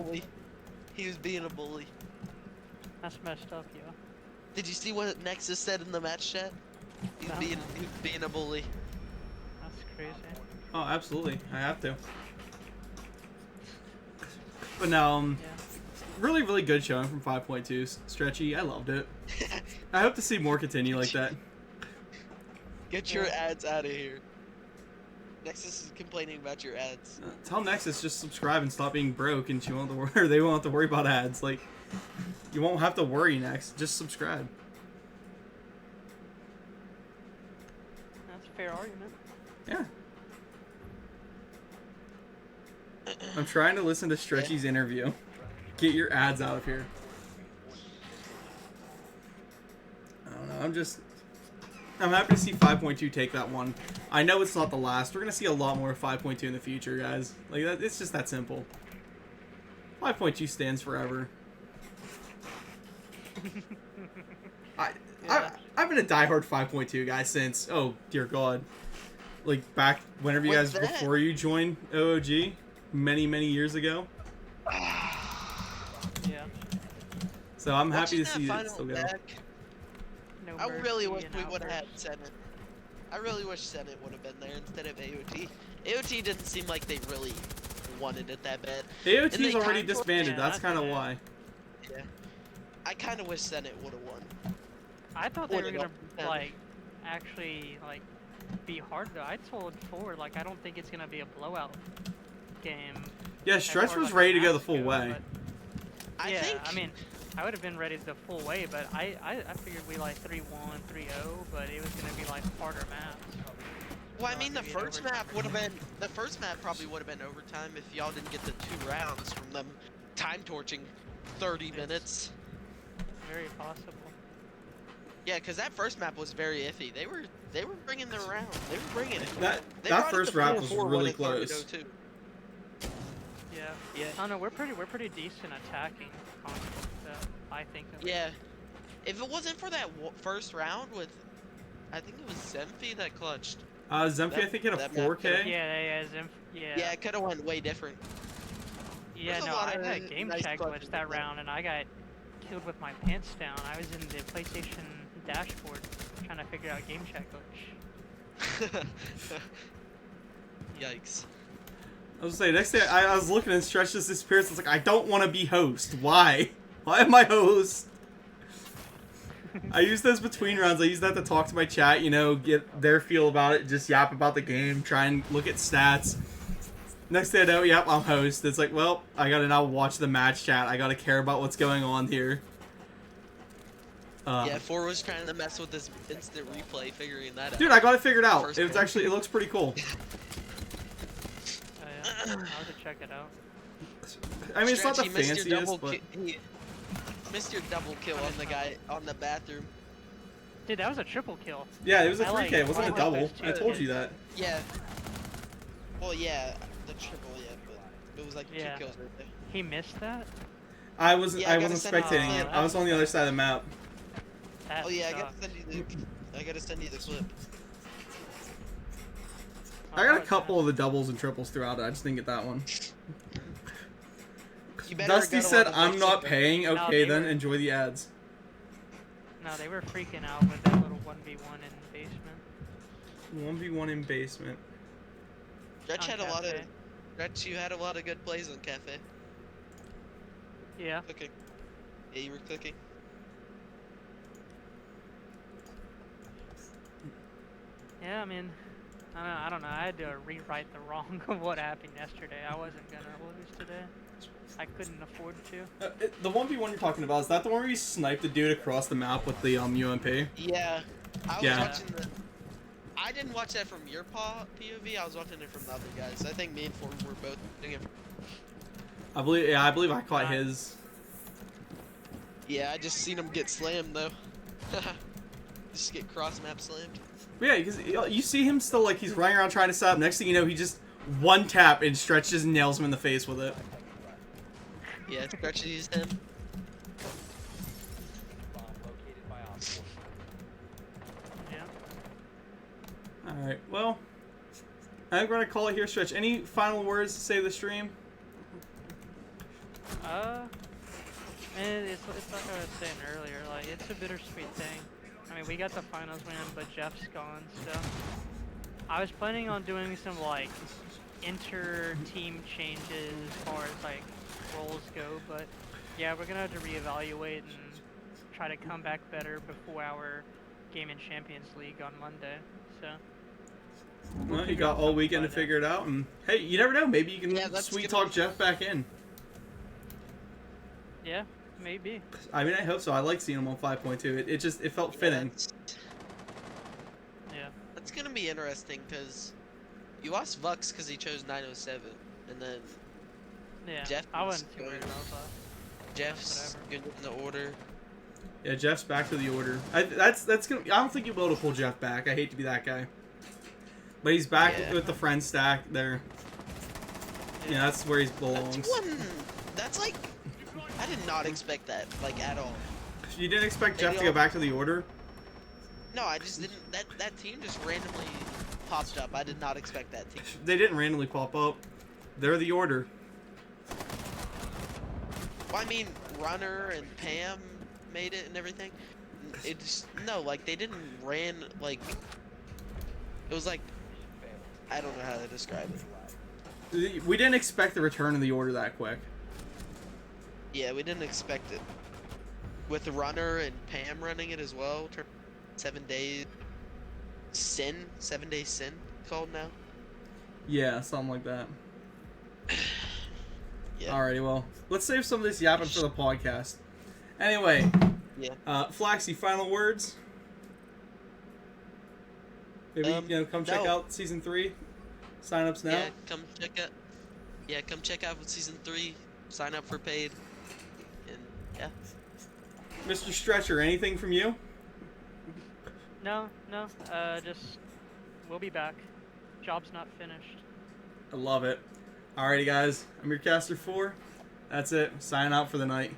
He was being a bully. That's messed up, yo. Did you see what Nexus said in the match chat? He was No. being a bully. That's crazy. Oh, absolutely. I have to. But no, Yeah. really, really good showing from 5.2. Stretchy, I loved it. I hope to see more continue like that. Get your Yeah. ads out of here. Nexus is complaining about your ads. Tell Nexus just subscribe and stop being broke, and she won't have to worry. They won't have to worry about ads. Like, you won't have to worry next. Just subscribe. fair argument. Yeah. I'm trying to listen to Stretchy's interview. Get your ads out of here. I don't know. I'm happy to see 5.2 take that one. I know it's not the last. We're gonna see a lot more of 5.2 in the future, guys. Like it's just that simple. 5.2 stands forever. I've been a diehard 5.2 guy since, oh dear God, like back whenever you guys before you joined OOG many years ago. Yeah. So I'm happy to Watching see that it still final go. back, No I really mercy wish and we would have had outbursts. Senate. I really wish Senate would have been there instead of AOT. AOT didn't seem like they really wanted it that bad. And AOT's they already kinda- disbanded. Yeah, that's that's kind of it. why. Yeah. I kind of wish Senate would have won. I thought they Would were it gonna up to 10? like actually like be hard though. I told Ford like I don't think it's gonna be a blowout game. Yeah, as Stretch far as, was like, ready to go the maps full way. but- I yeah, think. I mean, I would have been ready the full way, but I figured we like 3-1, 3-0, but it was gonna be like harder maps. Well, I so mean, the maybe an first overtime map or would have something. been. The first map probably would have been overtime if y'all didn't get the 2 rounds from them time torching 30 minutes. Very possible. Yeah, because that first map was very iffy. They were bringing their round. They were bringing it. That They that brought it first to round was 4-4 when really it started close. 0-2. Yeah. Yeah. I don't know. We're pretty decent attacking. I think. Yeah. If it wasn't for that first round with, I think it was Zemphy that clutched. Zemphy, I think hit a that map 4K. Yeah. Yeah, it could have went way different. Yeah, There's a no, lot I of had game nice check clutches glitch that in there. round, and I got killed with my pants down. I was in the PlayStation dashboard trying to figure out game check glitch. Yikes. I was gonna say, next day I was looking and Stretch just disappears. I was like, I don't want to be host. Why? Why am I host? I use those between rounds. I use that to talk to my chat, you know, get their feel about it, just yap about the game, try and look at stats. Next thing I know, yep, I'm host. It's like, well, I gotta now watch the match chat. I gotta care about what's going on here. Yeah, 4 was trying to mess with this instant replay, figuring that out. Dude, I got it figured out. First It was game. actually, it looks pretty cool. Oh, yeah. I'll have to check it out. I mean, it's not the Stretch, he missed your fanciest, double but he missed your double kill on the guy on the bathroom. Dude, that was a triple kill. yeah, it was a I 3K. like- It wasn't I a like double. those I two told you hits. that. Yeah. Well, yeah, the triple, yeah, but it was like Yeah. 2 kills right there. He missed that? I wasn't. Yeah, I I gotta wasn't send it to spectating you. it. I was on the other side of the map. That Oh yeah, sucked. I gotta send you the clip. I got a Alright, couple of the doubles and triples throughout it. I just didn't get that one. You better Dusty go to said, one of "I'm those not clips. paying." No, Okay, they then were- enjoy the ads. No, they were freaking out with that little 1v1 in the basement. 1v1 in basement. Stretch on had a lot of. Cafe. Stretch, you had a lot of good plays on Cafe. Yeah. Cooking. Yeah, you were cooking. Yeah, I mean, I don't know. I had to rewrite the wrong of what happened yesterday. I wasn't gonna lose today. I couldn't afford to. The 1v1 you're talking about, is that the one where you sniped the dude across the map with the UMP? Yeah. I was Yeah. watching the. I didn't watch that from your POV. I was watching it from the other guys. I think me and Ford were both doing it. I believe I caught Right. his. Yeah, I just seen him get slammed though. Just get cross map slammed. But yeah, because you see him still, like, he's running around trying to set up. Next thing you know, he just one tap and Stretch just nails him in the face with it. Yeah, Stretch used him. Bomb located by Op 4. Yeah. Alright, well, I think we're gonna call it here, Stretch. Any final words to say to the stream? And it's like I was saying earlier, like, it's a bittersweet thing. I mean, we got the finals win, but Jeff's gone, so I was planning on doing some, like, inter-team changes as far as, like, roles go, but yeah, we're gonna have to reevaluate and try to come back better before our game in Champions League on Monday, so. Well, you figure got out all something weekend to by then. figure it out, and hey, you never know, maybe you can Yeah, that's sweet gonna talk be- Jeff back in. Yeah, maybe. I mean, I hope so. I like seeing him on 5.2. It felt fitting. Yeah. That's it's gonna be interesting because you lost Vux because he chose 907, and then Yeah, Jeff I is wasn't too worried going- about that. Jeff's whatever. good in the order. Yeah, Jeff's back to the order. That's gonna. I don't think you'll be able to pull Jeff back. I hate to be that guy, but he's back Yeah. with the friend stack there. Yeah, that's where he belongs. That's like, I did not expect that, like, at all. You didn't expect Jeff to Maybe go I'll- back to the order? No, I just didn't. That team just randomly popped up. I did not expect that team. They didn't randomly pop up. They're the order. Well, I mean, Runner and Pam made it and everything. It just like they didn't like. It was like, I don't know how to describe it. We didn't expect the return of the order that quick. Yeah, we didn't expect it. With Runner and Pam running it as well. 7 days. 7 days sin called now. Yeah, something like that. Yeah. Alrighty, well, let's save some of this yapping for the podcast. Anyway, Yeah. Flaxy, final words? Maybe, come check no. out Season 3? Sign-ups now? Yeah, come check out. Yeah, come check out Season 3. Sign up for paid. And yeah. Mr. Stretcher, anything from you? No, just we'll be back. Job's not finished. I love it. Alrighty, guys, I'm your Caster 4. That's it. Sign out for the night.